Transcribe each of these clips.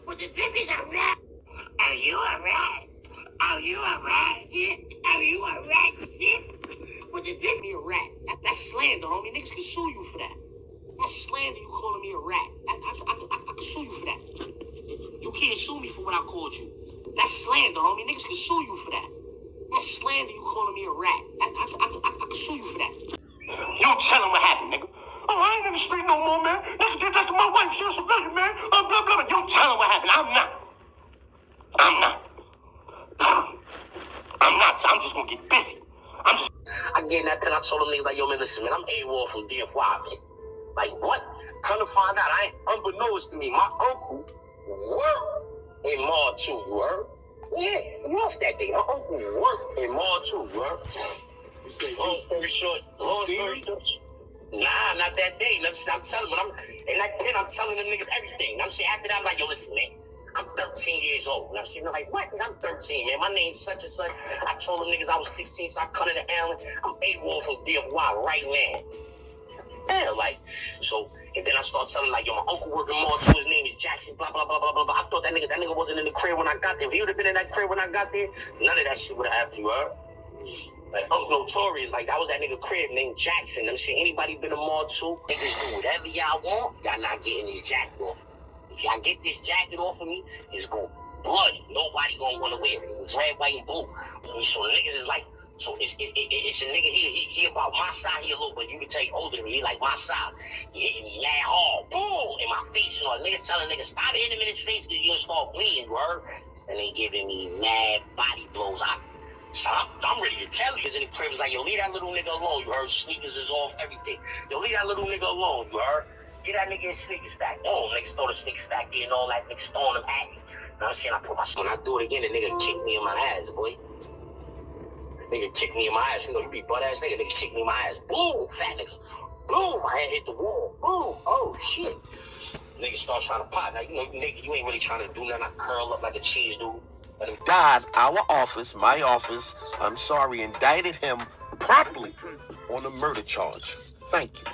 But the thing is a rat. Are you a rat? Are you a rat? Yeah. Are you a rat? Shit. But the thing me a rat. That's slander, homie. Niggas can sue you for that. That's slander. You calling me a rat? I can sue you for that. You can't sue me for what I called you. That's slander, homie. Niggas can sue you for that. That's slander. You calling me a rat? I can sue you for that. You tell him what happened, nigga. Oh, I ain't in the street no more, man. Nigga did that to my wife. She was a civilian, man. Blah, blah, blah. You tell him what happened. I'm not. I'm just gonna get busy. I get in that pen. I told them niggas like, yo, man, listen, man, I'm AWOL from DFY, man. Like, what? Come to find out, unbeknownst to me, my uncle worked in Mall 2, you heard? Yeah, he lost that day. My uncle worked in Mall 2, you heard? Long story short. Nah, not that day. I'm telling them, in that pen, I'm telling them niggas everything. I'm saying, after that, I'm like, yo, listen, man, I'm 13 years old. I'm saying, they're like, what? I'm 13, man. My name's such and such. I told them niggas I was 16, so I cut it to Allen. I'm AWOL from DFY right now. Yeah, like, so, and then I start telling, like, yo, my uncle working more too, his name is Jackson, blah, blah, blah, blah, blah, blah. I thought that nigga wasn't in the crib when I got there. If he would have been in that crib when I got there, none of that shit would have happened, you heard? Like, Uncle Notorious, like, that was that nigga crib named Jackson. I'm saying, anybody been to Mall 2, niggas do whatever y'all want, y'all not getting this jacket off. If y'all get this jacket off of me, it's going bloody. Nobody gonna want to wear it. It was red, white, and blue. So niggas is like, so it's a nigga he about my side, he a little, but you can tell he older than me, he like my side. He hitting me mad hard, boom, in my face, you know, niggas telling niggas, stop hitting him in his face because you'll start bleeding, you heard? And they giving me mad body blows. I'm ready to tell you, in the crib, it's like, yo, leave that little nigga alone, you heard? Sneakers is off, everything. Yo, leave that little nigga alone, you heard? Get that nigga his sneakers back. Oh, niggas throw the sneakers back there and all that, niggas throwing them at me. You know what I'm saying? When I do it again, the nigga kick me in my ass, boy. Nigga kick me in my ass. You know, you be butt-ass nigga kick me in my ass. Boom, fat nigga. Boom, my head hit the wall. Boom, oh, shit. Nigga start trying to pop. Now, you know, nigga, you ain't really trying to do nothing. I curl up like a cheese dude. God, our office, my office, indicted him promptly on a murder charge. Thank you.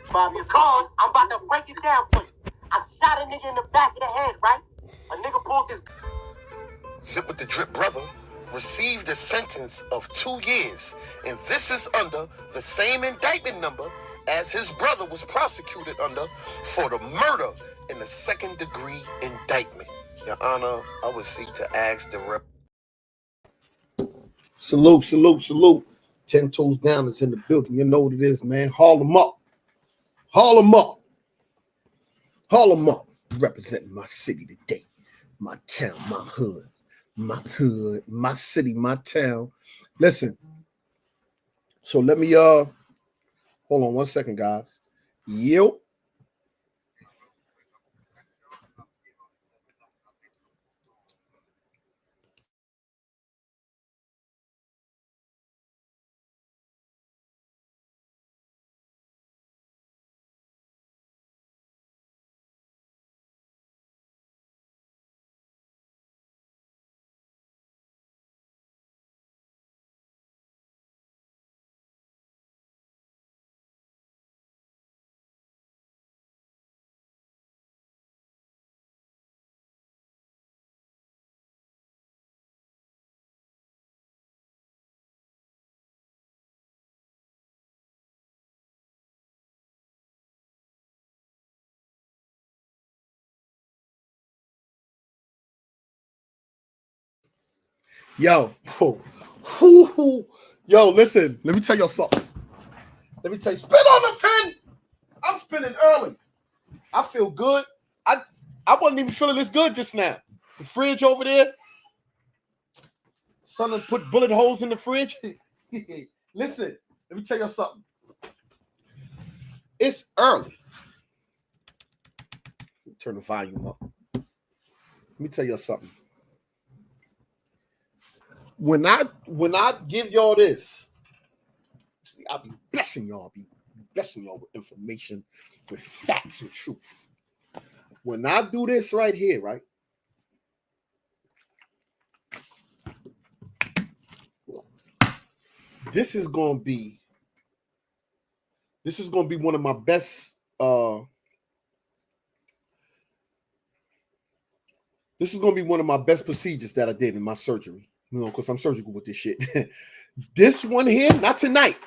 Because I'm about to break it down for you. I shot a nigga in the back of the head, right? A nigga pulled his... Zip with the Drip brother received a sentence of 2 years, and this is under the same indictment number as his brother was prosecuted under for the murder in the second-degree indictment. Your Honor, I would seek to ask the rep. Salute, salute, salute. 10 toes down is in the building. You know what it is, man. Haul them up. Haul them up. Haul them up. Representing my city today. My town, my hood, my city, my town. Listen. So let me hold on 1 second, guys. Yep. Yo, yo, listen. Let me tell y'all something. Let me tell you. Spin on them 10. I'm spinning early. I feel good. I wasn't even feeling this good just now. The fridge over there. Son put bullet holes in the fridge. Listen, let me tell you something. It's early. Turn the volume up. Let me tell you something. When I give y'all this, I'll be blessing y'all. I'll be blessing y'all with information, with facts and truth. When I do this right here, right? This is gonna be one of my best This is going to be one of my best procedures that I did in my surgery. You know, because I'm surgical with this shit. This one here, not tonight.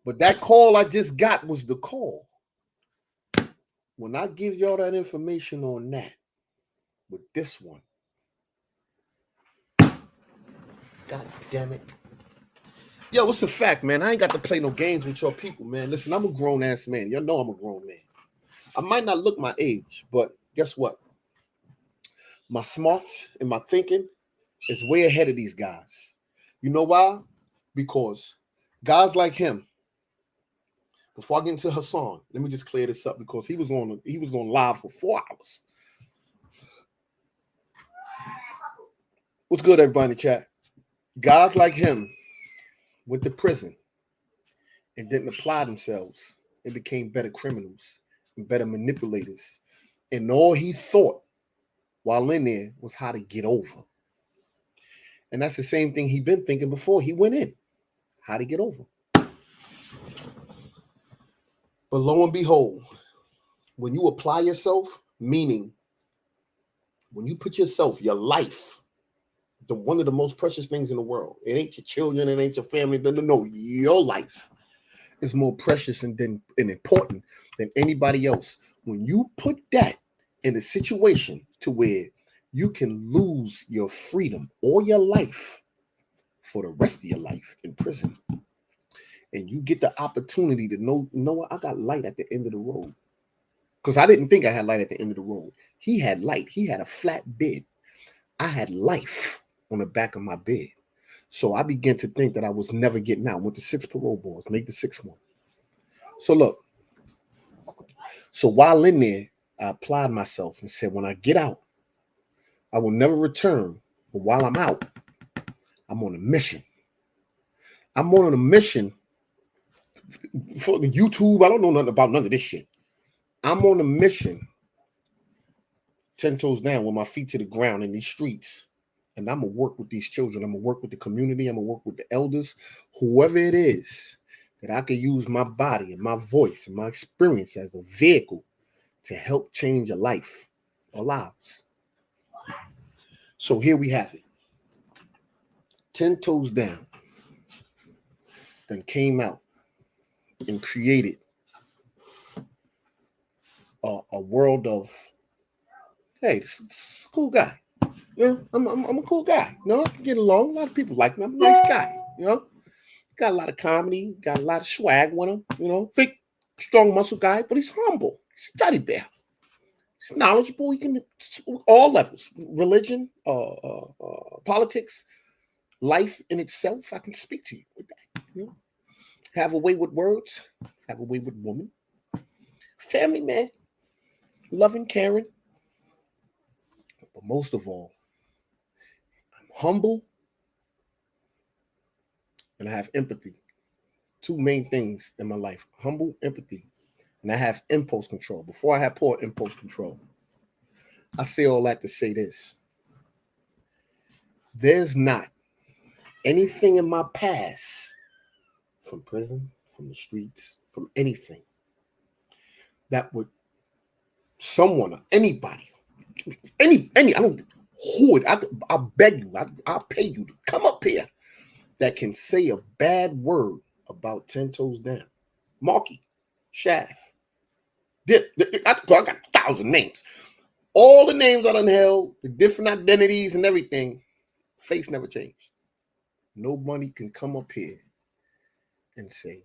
But that call I just got was the call. When I give y'all that information on that, with this one, God damn it. Yo, it's a fact, man. I ain't got to play no games with your people, man. Listen, I'm a grown-ass man. Y'all know I'm a grown man. I might not look my age, but guess what? My smarts and my thinking is way ahead of these guys. You know why? Because guys like him, before I get into Hassan, let me just clear this up because he was on live for 4 hours. What's good, everybody in the chat? Guys like him went to prison and didn't apply themselves and became better criminals and better manipulators. And all he thought while in there was how to get over. And that's the same thing he'd been thinking before he went in, how to get over. But lo and behold, when you apply yourself, meaning when you put yourself, your life, one of the most precious things in the world, it ain't your children, it ain't your family, no, your life is more precious and important than anybody else. When you put that in a situation to where you can lose your freedom or your life for the rest of your life in prison, and you get the opportunity to know what, I got light at the end of the road. Because I didn't think I had light at the end of the road. He had light. He had a flat bed. I had life on the back of my bed. So I began to think that I was never getting out. Went to 6 parole boards, made the 6th one. So look, so while in there, I applied myself and said, when I get out, I will never return. But while I'm out, I'm on a mission. I'm on a mission for the YouTube. I don't know nothing about none of this shit. I'm on a mission, 10 toes down with my feet to the ground in these streets. And I'm going to work with these children. I'm going to work with the community. I'm going to work with the elders, whoever it is, that I can use my body and my voice and my experience as a vehicle to help change a life or lives. So here we have it. 10 toes down. Then came out and created a world of, hey, this is a cool guy. Yeah, I'm a cool guy. You know, I can get along. A lot of people like me. I'm a nice guy. You know, got a lot of comedy, got a lot of swag with him. You know, big, strong muscle guy, but he's humble. He's a teddy bear. He's knowledgeable. He can all levels, religion, politics, life in itself. I can speak to you with that. You know, have a way with words, have a way with women, family man, loving, caring, but most of all, I'm humble and I have empathy. 2 main things in my life: humble, empathy, and I have impulse control. Before I had poor impulse control. I say all that to say this: there's not anything in my past, from prison, from the streets, from anything, that would someone or anybody, any, I don't hoard. I beg you, I'll pay you to come up here that can say a bad word about 10 toes down. Marky, Shaft, Dip. I got 1,000 names. All the names I done held, the different identities and everything, face never changed. Nobody can come up here and say,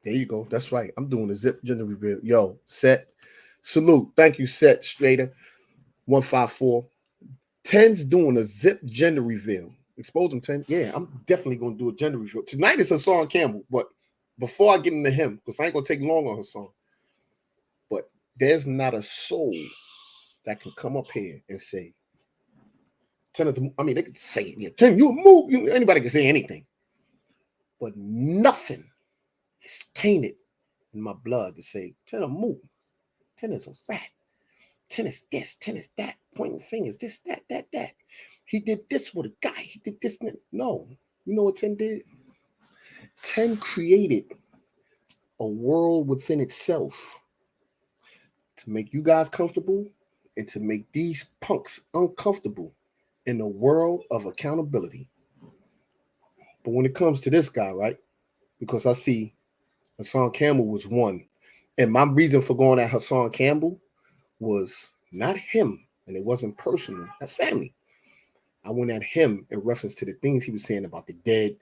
there you go. That's right. I'm doing a zip gender reveal. Yo, Set. Salute. Thank you, Set Strader. 154. 10's doing a zip gender reveal. Expose them, 10. Yeah, I'm definitely going to do a gender reveal. Tonight is Hassan Campbell, but before I get into him, because I ain't going to take long on Hassan, but there's not a soul that can come up here and say, 10 is, I mean, they could say it. Yeah, 10, you move. Anybody can say anything. But nothing is tainted in my blood to say, 10 a move. 10 is a rat. 10 is this, 10 is that, pointing fingers, this, that. He did this with a guy. He did this. No. You know what 10 did? 10 created a world within itself to make you guys comfortable and to make these punks uncomfortable in the world of accountability. But when it comes to this guy, right? Because I see Hassan Campbell was one. And my reason for going at Hassan Campbell was not him, and it wasn't personal. That's family. I went at him in reference to the things he was saying about the dead,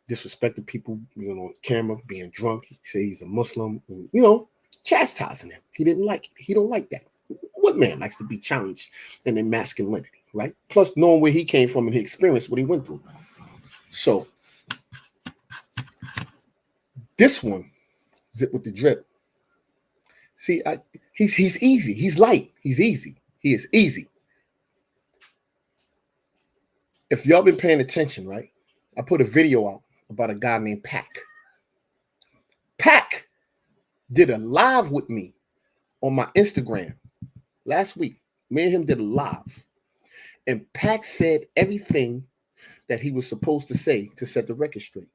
disrespecting people, on camera, being drunk. He said he's a Muslim, and, chastising him. He didn't like it. He don't like that. What man likes to be challenged in their masculinity, right? Plus knowing where he came from and he experienced what he went through. So this one, Zip with the Drip. See, he's easy. He's light. He's easy. He is easy. If y'all been paying attention, right? I put a video out about a guy named Pac. Pac did a live with me on my Instagram last week. Me and him did a live. And Pac said everything that he was supposed to say to set the record straight.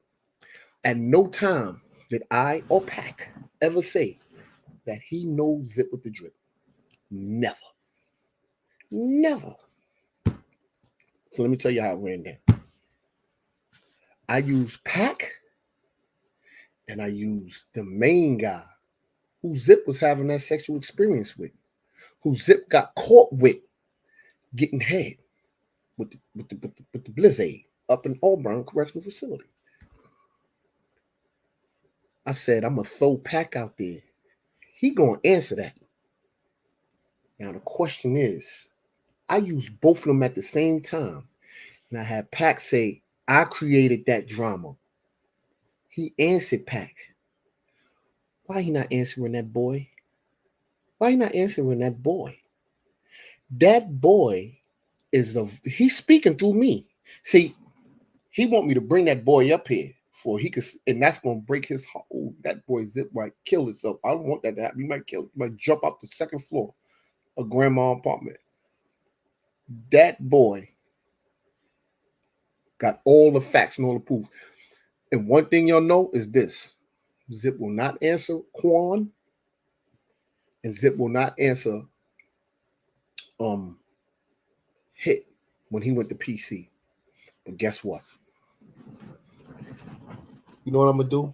At no time did I or Pac ever say that he knows Zip with the Drip. Never. Never. So let me tell you how it ran down. I used Pac and I used the main guy who Zip was having that sexual experience with, who Zip got caught with getting head with the blizzard up in Auburn Correctional Facility. I said, I'm going to throw Pac out there. He going to answer that. Now, the question is, I used both of them at the same time. And I had Pac say, I created that drama. He answered Pac. Why he not answering that boy? Why he not answering that boy? That boy he's speaking through me. See, he want me to bring that boy up here for he could, and that's gonna break his heart. Oh, that boy Zip might kill himself. I don't want that to happen. He might kill. He might jump out the second floor of grandma's apartment. That boy got all the facts and all the proof. And one thing y'all know is this: Zip will not answer Quan, and Zip will not answer Hit when he went to PC. But guess what? You know what I'm gonna do?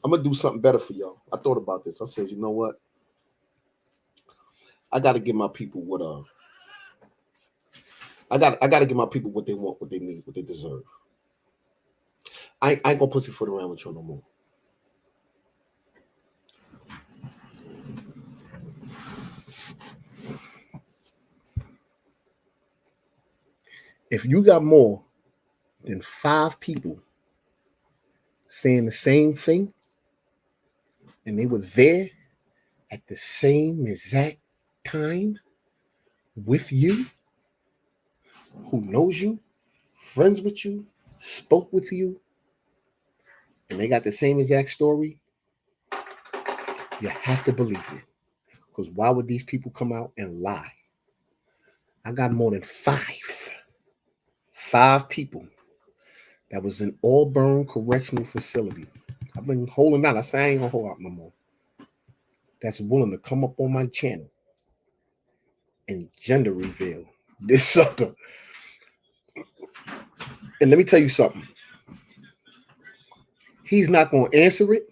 I'm gonna do something better for y'all. I thought about this. I said, you know what? I gotta give my people what I gotta give my people what they want, what they need, what they deserve. I ain't gonna pussyfoot around with you no more. If you got more than 5 people saying the same thing, and they were there at the same exact time with you, who knows you, friends with you, spoke with you, and they got the same exact story, you have to believe it. Because why would these people come out and lie? I got more than 5 people that was in Auburn Correctional Facility. I've been holding out. I say I ain't gonna hold out no more. That's willing to come up on my channel and gender reveal this sucker. And let me tell you something. He's not going to answer it.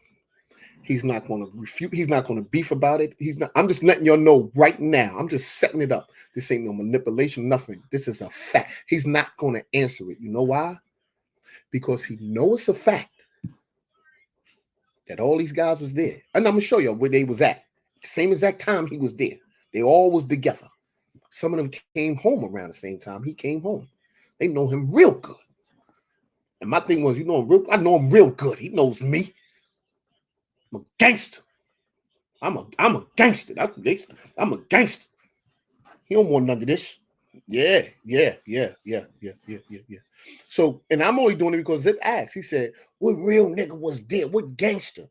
He's not going to refute. He's not going to beef about it. He's not. I'm just letting y'all know right now. I'm just setting it up. This ain't no manipulation, nothing. This is a fact. He's not going to answer it. You know why? Because he knows it's a fact that all these guys was there. And I'm going to show you where they was at. Same exact time he was there. They all was together. Some of them came home around the same time he came home. They know him real good. And my thing was, I know him real good. He knows me. I'm a gangster. I'm a gangster. I'm a gangster. He don't want none of this. Yeah. So, and I'm only doing it because Zip asked. He said, what real nigga was there? What gangster?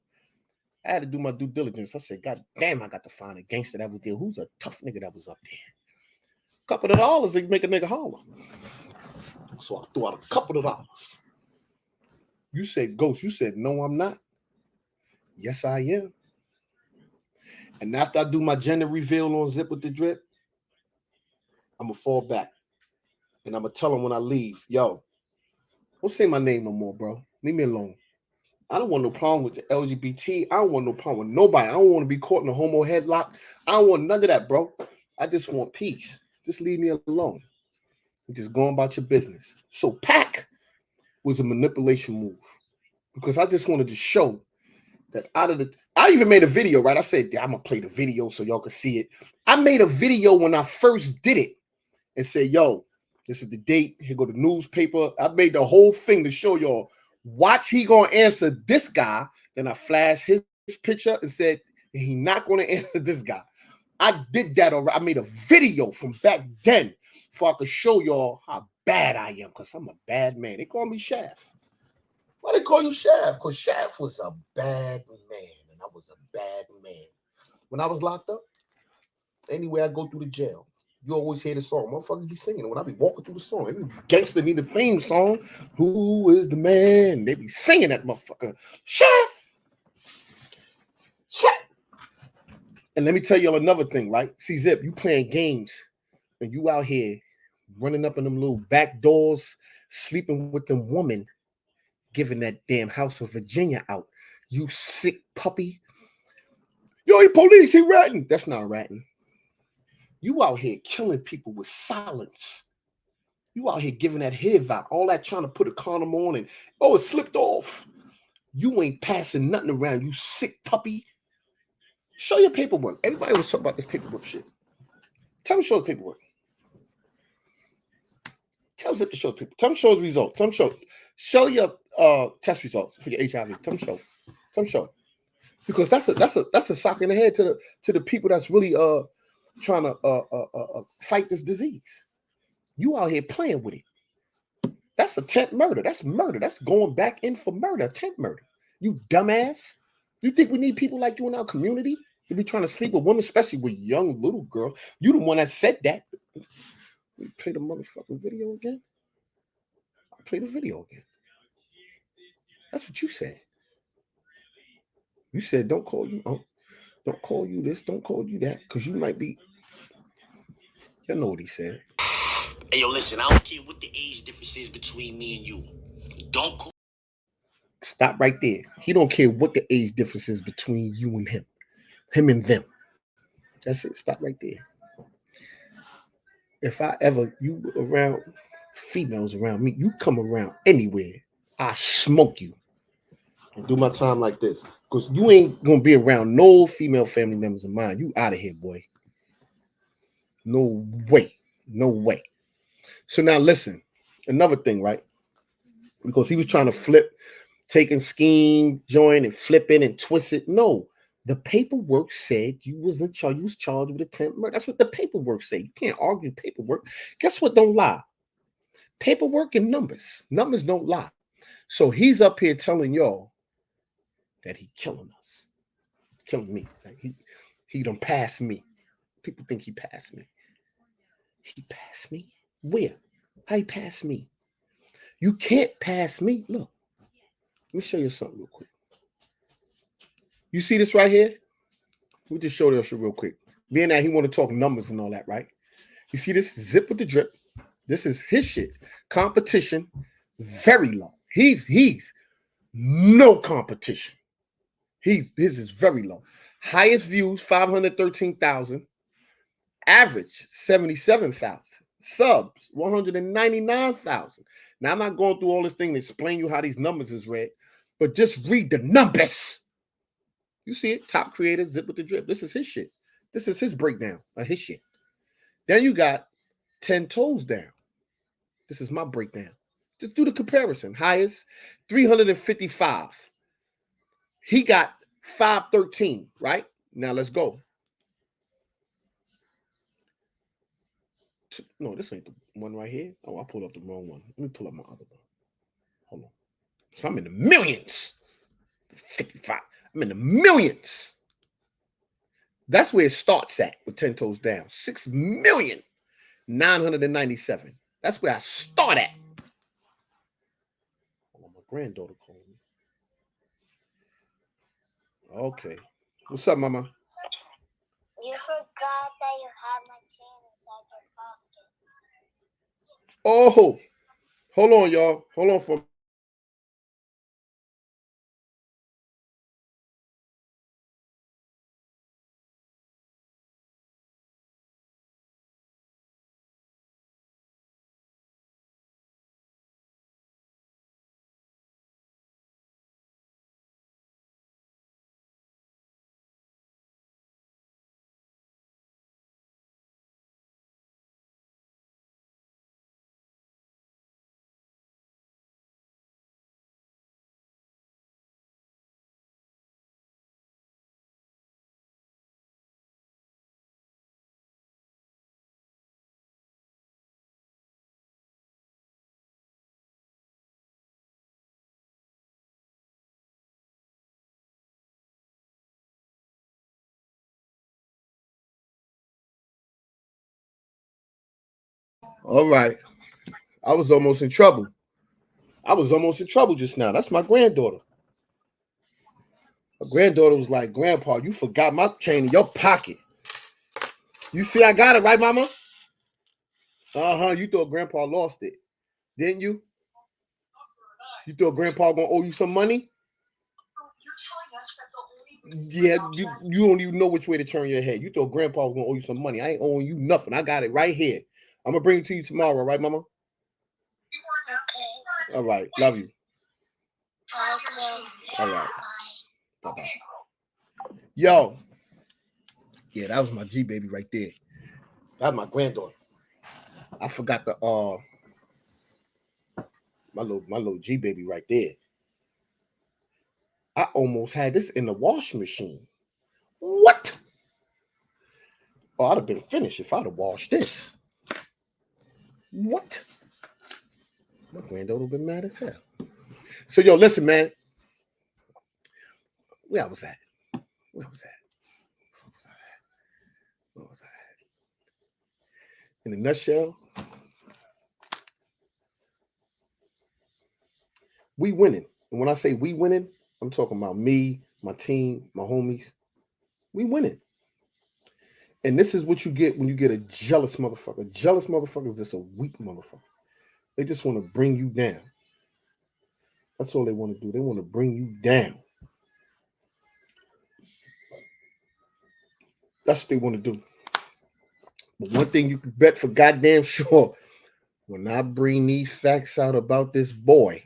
I had to do my due diligence. I said, God damn, I got to find a gangster that was there. Who's a tough nigga that was up there? A couple of dollars to make a nigga holler. So I threw out a couple of dollars. You said, Ghost, you said, no, I'm not. Yes, I am. And after I do my gender reveal on Zip with the Drip, I'm going to fall back. And I'm going to tell them when I leave, yo, don't say my name no more, bro. Leave me alone. I don't want no problem with the LGBT. I don't want no problem with nobody. I don't want to be caught in a homo headlock. I don't want none of that, bro. I just want peace. Just leave me alone. Just go about your business. So Pac was a manipulation move because I just wanted to show that I even made a video, right? I said, I'm going to play the video so y'all can see it. I made a video when I first did it and said, yo, this is the date. Here go the newspaper. I made the whole thing to show y'all. Watch, he going to answer this guy. Then I flashed his picture and said, he not going to answer this guy. I did that already. I made a video from back then so I could show y'all how bad I am because I'm a bad man. They call me Shaft. Why they call you Shaft? Because Shaft was a bad man, and I was a bad man. When I was locked up, anywhere I go through the jail, you always hear the song. Motherfuckers be singing it when I be walking through the song. Every gangster need a theme song. Who is the man? They be singing that motherfucker. Shaft! Shaft! And let me tell y'all another thing, right? See, Zip, you playing games, and you out here running up in them little back doors, sleeping with them women, giving that damn House of Virginia out. You sick puppy. Yo, he police, he ratting. That's not ratting. You out here killing people with silence. You out here giving that head vibe, all that trying to put a condom on and, oh, it slipped off. You ain't passing nothing around, you sick puppy. Show your paperwork. Everybody was talking about this paperwork shit. Tell them to show the paperwork. Tell Zip to show the paper. Tell them to show the results. Tell them show your test results for your HIV. Tell them show. Tell them show. Because that's a sock in the head to the people that's really trying to fight this disease. You out here playing with it. That's attempt murder. That's murder. That's going back in for murder. Attempt murder. You dumbass. You think we need people like you in our community to be trying to sleep with women, especially with young little girls? You the one that said that. We play the motherfucking video again. I play the video again. That's what you said. You said don't call you. Don't call you this. Don't call you that, because you might be. You know what he said. Hey, yo, listen. I don't care what the age difference is between me and you. Don't call. Stop right there. He don't care what the age difference is between you and him and them. That's it. Stop right there. If I ever, you around females around me, you come around anywhere, I smoke you. And do my time like this. Because you ain't going to be around no female family members of mine. You out of here, boy. No way. No way. So now listen. Another thing, right? Because he was trying to flip, taking scheme, join, and flipping and twist it. No. The paperwork said you was in charge. You was charged with attempt murder. That's what the paperwork said. You can't argue paperwork. Guess what? Don't lie. Paperwork and numbers. Numbers don't lie. So he's up here telling y'all that he killing us, killing me. Like he done passed me. People think he passed me. He passed me? Where? How he passed me? You can't pass me. Look, let me show you something real quick. You see this right here? Let me just show you real quick. Being that he want to talk numbers and all that, right? You see this Zip with the Drip? This is his shit. Competition, very low. He's no competition. His is very low. Highest views, 513,000. Average, 77,000. Subs, 199,000. Now, I'm not going through all this thing to explain you how these numbers is read, but just read the numbers. You see it? Top creator, Zip with the Drip. This is his shit. This is his breakdown of his shit. Then you got 10 toes down. This is my breakdown. Just do the comparison. Highest, 355. He got 513, right? Now let's go. No, this ain't the one right here. Oh, I pulled up the wrong one. Let me pull up my other one. Hold on. So I'm in the millions. 55. I'm in the millions. That's where it starts at with 10 toes down. 6,997,000. That's where I start at. Oh, my granddaughter called me. Okay. What's up, mama? forgot that you had my chain inside your pocket. Oh, hold on, y'all. Hold on for. All right. I was almost in trouble. I was almost in trouble just now. That's my granddaughter. My granddaughter was like, Grandpa, you forgot my chain in your pocket. You see, I got it, right, Mama? Uh-huh. You thought Grandpa lost it, didn't you? You thought Grandpa gonna owe you some money? Yeah, you don't even know which way to turn your head. You thought Grandpa was gonna owe you some money. I ain't owing you nothing. I got it right here. I'm gonna bring it to you tomorrow, right, Mama? Okay. All right. Love you. Okay. All right. Bye-bye. Yo. Yeah, that was my G baby right there. That's my granddaughter. I forgot the my little G baby right there. I almost had this in the washing machine. What? Oh, I'd have been finished if I'd have washed this. What? My granddaughter would have been mad as hell. So, yo, listen, man. Where I was at? Where was that? Where was I at? In a nutshell, we winning. And when I say we winning, I'm talking about me, my team, my homies. We winning. And this is what you get when you get a jealous motherfucker. Jealous motherfucker is just a weak motherfucker. They just want to bring you down. That's all they want to do. They want to bring you down. That's what they want to do. But one thing you can bet for goddamn sure, when I bring these facts out about this boy,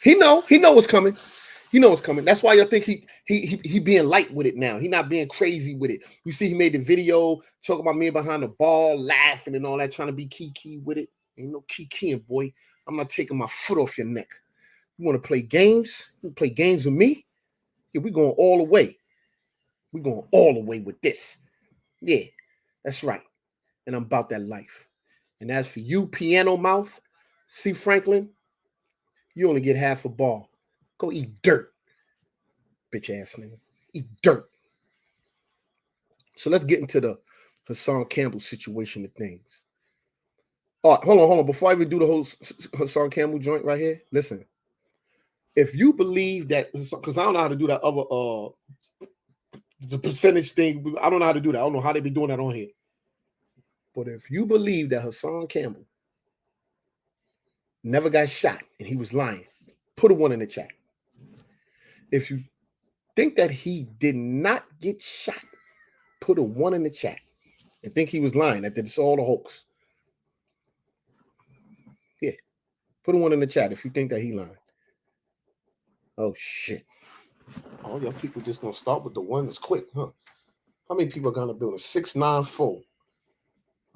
he know what's coming. He know what's coming. That's why I think he being light with it now. He not being crazy with it. You see, he made the video talking about me behind the ball, laughing and all that, trying to be kiki with it. Ain't no kikiing, boy. I'm not taking my foot off your neck. You want to play games? You play games with me? Yeah, we going all the way. We going all the way with this. Yeah, that's right. And I'm about that life. And as for you, piano mouth, see Franklin, you only get half a ball. Go eat dirt, bitch ass nigga. Eat dirt. So let's get into the Hassan Campbell situation of things. All right, hold on. Before I even do the whole Hassan Campbell joint right here, listen. If you believe that, because I don't know how to do that other the percentage thing. I don't know how to do that. I don't know how they be doing that on here. But if you believe that Hassan Campbell never got shot and he was lying, put a 1 in the chat. If you think that he did not get shot, put a 1 in the chat. And think he was lying, that it's all a hoax. Yeah. Put a 1 in the chat if you think that he lying. Oh shit. All y'all people just gonna start with the one that's quick, huh? How many people are gonna build a 694?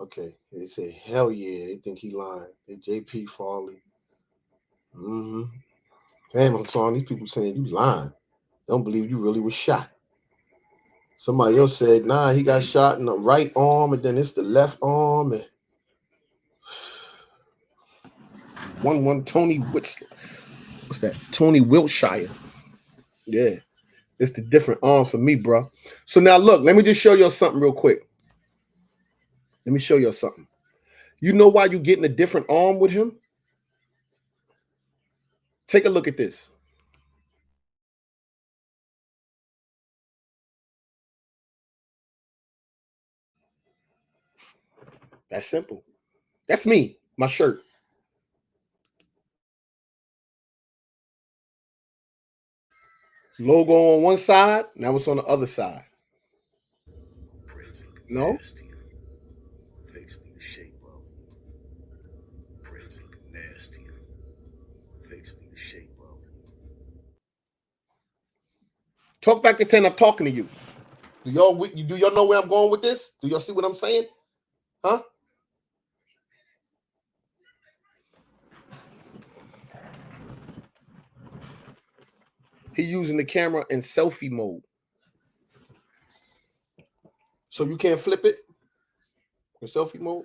Okay, they say hell yeah, they think he lying. They JP Farley. Mm-hmm. Damn, I'm sorry, these people saying you lying. They don't believe you really was shot. Somebody else said, nah, he got shot in the right arm, and then it's the left arm. And 1-1 Tony What's that? Tony Wiltshire. Yeah. It's the different arms for me, bro. So now look, let me just show you something real quick. Let me show you something. You know why you getting a different arm with him? Take a look at this. That's simple. That's me, my shirt. Logo on one side, now it's on the other side. No? Face need a shape up. Prince looking nasty. Face need a shape up. Talk back to 10. I'm talking to you. Do y'all know where I'm going with this? Do y'all see what I'm saying? Huh? He using the camera in selfie mode. So you can't flip it in selfie mode?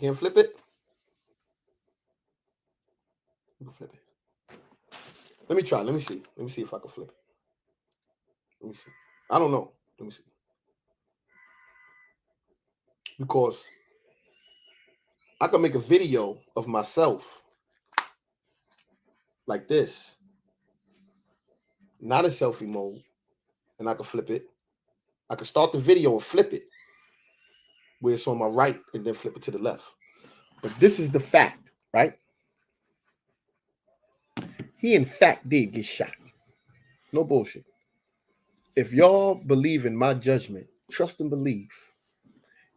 Can't flip it? You can flip it. Let me try. Let me see. Let me see if I can flip it. Let me see. I don't know. Let me see. Because I can make a video of myself like this, not in selfie mode, and I can flip it. I can start the video and flip it where it's on my right and then flip it to the left. But this is the fact, right? He in fact did get shot. No bullshit. If y'all believe in my judgment, trust and believe,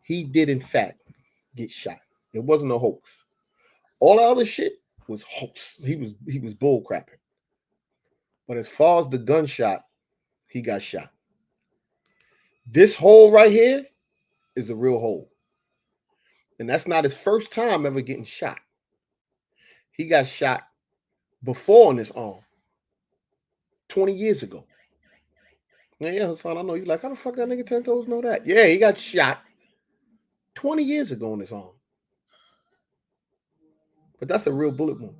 he did in fact get shot. It wasn't a hoax. All the other shit was hoax. He was bull crapping. But as far as the gunshot, he got shot. This hole right here is a real hole. And that's not his first time ever getting shot. He got shot before on his arm 20 years ago. Yeah, Hassan, I know you like, how the fuck that nigga 10 toes know that? Yeah, he got shot 20 years ago on his arm. But that's a real bullet wound.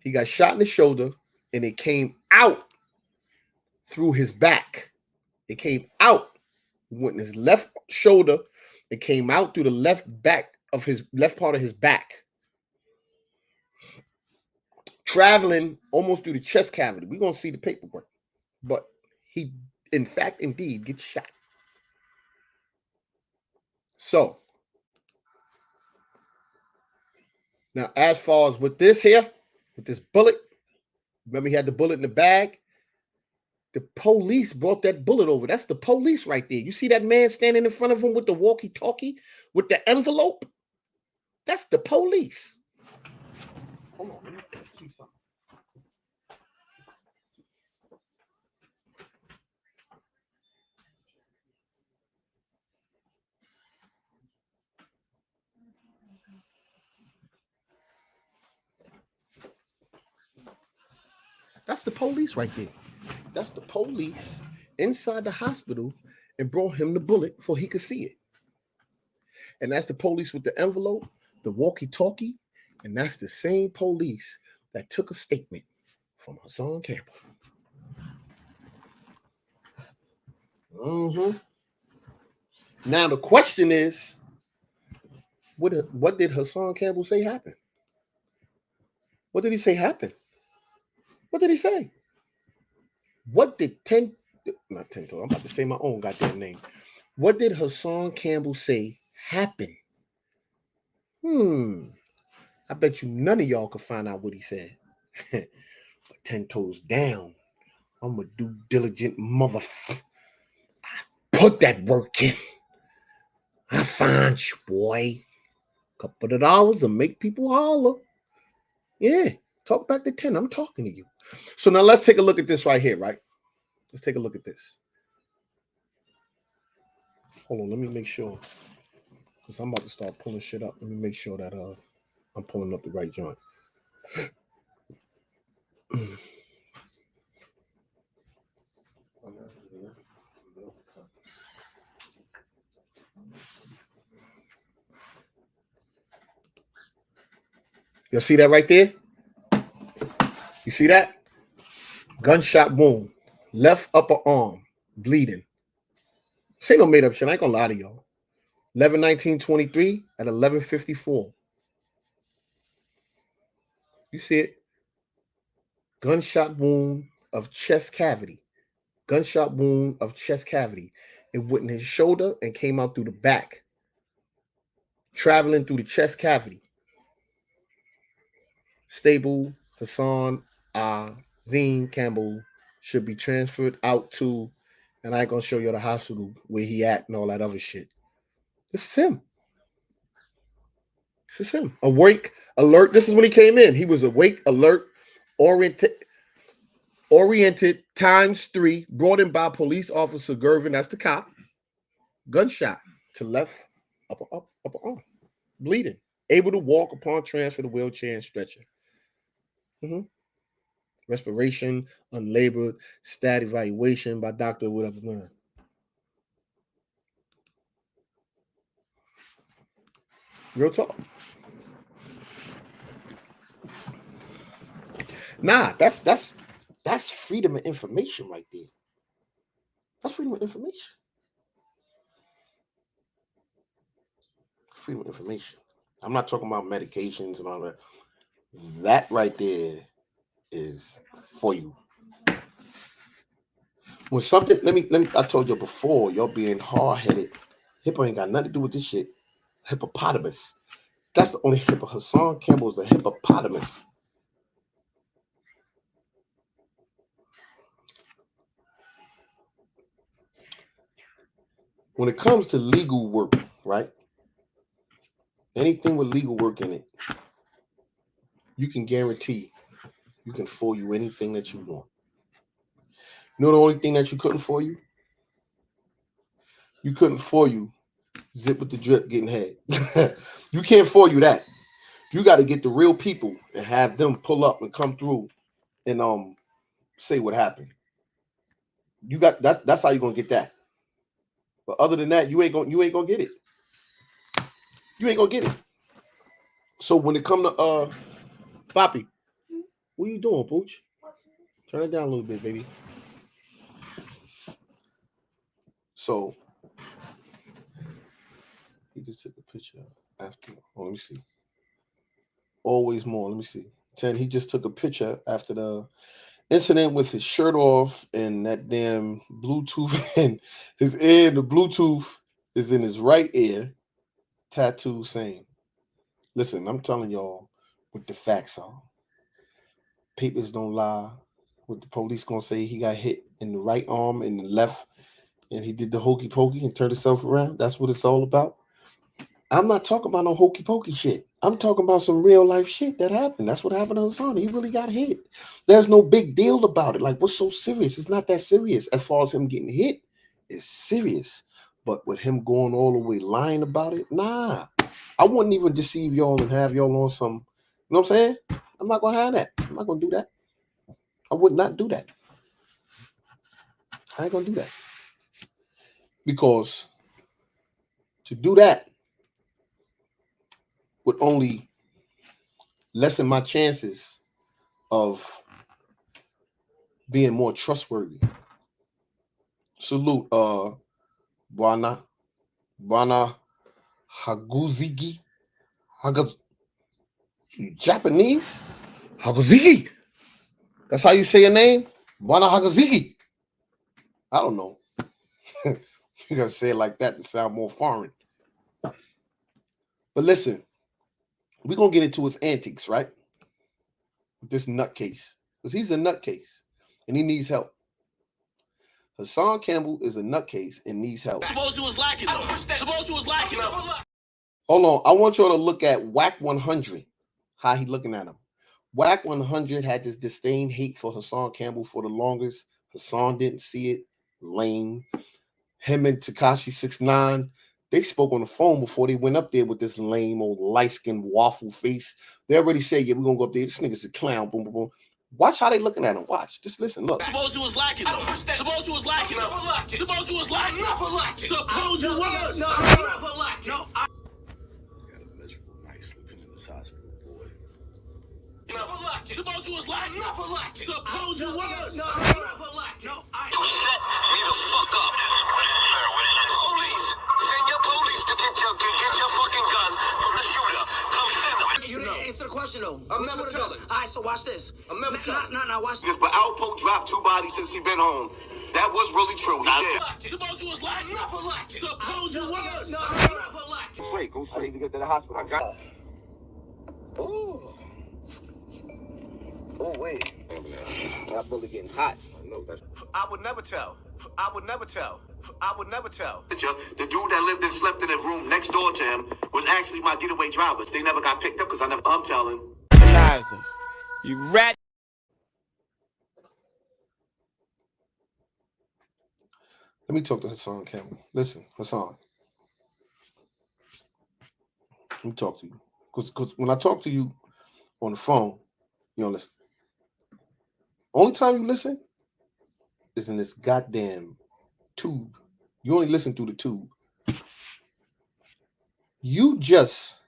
He got shot in the shoulder and it came out through his back. It came out, went in his left shoulder. It came out through the left back of his left part of his back, traveling almost through the chest cavity. We're going to see the paperwork. But he, in fact, indeed, gets shot. So, now as far as with this here, with this bullet, remember he had the bullet in the bag? The police brought that bullet over. That's the police right there. You see that man standing in front of him with the walkie-talkie, with the envelope? That's the police. Hold on, let me see something. That's the police right there. That's the police inside the hospital and brought him the bullet before he could see it. And that's the police with the envelope, the walkie-talkie, and that's the same police that took a statement from Hassan Campbell. Now the question is, what did Hassan Campbell say happened? What did he say happened? What did he say? What did not 10 I'm about to say my own goddamn name. What did Hassan Campbell say happened? I bet you none of y'all could find out what he said. But 10 toes down, I'm a due diligent motherfucker. I put that work in. I find you, boy. Couple of dollars will make people holler. Yeah, talk back to 10. I'm talking to you. So now let's take a look at this right here, right? Let's take a look at this. Hold on, let me make sure. Because I'm about to start pulling shit up. Let me make sure that I'm pulling up the right joint. You see that right there? You see that? Gunshot wound. Left upper arm. Bleeding. This ain't no made up shit. I ain't gonna lie to y'all. 11/19/23 at 11:54. You see it? Gunshot wound of chest cavity. Gunshot wound of chest cavity. It went in his shoulder and came out through the back, traveling through the chest cavity. Stable Hassan Campbell should be transferred out to, and I ain't gonna show you the hospital where he at and all that other shit. This is him. This is him. Awake, alert. This is when he came in. He was awake, alert, oriented ×3, brought in by police officer Gervin, that's the cop. Gunshot to left upper arm, bleeding. Able to walk upon transfer to wheelchair and stretcher. Respiration, unlabored, stat evaluation by doctor, whatever. Man. Real talk. Nah, that's freedom of information right there. That's freedom of information. Freedom of information. I'm not talking about medications and all that. That right there is for you. When something, let me, I told you before, y'all being hard-headed. Hippo ain't got nothing to do with this shit. Hippopotamus. That's the only hippo. Hassan Campbell is a hippopotamus. When it comes to legal work, right? Anything with legal work in it, you can guarantee you can fool you anything that you want. You know the only thing that you couldn't fool you? You couldn't fool you zip with the drip getting head. You can't fool you that. You got to get the real people and have them pull up and come through and say what happened. You got that's how you're gonna get that. But other than that, you ain't gonna get it. You ain't gonna get it. So when it come to Poppy, what are you doing, Pooch? Turn it down a little bit, baby. So he just took a picture after. Oh, let me see. Always more. Let me see. 10. He just took a picture after the incident with his shirt off and that damn Bluetooth in his ear. The Bluetooth is in his right ear. Tattoo saying, listen, I'm telling y'all what the facts are. Papers don't lie. What the police gonna say, he got hit in the right arm and the left, and he did the hokey pokey and turned himself around. That's what it's all about. I'm not talking about no hokey pokey shit. I'm talking about some real life shit that happened. That's what happened to Hassan. He really got hit. There's no big deal about it. Like, what's so serious? It's not that serious. As far as him getting hit, it's serious. But with him going all the way lying about it, nah. I wouldn't even deceive y'all and have y'all on some, you know what I'm saying? I'm not going to have that. I'm not going to do that. I would not do that. I ain't going to do that. Because to do that would only lessen my chances of being more trustworthy. Salute, Bwana Haguzigi. Japanese? Haguzigi. That's how you say your name? Bwana Haguzigi. I don't know. You gotta say it like that to sound more foreign. But listen, we're gonna get into his antics, right? With this nutcase. Because he's a nutcase and he needs help. Hassan Campbell is a nutcase and needs help. Suppose you was lacking though. Suppose you was lacking though. Hold on. I want y'all to look at Whack 100. How he looking at him. Whack 100 had this disdain, hate for Hassan Campbell for the longest. Hassan didn't see it. Lame. Him and Tekashi 6ix9ine, they spoke on the phone before they went up there with this lame old light-skinned waffle face. They already said, yeah, we're going to go up there. This nigga's a clown. Boom, boom, boom. Watch how they looking at him. Watch. Just listen. Look. Suppose you was lacking though. Suppose you was lacking though. Suppose you was lacking. Suppose you was. No, I'm never lacking. No, I got a miserable night sleeping in this hospital, boy. Never lacking. Suppose you was lacking. Never lacking. Suppose you was. No, I'm never lacking. No, You set me the fuck up. Police, send your police to get your fucking gun from the shooter. Come send them. You didn't answer the question though. I'm never telling. All right, so watch this. I'm never telling. Now watch this. But Alpo dropped 2 bodies since he been home. That was really true. He did. Suppose you was lacking. Never lacking. Suppose you was. No, Never lacking. Straight, go straight to get to the hospital. I got. Oh, wait. That really getting hot. I know that's. I would never tell. I would never tell. I would never tell. The dude that lived and slept in the room next door to him was actually my getaway drivers. They never got picked up because I'm telling. You rat. Let me talk to Hassan Campbell. Listen, Hassan. Let me talk to you. Because when I talk to you on the phone, you don't listen. Only time you listen is in this goddamn tube. You only listen through the tube. You just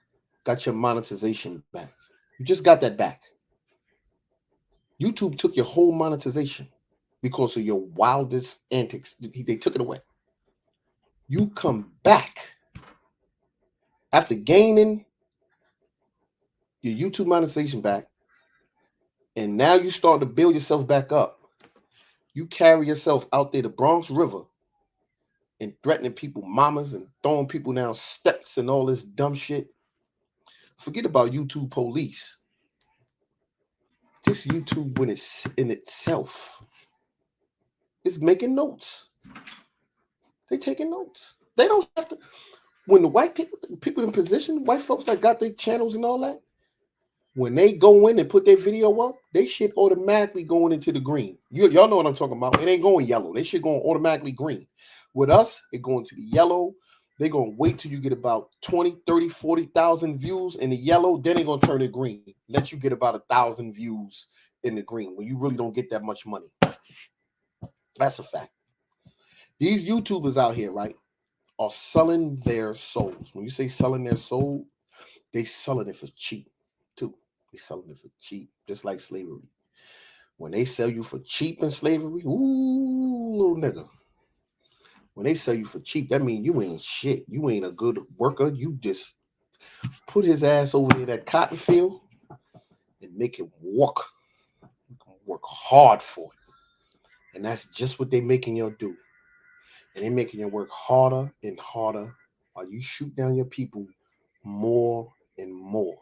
got your monetization back. You just got that back. YouTube took your whole monetization because of your wildest antics. They took it away. You come back after gaining your YouTube monetization back, and now you start to build yourself back up. You carry yourself out there, the Bronx River, and threatening people, mamas, and throwing people down steps and all this dumb shit. Forget about YouTube police. Just YouTube when it's in itself is making notes. They taking notes. They don't have to. When the white people in position, white folks that got their channels and all that, when they go in and put their video up, they shit automatically going into the green. Y'all know what I'm talking about. It ain't going yellow. They shit going automatically green. With us, it going to the yellow. They're going to wait till you get about 20, 30, 40,000 views in the yellow. Then they're going to turn it green. Let you get about 1,000 views in the green when you really don't get that much money. That's a fact. These YouTubers out here, right, are selling their souls. When you say selling their soul, they selling it for cheap too. They selling it for cheap, just like slavery. When they sell you for cheap in slavery, ooh, little nigga. When they sell you for cheap, that means you ain't shit. You ain't a good worker. You just put his ass over there that cotton field and make him work. Work hard for it. And that's just what they making you do. And they making you work harder and harder while you shoot down your people more and more.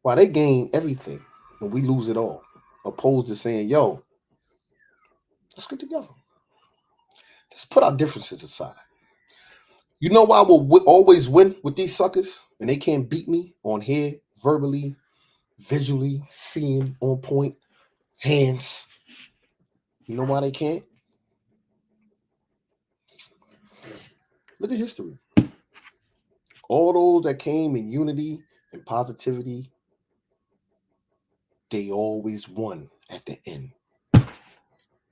While they gain everything and we lose it all. Opposed to saying, yo, let's get together. Let's put our differences aside. You know why I will always win with these suckers? And they can't beat me on here, verbally, visually, seeing, on point, hands. You know why they can't? Look at history. All those that came in unity and positivity, they always won at the end.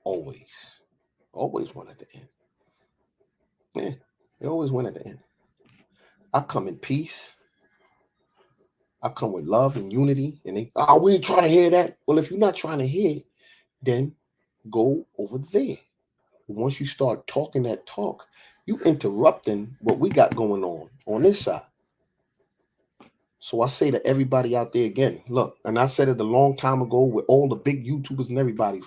Always. Always won at the end. Yeah, they always win at the end. I come in peace. I come with love and unity. And they, we ain't trying to hear that. Well, if you're not trying to hear it, then go over there. Once you start talking that talk, you interrupting what we got going on this side. So I say to everybody out there again, look, and I said it a long time ago with all the big YouTubers and everybody,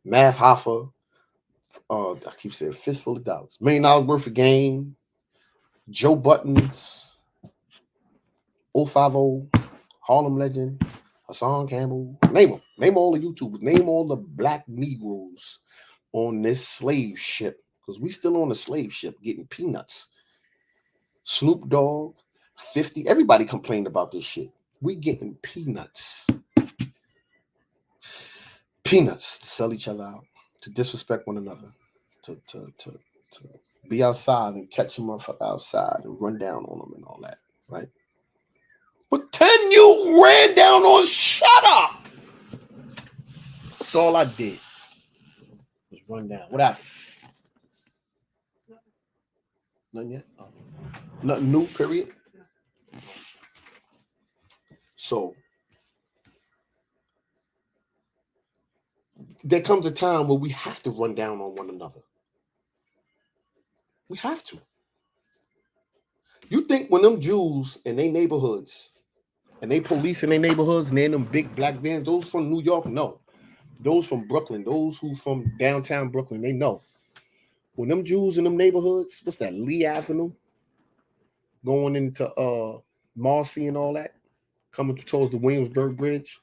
Math Hoffa, I keep saying fistful of dollars, $1 million worth of game, Joe Buttons, 050, Harlem Legend, Hassan Campbell, name all the YouTubers, name all the black Negroes on this slave ship, because we still on the slave ship getting peanuts. Snoop Dogg, 50, everybody complained about this shit. We getting peanuts. Peanuts to sell each other out, to disrespect one another, to be outside and catch them outside and run down on them and all that, right? But 10 you ran down on, shut up. That's all I did. Was run down. What happened? Nothing yet? Oh. Nothing new, period. So there comes a time where we have to run down on one another. We have to. You think when them Jews in their neighborhoods and they police in their neighborhoods and they in them big black vans, those from New York? No. those from Brooklyn, those who from downtown Brooklyn, they know. When them Jews in them neighborhoods, what's that, Lee Avenue, going into Marcy and all that, coming towards the Williamsburg Bridge,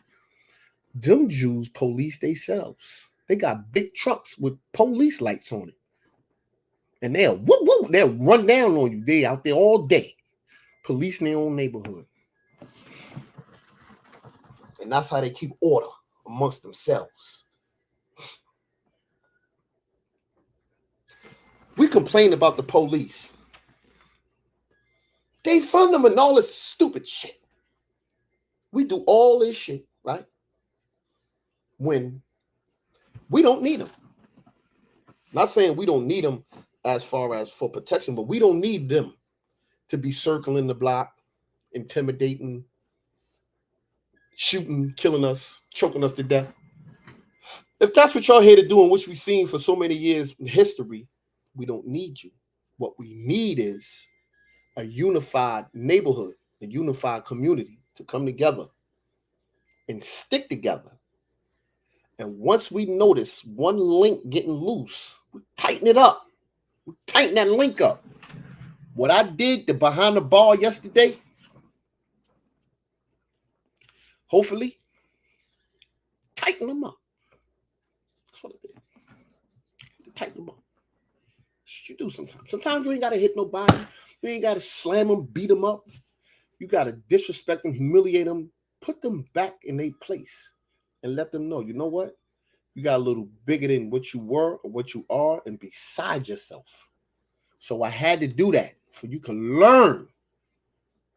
them Jews police themselves. They got big trucks with police lights on it. And they'll run down on you. They out there all day, policing their own neighborhood. And that's how they keep order amongst themselves. We complain about the police. They fund them and all this stupid shit. We do all this shit, right? When we don't need them. Not saying we don't need them as far as for protection, but we don't need them to be circling the block, intimidating, shooting, killing us, choking us to death. If that's what y'all here to do and which we've seen for so many years in history, we don't need you. What we need is a unified neighborhood, a unified community to come together and stick together. And once we notice one link getting loose, we tighten it up. We tighten that link up. What I did to behind the bar yesterday, hopefully, tighten them up. That's what I did. Tighten them up. That's what you do sometimes. Sometimes you ain't got to hit nobody. You ain't got to slam them, beat them up. You got to disrespect them, humiliate them, put them back in their place and let them know, you know what? You got a little bigger than what you were or what you are and beside yourself. So I had to do that for you can learn.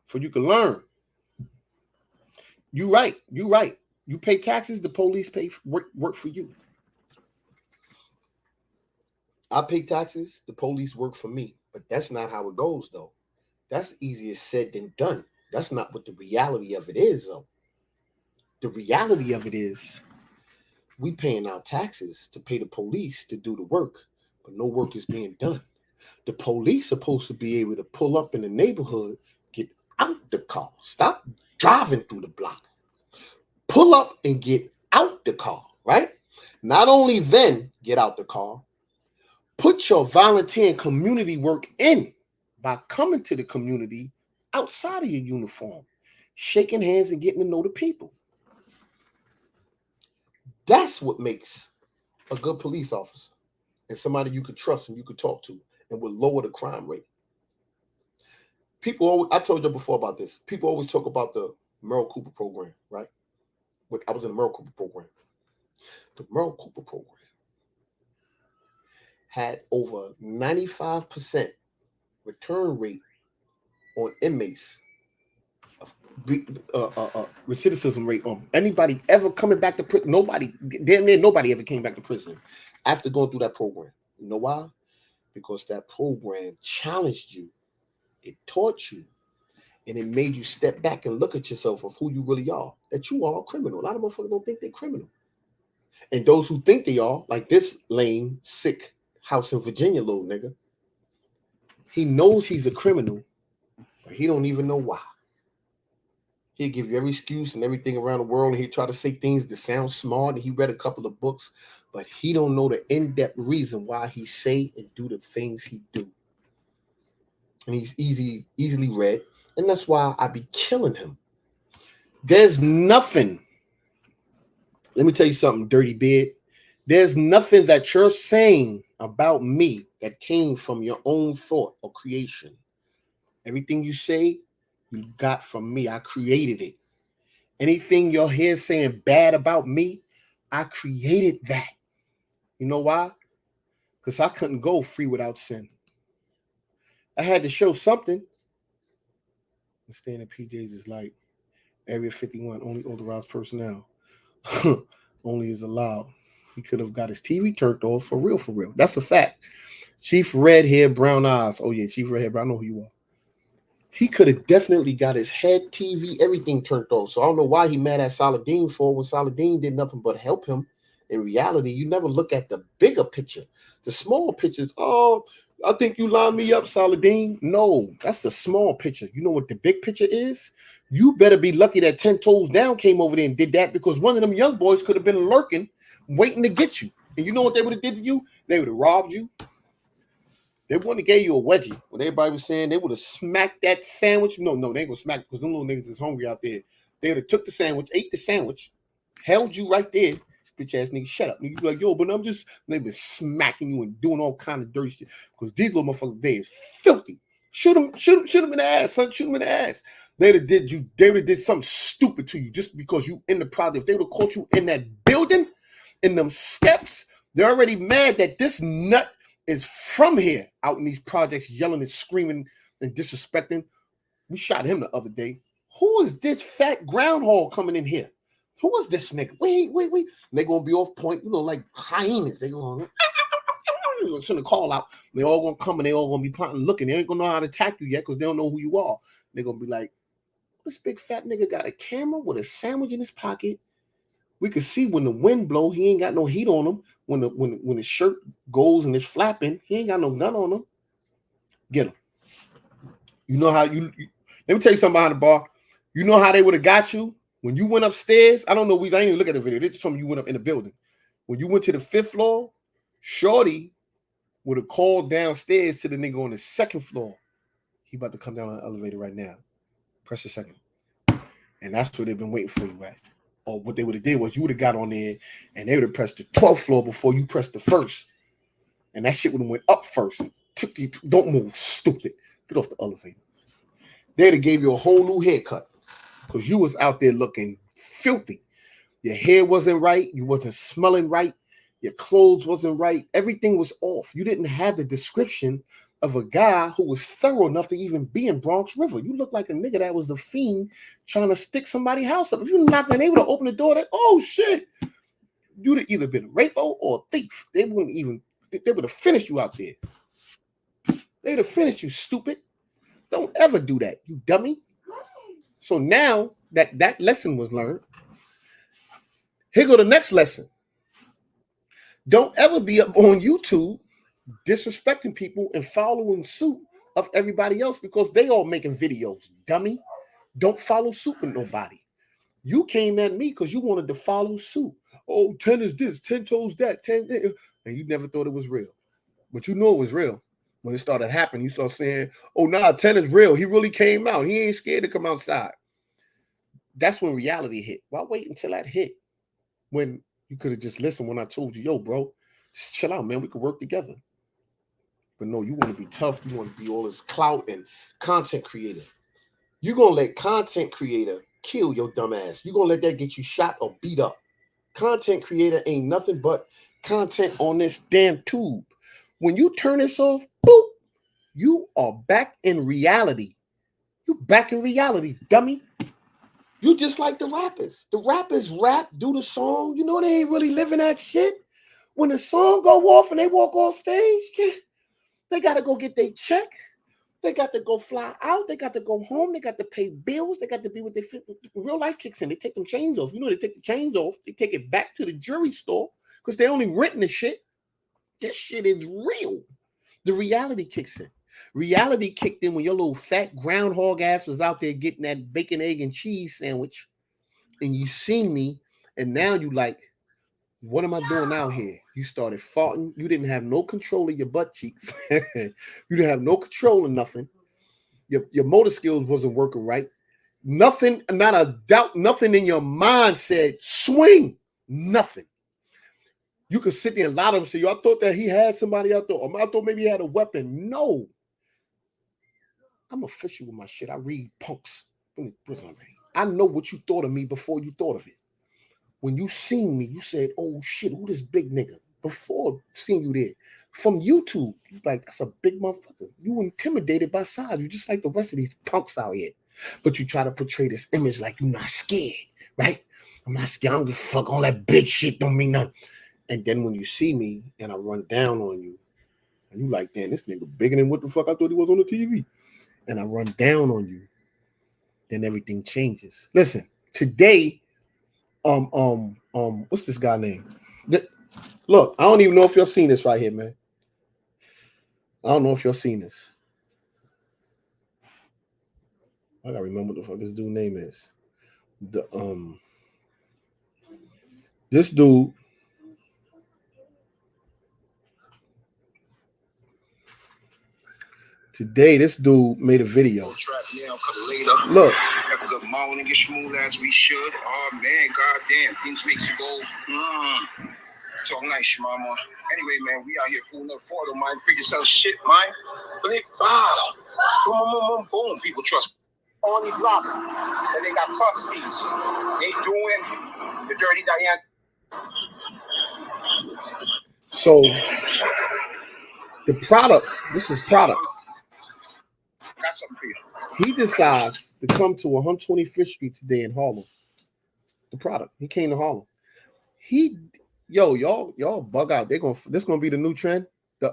For you can learn. You right. You right. You pay taxes, the police pay work for you. I pay taxes, the police work for me. But that's not how it goes, though. That's easier said than done. That's not what the reality of it is, though. The reality of it is we paying our taxes to pay the police to do the work, but no work is being done. The police supposed to be able to pull up in the neighborhood, get out the car, stop driving through the block, pull up and get out the car, right? Not only then get out the car, put your volunteer and community work in by coming to the community outside of your uniform, shaking hands and getting to know the people. That's what makes a good police officer and somebody you could trust and you could talk to and will lower the crime rate. People always, I told you before about this. People always talk about the Merrill Cooper program, right? I was in the Merrill Cooper program. The Merrill Cooper program had over 95% return rate on inmates, recidivism rate on anybody ever coming back to prison. Damn near nobody ever came back to prison after going through that program. You know why? Because that program challenged you, it taught you, and it made you step back and look at yourself of who you really are, that you are a criminal. A lot of motherfuckers don't think they're criminal. And those who think they are, like this lame, sick house in Virginia little nigga, he knows he's a criminal, but he don't even know why. He'll give you every excuse and everything around the world, and he'll try to say things that sound smart, and he read a couple of books, but he don't know the in-depth reason why he say and do the things he do. And he's easily read, and that's why I be killing him. There's nothing, let me tell you something, dirty beard. There's nothing that you're saying about me that came from your own thought or creation. Everything you say, you got from me. I created it. Anything you're here saying bad about me, I created that. You know why? Because I couldn't go free without sin. I had to show something. Staying at PJ's is like Area 51, only authorized personnel. Only is allowed. He could have got his TV turned off for real, for real. That's a fact. Chief red hair, brown eyes. Oh yeah, Chief red hair, brown. I know who you are. He could have definitely got his head, TV, everything turned off. So I don't know why he mad at Saladin for when Saladin did nothing but help him. In reality, you never look at the bigger picture. The small pictures, oh, I think you lined me up, Saladin. No, that's a small picture. You know what the big picture is? You better be lucky that 10 Toes Down came over there and did that, because one of them young boys could have been lurking waiting to get you. And you know what they would have did to you? They would have robbed you. They wouldn't have gave you a wedgie. When everybody was saying they would have smacked that sandwich. No, they ain't gonna smack because them little niggas is hungry out there. They would have took the sandwich, ate the sandwich, held you right there. Bitch ass nigga, shut up. Nigga be like, yo, but I'm just, they been smacking you and doing all kind of dirty shit. Because these little motherfuckers, they is filthy. Shoot him in the ass, son. Shoot him in the ass. They would have did something stupid to you just because you in the project. If they would have caught you in that building, in them steps, they're already mad that this nut is from here out in these projects yelling and screaming and disrespecting. We shot him the other day. Who is this fat groundhog coming in here? Who is this nigga? Wait. They're going to be off point, like hyenas. They're going to send a call out. They all going to come and they all going to be pointing looking. They ain't going to know how to attack you yet because they don't know who you are. They're going to be like, this big fat nigga got a camera with a sandwich in his pocket. We could see when the wind blow, he ain't got no heat on him. When his shirt goes and it's flapping, he ain't got no gun on him. Get him. You know how let me tell you something behind the bar. You know how they would have got you when you went upstairs? I don't know. I didn't even look at the video. They just told me you went up in the building. When you went to the 5th floor, Shorty would have called downstairs to the nigga on the 2nd floor. He about to come down on the elevator right now. Press the 2nd. And that's what they've been waiting for you at. Or what they would have did was you would have got on there and they would have pressed the 12th floor before you pressed the 1st. And that shit would have went up first. Took you, don't move, stupid. Get off the elevator. They'd have gave you a whole new haircut because you was out there looking filthy. Your hair wasn't right. You wasn't smelling right. Your clothes wasn't right. Everything was off. You didn't have the description of a guy who was thorough enough to even be in Bronx River. You look like a nigga that was a fiend trying to stick somebody's house up. If you knocked and they would have opened the door, oh shit, you'd have either been a raper or a thief. They would have finished you out there. They'd have finished you, stupid. Don't ever do that, you dummy. So now that lesson was learned, here go the next lesson. Don't ever be up on YouTube disrespecting people and following suit of everybody else because they all making videos, dummy. Don't follow suit with nobody. You came at me because you wanted to follow suit. Oh, 10 is this, 10 toes that, 10, and you never thought it was real. But you know it was real. When it started happening, you start saying, oh, nah, 10 is real. He really came out. He ain't scared to come outside. That's when reality hit. Why wait until that hit? When you could have just listened when I told you, yo, bro, just chill out, man. We could work together. But no, you want to be tough. You want to be all this clout and content creator. You're going to let content creator kill your dumb ass. You're going to let that get you shot or beat up. Content creator ain't nothing but content on this damn tube. When you turn this off, boop, you are back in reality. You back in reality, dummy. You just like the rappers. The rappers rap, do the song. You know they ain't really living that shit. When the song go off and they walk off stage, they got to go get their check. They got to go fly out. They got to go home. They got to pay bills. They got to be with their real life kicks in. They take them chains off. You know, they take the chains off. They take it back to the jewelry store because they only renting the shit. This shit is real. The reality kicks in. Reality kicked in when your little fat groundhog ass was out there getting that bacon, egg, and cheese sandwich, and you seen me, and now you like, what am I doing out here? You started farting. You didn't have no control of your butt cheeks. You didn't have no control of nothing. Your motor skills wasn't working right. Nothing, not a doubt, nothing in your mind said swing. Nothing. You could sit there and lie to him and say, yo, I thought that he had somebody out there. Or I thought maybe he had a weapon. No. I'm official with my shit. I read punks in the prison. I know what you thought of me before you thought of it. When you seen me, you said, oh shit, who this big nigga? Before seeing you there. From YouTube, you like, that's a big motherfucker. You intimidated by size. You just like the rest of these punks out here. But you try to portray this image like you're not scared, right? I'm not scared. I don't give a fuck. All that big shit don't mean nothing. And then when you see me and I run down on you, and you like, damn, this nigga bigger than what the fuck I thought he was on the TV. And I run down on you, then everything changes. Listen, today, what's this guy name? Look, I don't even know if y'all seen this right here, man. I don't know if y'all seen this. I gotta remember what the fuck this dude name is. This dude Today, this dude made a video. Look. Have a good morning, get smooth as we should. Oh man, goddamn, things makes you go. Talk nice, mama. Anyway, man, we out here fooling up for them, man. Figure yourself shit, man. But they, boom, boom, boom, boom. People trust on these blocks. And they got custodies. They doing the dirty Diane. So the product, this is product. Got something for you. He decides to come to 125th Street today in Harlem. The product. He came to Harlem. Y'all bug out. This gonna be the new trend. The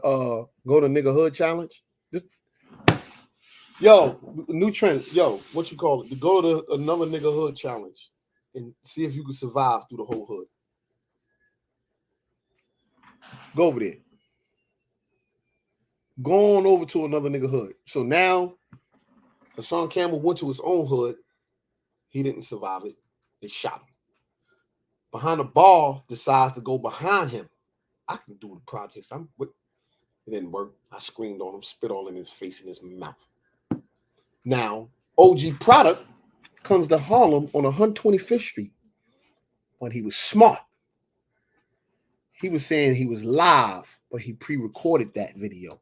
go to nigga hood challenge. New trend. What you call it? The go to another nigga hood challenge and see if you can survive through the whole hood. Go over there. Go on over to another nigga hood. So now Hassan Campbell went to his own hood. He didn't survive it. They shot him. Behind the bar, decides to go behind him. I can do the projects. It didn't work. I screamed on him, spit all in his face and his mouth. Now, OG Product comes to Harlem on 125th Street. But he was smart. He was saying he was live, but he pre-recorded that video.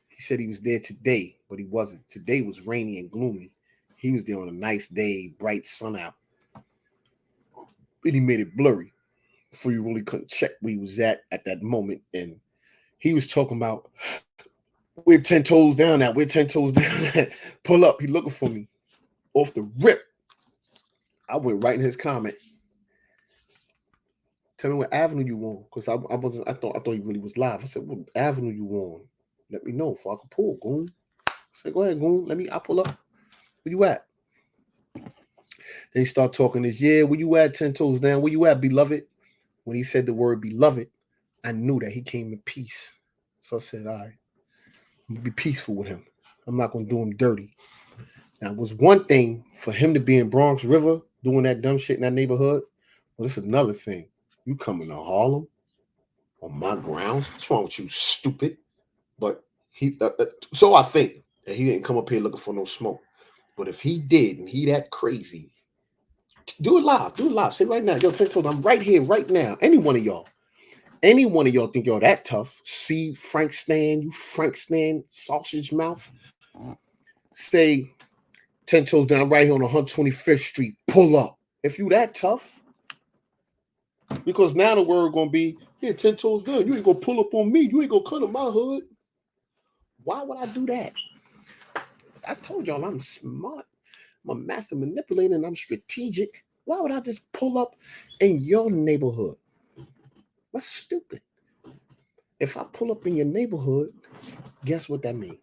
He said he was there today, but he wasn't. Today was rainy and gloomy. He was there on a nice day, bright sun out. And he made it blurry, so you really couldn't check where he was at that moment. And he was talking about, we're 10 toes down at, we're 10 toes down at. Pull up, he looking for me. Off the rip, I went right in his comment. Tell me what avenue you on, because I thought he really was live. I said, what avenue you on? Let me know so I can pull, goon. I said, go ahead, goon. I'll pull up. Where you at? They start talking this, where you at, 10 toes down? Where you at, beloved? When he said the word beloved, I knew that he came in peace. So I said, all right, I'm going to be peaceful with him. I'm not going to do him dirty. Now, it was one thing for him to be in Bronx River doing that dumb shit in that neighborhood. Well, it's another thing. You coming to Harlem on my grounds? What's wrong with you, stupid? But so I think that he didn't come up here looking for no smoke. But if he did, and he that crazy, do it live. Do it live. Say right now, yo, 10 toes, I'm right here, right now. Any one of y'all think y'all that tough? See Frank Stan, you Frank Stan sausage mouth. Say 10 toes down right here on 125th Street. Pull up. If you that tough, because now the word gonna be, 10 toes down. You ain't gonna pull up on me. You ain't gonna come to my hood. Why would I do that? I told y'all I'm smart. I'm a master manipulator and I'm strategic. Why would I just pull up in your neighborhood? That's stupid. If I pull up in your neighborhood, guess what that means?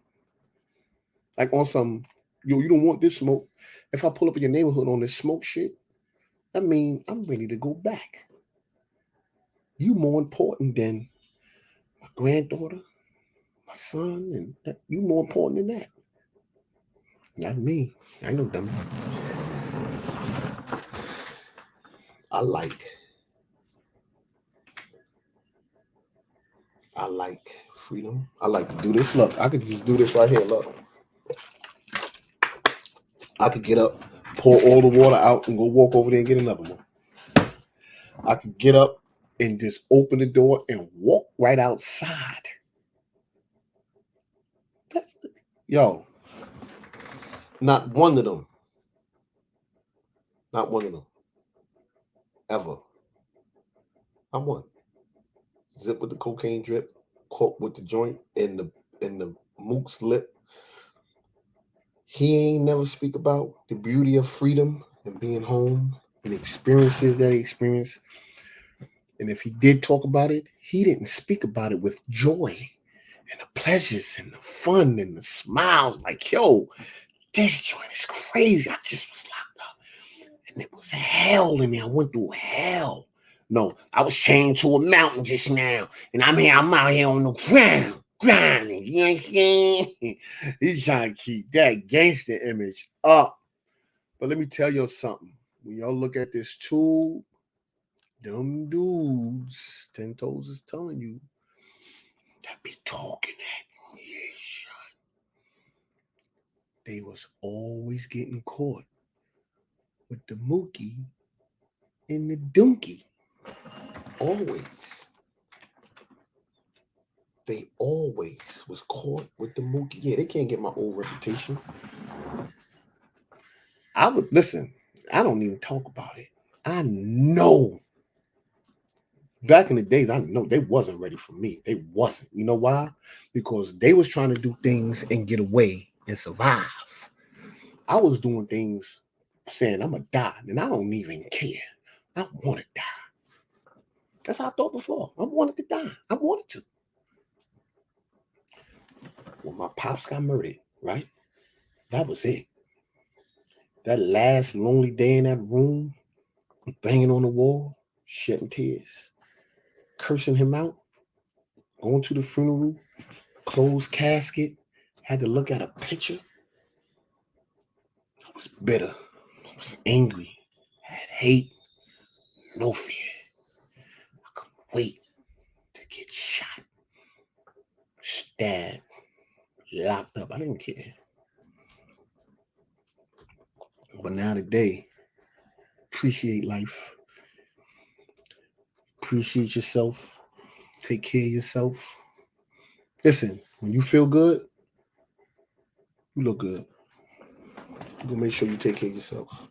Like on some, you don't want this smoke. If I pull up in your neighborhood on this smoke shit, that means I'm ready to go back. You more important than my granddaughter, my son, and you more important than that. Not me. I know them. I like freedom. I like to do this. Look, I could just do this right here. Look. I could get up, pour all the water out, and go walk over there and get another one. I could get up and just open the door and walk right outside. Not one of them. Not one of them. Ever. Not one. Zip with the cocaine drip, caught with the joint in the mook's lip. He ain't never speak about the beauty of freedom and being home and experiences that he experienced. And if he did talk about it, he didn't speak about it with joy and the pleasures and the fun and the smiles. Like, yo, this joint is crazy. I just was locked up. And it was hell in there. I went through hell. No, I was chained to a mountain just now. And I'm out here on the ground. Grinding, you know what I'm saying? He's trying to keep that gangster image up. But let me tell you something. When y'all look at this tube, them dudes, 10 toes is telling you, that be talking at me. they was always getting caught with the mookie and the donkey. Always. They always was caught with the mookie. Yeah, they can't get my old reputation. I would listen. I don't even talk about it. I know. Back in the days, I know they wasn't ready for me. They wasn't. You know why? Because they was trying to do things and get away and survive. I was doing things saying I'm gonna die, and I don't even care. I want to die. That's how I thought before. I wanted to die. I wanted to. When my pops got murdered, right? That was it. That last lonely day in that room, banging on the wall, shedding tears, cursing him out, going to the funeral, closed casket, had to look at a picture. I was bitter. I was angry. I had hate, no fear. I couldn't wait to get shot, stabbed, locked up. I didn't care. But now today, appreciate life. Appreciate yourself. Take care of yourself. Listen, when you feel good, you look good. You're going to make sure you take care of yourself.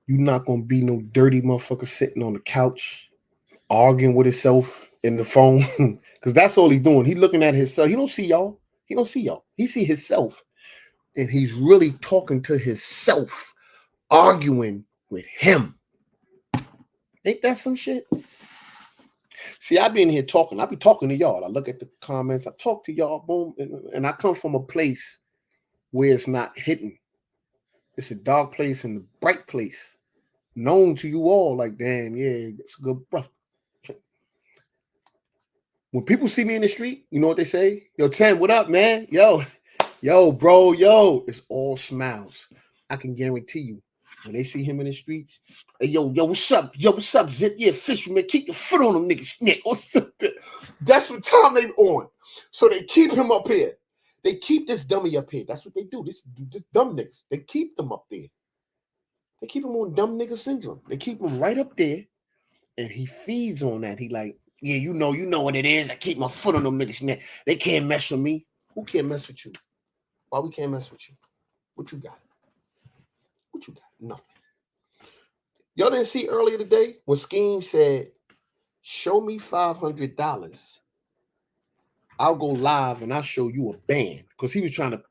You're not going to be no dirty motherfucker sitting on the couch arguing with himself in the phone. Because that's all he's doing. He's looking at himself. He don't see y'all. He don't see y'all. He see himself. And he's really talking to himself, arguing with him. Ain't that some shit? See, I be in here talking. I be talking to y'all. I look at the comments. I talk to y'all. Boom. And I come from a place where it's not hidden. It's a dark place and a bright place. Known to you all. Like, damn, yeah, it's a good brother. When people see me in the street, you know what they say? Yo, Tim, what up, man? Yo, bro, yo. It's all smiles. I can guarantee you. When they see him in the streets, hey, yo, what's up? Yo, what's up, Zip? Yeah, fish, man. Keep your foot on them niggas. Yeah, what's up? That's what time they on. So they keep him up here. They keep this dummy up here. That's what they do. This dumb niggas. They keep them up there. They keep him on dumb nigga syndrome. They keep him right up there, and he feeds on that. He like, yeah, you know what it is. I keep my foot on them niggas' neck. They can't mess with me. Who can't mess with you? Why we can't mess with you? What you got? What you got? Nothing. Y'all didn't see earlier today when Scheme said, show me $500. I'll go live and I'll show you a band. Because he was trying to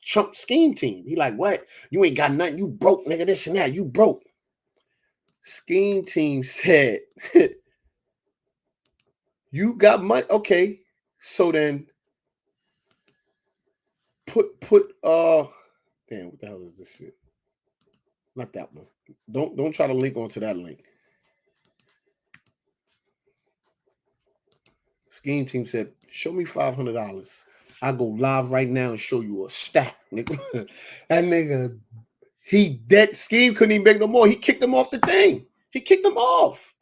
chump Scheme team. He like, what? You ain't got nothing. You broke, nigga, this and that. You broke. Scheme team said, you got money? Okay. So then put damn, what the hell is this shit? Not that one. Don't try to link onto that link. Scheme team said, show me $500. I'll go live right now and show you a stack, nigga. That nigga, he dead. Scheme couldn't even make no more. He kicked him off the thing. He kicked him off.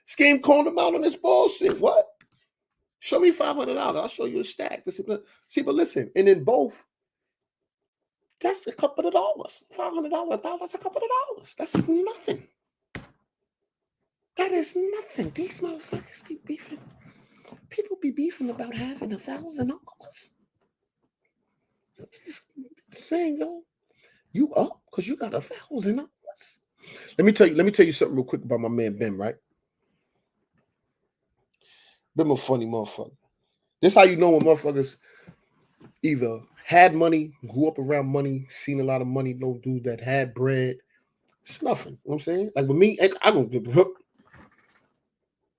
Scheme called him out on this bullshit. What? Show me $500. I'll show you a stack. See, but listen, and in both, that's a couple of dollars. $500, that's a couple of dollars. That's nothing. That is nothing. These motherfuckers be beefing. People be beefing about having $1,000. Just saying, yo, you up because you got $1,000. Let me tell you something real quick about my man Ben, right? Ben a funny motherfucker. This how you know when motherfuckers either had money, grew up around money, seen a lot of money, no dudes that had bread. It's nothing. You know what I'm saying? Like with me, I don't give a hook.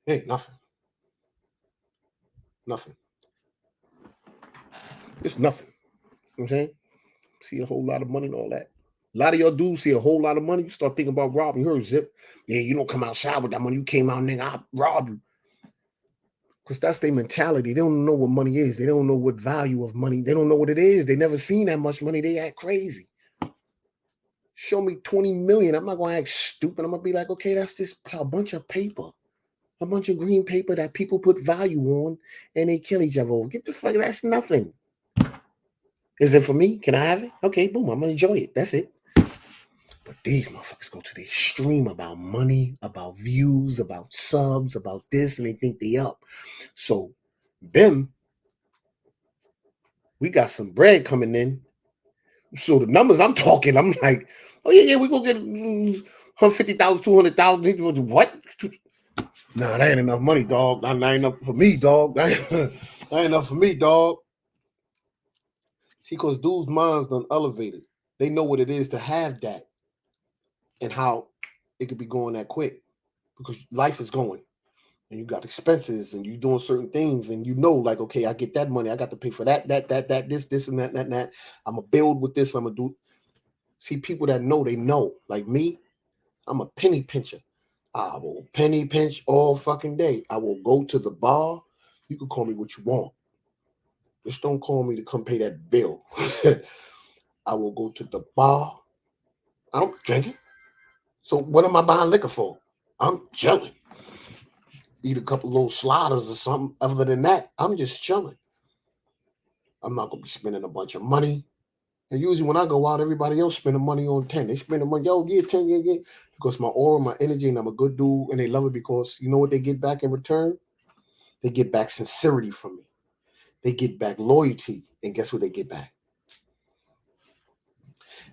Ain't nothing. Nothing. It's nothing. You know what I'm saying? See a whole lot of money and all that. A lot of y'all dudes see a whole lot of money. You start thinking about robbing. You heard Zip. Yeah, you don't come outside with that money. You came out, nigga, I rob you. Because that's their mentality. They don't know what money is. They don't know what value of money. They don't know what it is. They never seen that much money. They act crazy. Show me 20 million. I'm not going to act stupid. I'm going to be like, okay, that's just a bunch of paper. A bunch of green paper that people put value on and they kill each other over. Get the fuck, that's nothing. Is it for me? Can I have it? Okay, boom, I'm gonna enjoy it. That's it. But these motherfuckers go to the extreme about money, about views, about subs, about this, and they think they up. So them, we got some bread coming in. So the numbers I'm talking, I'm like, oh yeah, we gonna get 150,000, 200,000. What? Nah, that ain't enough money, dog. That ain't enough for me, dog. That ain't enough for me, dog. See, because dudes' minds done elevated. They know what it is to have that and how it could be going that quick because life is going and you got expenses and you doing certain things and you know, like, okay, I get that money. I got to pay for that, this, and that. I'm going to build with this. I'm going to do. See, people that know, they know. Like me, I'm a penny pincher. I will penny pinch all fucking day. I will go to the bar. You can call me what you want. Just don't call me to come pay that bill. I will go to the bar. I don't drink it. So what am I buying liquor for? I'm chilling. Eat a couple little sliders or something. Other than that, I'm just chilling. I'm not going to be spending a bunch of money. And usually when I go out, everybody else spending money on 10. They spending money, yo, yeah, 10, yeah. Because my aura, my energy, and I'm a good dude. And they love it because you know what they get back in return? They get back sincerity from me. They get back loyalty. And guess what they get back?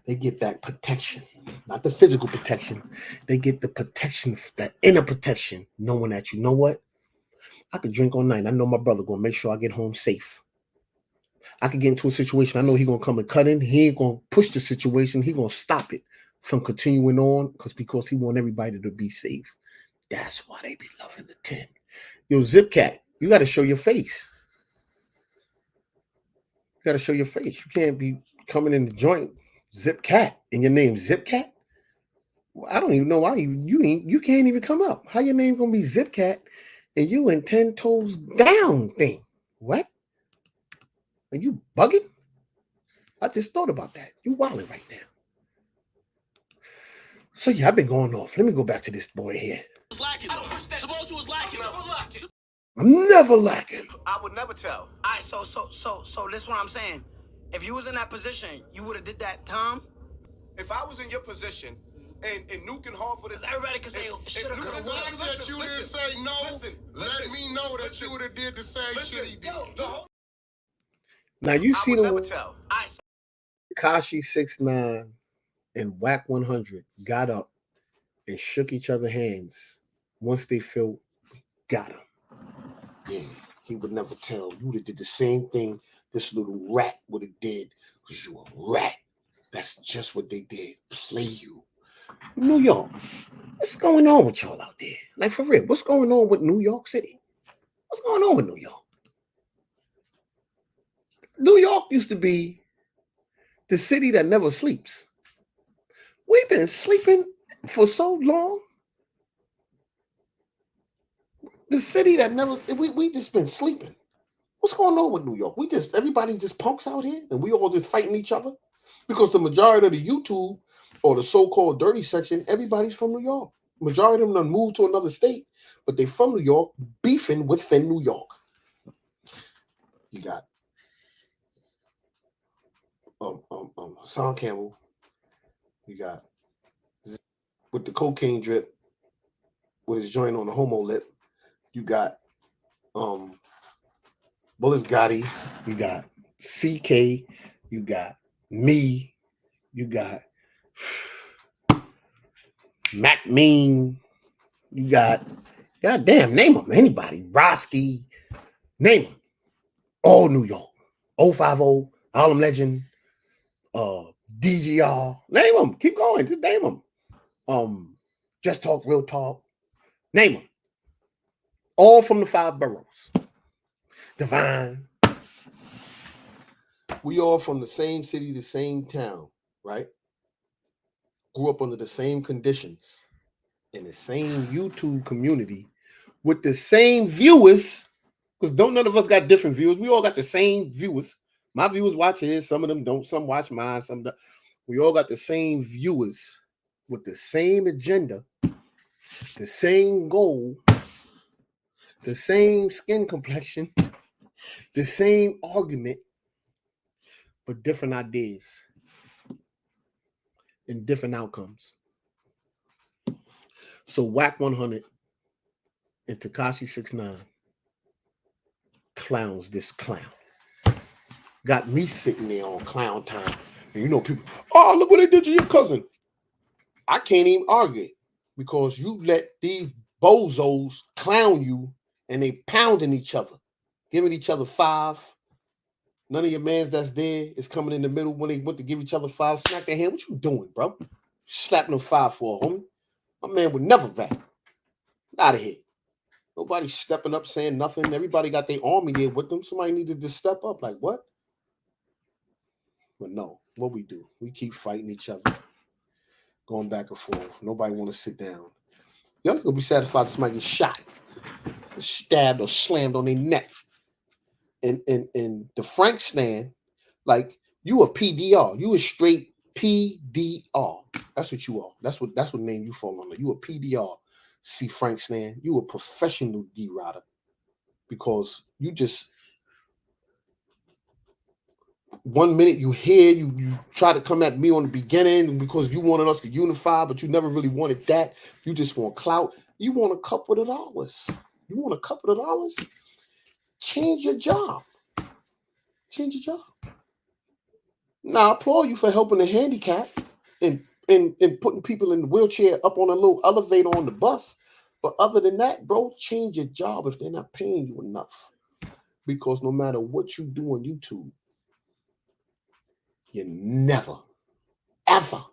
They get back protection. Not the physical protection. They get the protection, that inner protection, knowing that, you know what? I could drink all night. I know my brother going to make sure I get home safe. I could get into a situation. I know he's going to come and cut in. He ain't going to push the situation. He's going to stop it from continuing on because he want everybody to be safe. That's why they be loving the 10. Yo, Zip Cat, you got to show your face. You got to show your face. You can't be coming in the joint Zip Cat and your name Zip Cat. Well, I don't even know why you can't even come up. How your name going to be Zip Cat and you in 10 toes down thing? What? Are you bugging? I just thought about that. You wilding right now. So yeah, I've been going off. Let me go back to this boy here. Suppose you was lacking. I'm never lacking. I would never tell. All right, so this is what I'm saying. If you was in that position, you would have did that, Tom? If I was in your position and Nuke and Hall would have... Everybody could say, should have, could have. The fact that you didn't say no, let me know that you would have did the same shit he did. Now you I see would the never tell. Kashi 6ix9ine and Whack 100 got up and shook each other hands once they felt got him. Yeah, he would never tell. You would have did the same thing this little rat would have did because you a rat. That's just what they did. Play you. New York. What's going on with y'all out there? Like for real, what's going on with New York City? What's going on with New York? New York used to be the city that never sleeps. We've been sleeping for so long. The city that never, we just been sleeping. What's going on with New York? Everybody just punks out here and we all just fighting each other? Because the majority of the YouTube or the so-called dirty section, everybody's from New York. Majority of them done moved to another state, but they from New York, beefing within New York. You got Hassan Campbell. You got with the cocaine drip, with his joint on the homo lip. You got Bullets Gotti. You got CK. You got me. You got Mac Mean. You got, goddamn, name them. Anybody. Roski. Name them. All New York. 050, Harlem Legend, DGR. Name them. Keep going. Just name them. Just Talk, Real Talk. Name them. All from the 5 boroughs. Divine. We all from the same city, the same town, right? Grew up under the same conditions in the same YouTube community with the same viewers, because none of us got different viewers. We all got the same viewers. My viewers watch his, some of them don't, some watch mine, some don't. We all got the same viewers with the same agenda, the same goal, the same skin complexion, the same argument, but different ideas and different outcomes. So Whack 100 and Tekashi 6ix9ine clowns this clown. Got me sitting there on clown time. And you know, people, oh, look what they did to your cousin. I can't even argue because you let these bozos clown you and they pounding each other, giving each other 5. None of your mans that's there is coming in the middle when they went to give each other 5. Smack their hand. What you doing, bro? Slapping them 5 for a homie. My man would never back. Out of here. Nobody's stepping up saying nothing. Everybody got their army there with them. Somebody needed to step up. Like, what? But no, what we do, we keep fighting each other, going back and forth. Nobody want to sit down. Y'all gonna be satisfied if somebody gets shot, stabbed, or slammed on their neck. And the Frank stand, like you a PDR, you a straight PDR. That's what you are. That's what name you fall under. You a PDR. See Frank stand, you a professional D-Rider because you just 1 minute you hear you try to come at me on the beginning because you wanted us to unify, but you never really wanted that. You just want clout. You want a couple of dollars. You want a couple of dollars? Change your job. Change your job. Now I applaud you for helping the handicapped and putting people in the wheelchair up on a little elevator on the bus. But other than that, bro, change your job if they're not paying you enough. Because no matter what you do on YouTube, you never, ever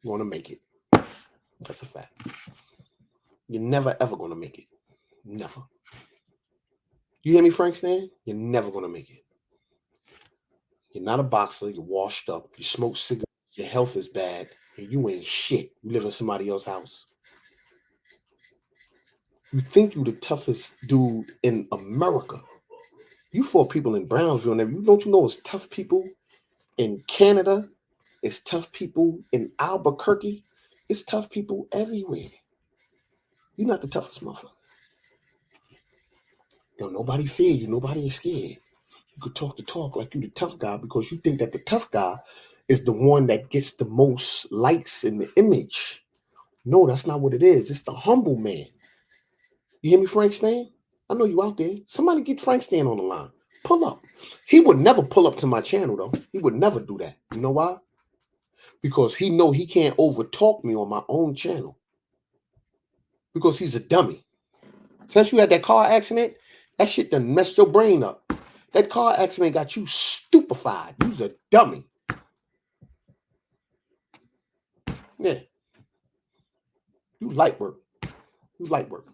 going to make it. That's a fact. You're never, ever going to make it. Never. You hear me, Frank Stan? You're never going to make it. You're not a boxer. You're washed up. You smoke cigarettes. Your health is bad. And you ain't shit. You live in somebody else's house. You think you're the toughest dude in America. You fought people in Brownsville and everything. Don't you know it's tough people in Canada? It's tough people in Albuquerque. It's tough people everywhere. You're not the toughest motherfucker. Yo, nobody fear you. Nobody is scared. You could talk the talk like you the tough guy because you think that the tough guy is the one that gets the most likes in the image. No, that's not what it is. It's the humble man. You hear me, Frank Stan? I know you out there. Somebody get Frank Stan on the line. Pull up. He would never pull up to my channel, though. He would never do that. You know why? Because he know he can't overtalk me on my own channel. Because he's a dummy. Since you had that car accident, that shit done messed your brain up. That car accident got you stupefied. You's a dummy. Yeah. You light work. You light work.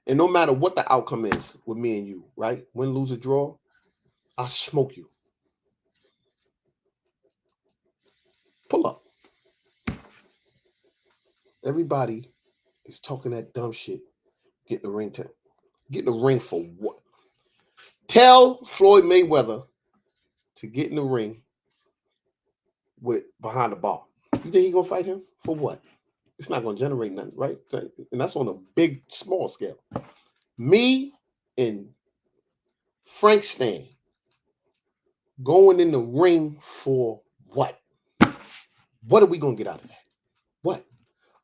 And no matter what the outcome is with me and you, right? Win, lose, or draw, I'll smoke you. Pull up. Everybody is talking that dumb shit. Get in the ring. Get in the ring for what? Tell Floyd Mayweather to get in the ring with behind the bar. You think he gonna fight him? For what? It's not gonna generate nothing, right? And that's on a big, small scale. Me and Frank Stan going in the ring for what? What are we gonna get out of that? What?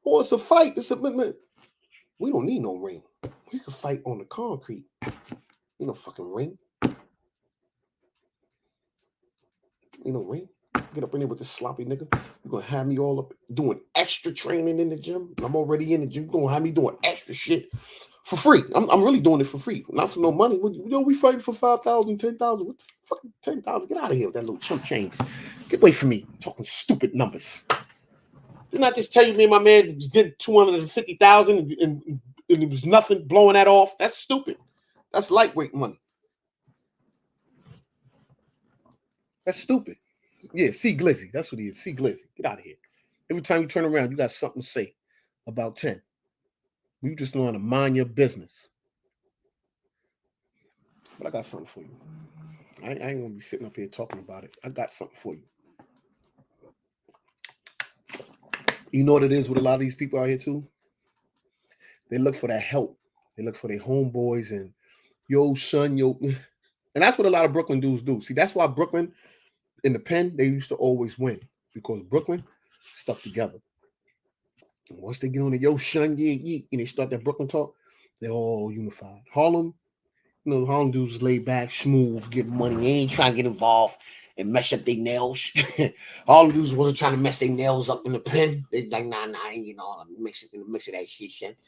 Oh, it's a fight. It's a we don't need no ring. We can fight on the concrete. You know, fucking ring. You know, ring. Get up in there with this sloppy nigga. You're gonna have me all up doing extra training in the gym. I'm already in the gym. You're gonna have me doing extra shit for free. I'm really doing it for free, not for no money. You know, we fighting for 5,000, 10,000. What the fucking 10,000? Get out of here with that little chump change. Get away from me. Talking stupid numbers. Didn't I just tell you me and my man did 250,000 and it was nothing blowing that off? That's stupid. That's lightweight money. That's stupid. Yeah, C Glizzy. That's what he is. C Glizzy. Get out of here. Every time you turn around, you got something to say about 10. You just know how to mind your business. But I got something for you. I ain't gonna be sitting up here talking about it. I got something for you. You know what it is with a lot of these people out here too? They look for that help. They look for their homeboys and yo, son, yo. And that's what a lot of Brooklyn dudes do. See, that's why Brooklyn, in the pen, they used to always win. Because Brooklyn stuck together. And once they get on the yo, son, yeah, and they start that Brooklyn talk, they're all unified. Harlem, Harlem dudes laid back, smooth, get money. They ain't trying to get involved and mess up their nails. Harlem dudes wasn't trying to mess their nails up in the pen. They like, nah, mix of that shit.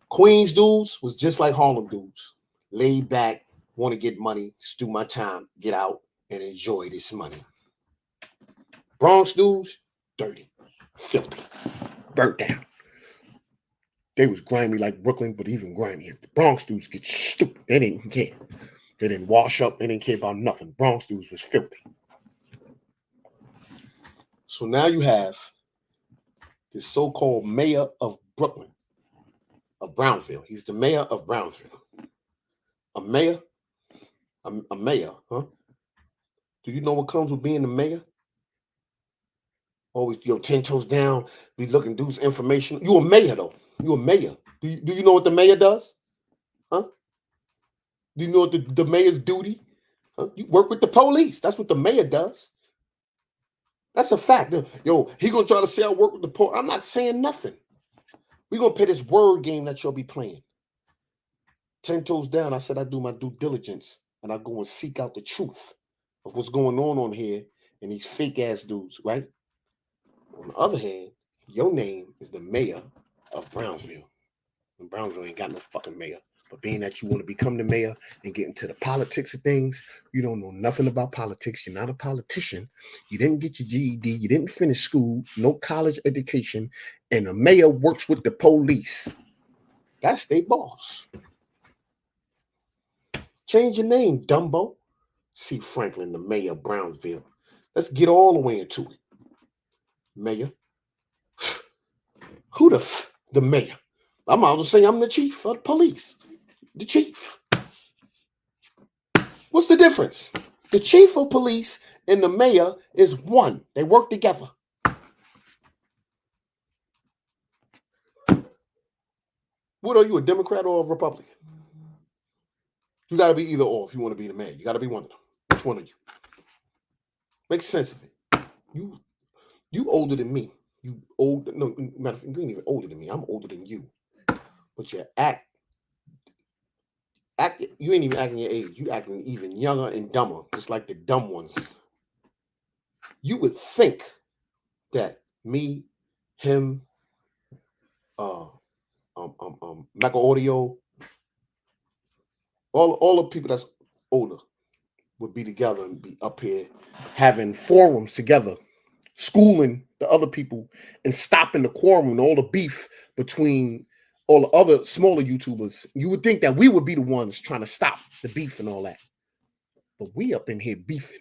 Queens dudes was just like Harlem dudes. Laid back, want to get money, just do my time, get out, and enjoy this money. Bronx dudes, dirty, filthy, burnt down. They was grimy like Brooklyn, but even grimier. The Bronx dudes get stupid. They didn't care. They didn't wash up. They didn't care about nothing. Bronx dudes was filthy. So now you have this so-called mayor of Brooklyn, of Brownsville. He's the mayor of Brownsville. A mayor? A mayor, huh? Do you know what comes with being the mayor? Always, 10 toes down, be looking, dudes information. You a mayor, though. You a mayor. Do you know what the mayor does? Huh? Do you know what the mayor's duty? Huh? You work with the police. That's what the mayor does. That's a fact. Yo, he gonna try to say I work with the police. I'm not saying nothing. We're gonna play this word game that you'll be playing. 10 toes down, I said I do my due diligence and I go and seek out the truth of what's going on here and these fake ass dudes, right? On the other hand, your name is the mayor of Brownsville. And Brownsville ain't got no fucking mayor. But being that you want to become the mayor and get into the politics of things, you don't know nothing about politics. You're not a politician. You didn't get your GED. You didn't finish school. No college education. And the mayor works with the police. That's their boss. Change your name, Dumbo. C. Franklin, the mayor of Brownsville. Let's get all the way into it. Mayor. Who the mayor? I'm out to say I'm the chief of the police. The chief. What's the difference? The chief of police and the mayor is one. They work together. What are you, a Democrat or a Republican? You got to be either or if you want to be the mayor. You got to be one of them. Which one are you? Makes sense of it. You older than me. You old. No, matter of fact, you ain't even older than me. I'm older than you. But you act. You ain't even acting your age. You acting even younger and dumber, just like the dumb ones. You would think that me, him, Michael Audio, all the people that's older would be together and be up here having forums together, schooling the other people and stopping the quarrel and all the beef between all the other smaller YouTubers. You would think that we would be the ones trying to stop the beef and all that. But we up in here beefing.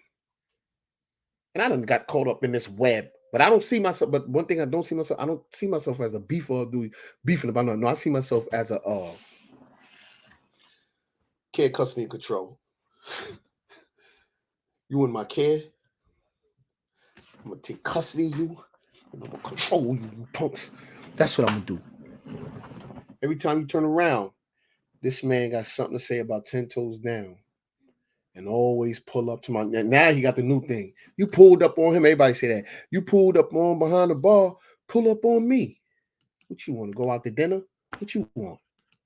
And I done got caught up in this web. But I don't see myself, but one thing I don't see myself as a beefer doing beefing about nothing. No, I see myself as a care, custody, and control. You in my care. I'm gonna take custody of you, and I'm gonna control you, you punks. That's what I'm gonna do. Every time you turn around, this man got something to say about 10 toes down. And always pull up to my. Now he got the new thing. You pulled up on him. Everybody say that. You pulled up on behind the bar. Pull up on me. What you want to go out to dinner? What you want?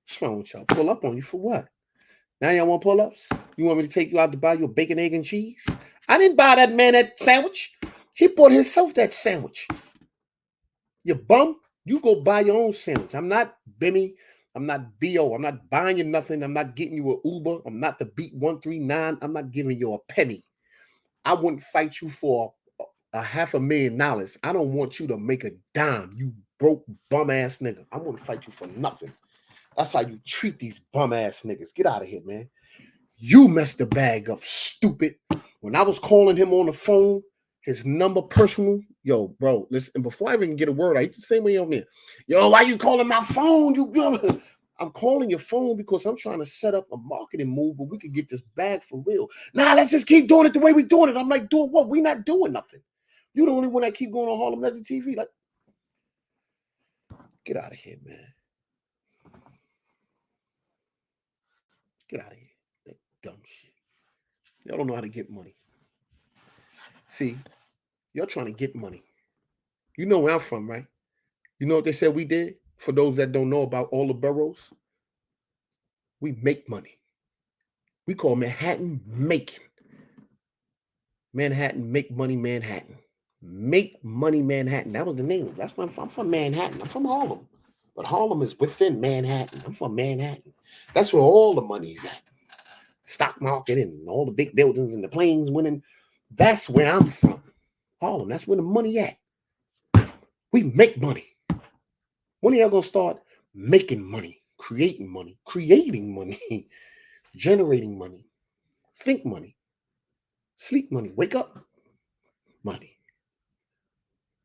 What's wrong with y'all? Pull up on you for what? Now y'all want pull-ups? You want me to take you out to buy you a bacon, egg, and cheese? I didn't buy that man that sandwich. He bought himself that sandwich. You bum. You go buy your own sandwich. I'm not Bimmy. I'm not B.O. I'm not buying you nothing. I'm not getting you an Uber. I'm not the Beat 139. I'm not giving you a penny. I wouldn't fight you for $500,000. I don't want you to make a dime, you broke bum-ass nigga. I wouldn't fight you for nothing. That's how you treat these bum-ass niggas. Get out of here, man. You messed the bag up, stupid. When I was calling him on the phone, his number personal, yo, bro, listen, and before I even get a word, I hate the same way on there. Yo, why you calling my phone? I'm calling your phone because I'm trying to set up a marketing move where we could get this bag for real. Nah, let's just keep doing it the way we're doing it. I'm like, doing what? We're not doing nothing. You're the only one that keep going on Harlem Legend TV. Like, get out of here, man. Get out of here. That dumb shit. Y'all don't know how to get money. See, y'all trying to get money. You know where I'm from, right? You know what they said we did? For those that don't know about all the boroughs, we make money. We call Manhattan making. Manhattan, make money, Manhattan. Make money, Manhattan. That was the name. That's where I'm from Manhattan. I'm from Harlem. But Harlem is within Manhattan. I'm from Manhattan. That's where all the money's at. Stock market and all the big buildings and the planes winning. That's where I'm from. Harlem. That's where the money at. We make money. When are y'all gonna start making money, creating money, generating money, think money, sleep money, wake up money?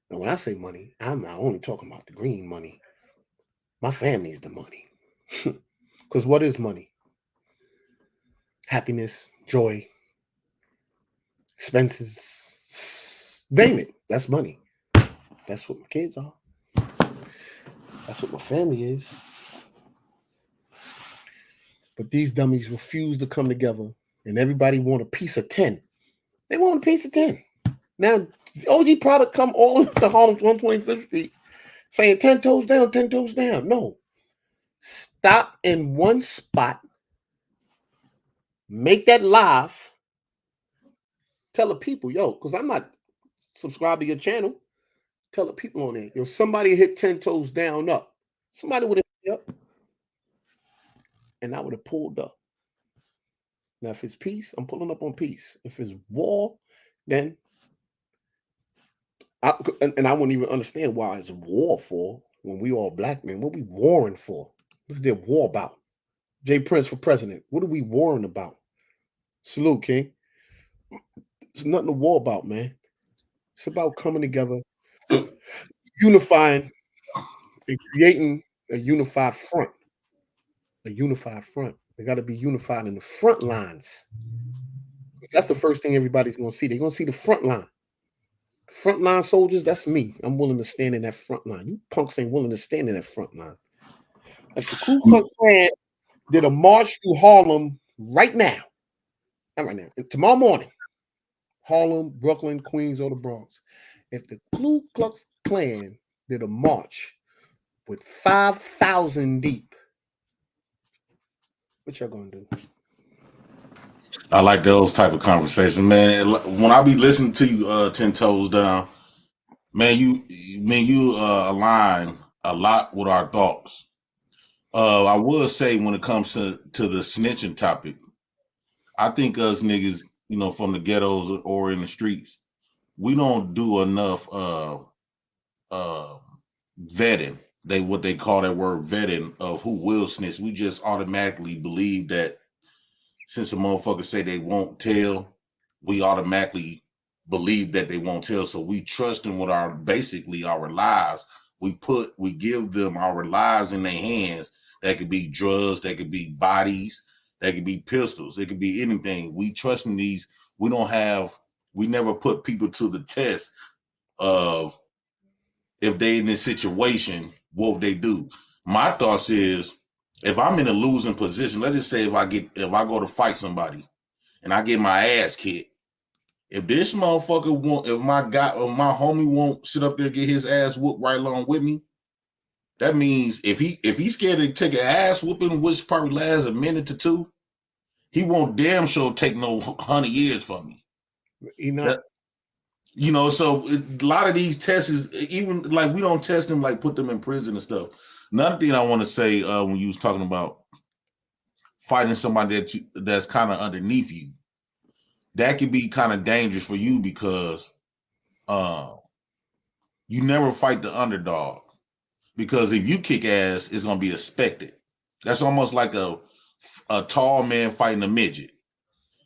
Now, when I say money, I'm not only talking about the green money. My family's the money. Because what is money? Happiness, joy, expenses. Name it. That's money. That's what my kids are. That's what my family is. But these dummies refuse to come together, and everybody want a piece of 10. They want a piece of 10. Now, OG product come all to Harlem 125th Street saying 10 toes down, 10 toes down. No. Stop in one spot. Make that live. Tell the people, yo, because I'm not subscribed to your channel. Tell the people on there, yo, somebody hit 10 toes down up. Somebody would have hit up. And I would have pulled up. Now, if it's peace, I'm pulling up on peace. If it's war, then I wouldn't even understand why it's war for when we all black men. What we warring for? What's their war about? Jay Prince for president. What are we warring about? Salute, King. There's nothing to war about, man. It's about coming together, unifying, and creating a unified front. A unified front. They got to be unified in the front lines. That's the first thing everybody's going to see. They're going to see the front line. Frontline soldiers, that's me. I'm willing to stand in that front line. You punks ain't willing to stand in that front line. If the Ku Klux Klan did a march through Harlem right now, not right now, tomorrow morning, Harlem, Brooklyn, Queens, or the Bronx, if the Ku Klux Klan did a march with 5,000 deep, what y'all gonna do? I like those type of conversations, man. When I be listening to you, 10 toes down, man, you align a lot with our thoughts. I would say when it comes to the snitching topic, I think us niggas, from the ghettos or in the streets, we don't do enough vetting. What they call that word vetting of who will snitch. We just automatically believe that since a motherfucker say they won't tell, we automatically believe that they won't tell. So we trust them with our lives. We give them our lives in their hands. That could be drugs, that could be bodies, that could be pistols, it could be anything. We trust in these. We never put people to the test of if they in this situation, what would they do? My thoughts is, if I'm in a losing position, let's just say if I go to fight somebody and I get my ass kicked, if this motherfucker if my homie won't sit up there and get his ass whooped right along with me, that means if he's scared to take an ass whooping, which probably lasts a minute to two, he won't damn sure take no 100 years from me. So a lot of these tests is even like we don't test them, like put them in prison and stuff. Another thing I want to say when you was talking about fighting somebody that's kind of underneath you, that can be kind of dangerous for you because you never fight the underdog, because if you kick ass, it's gonna be expected. That's almost like a tall man fighting a midget.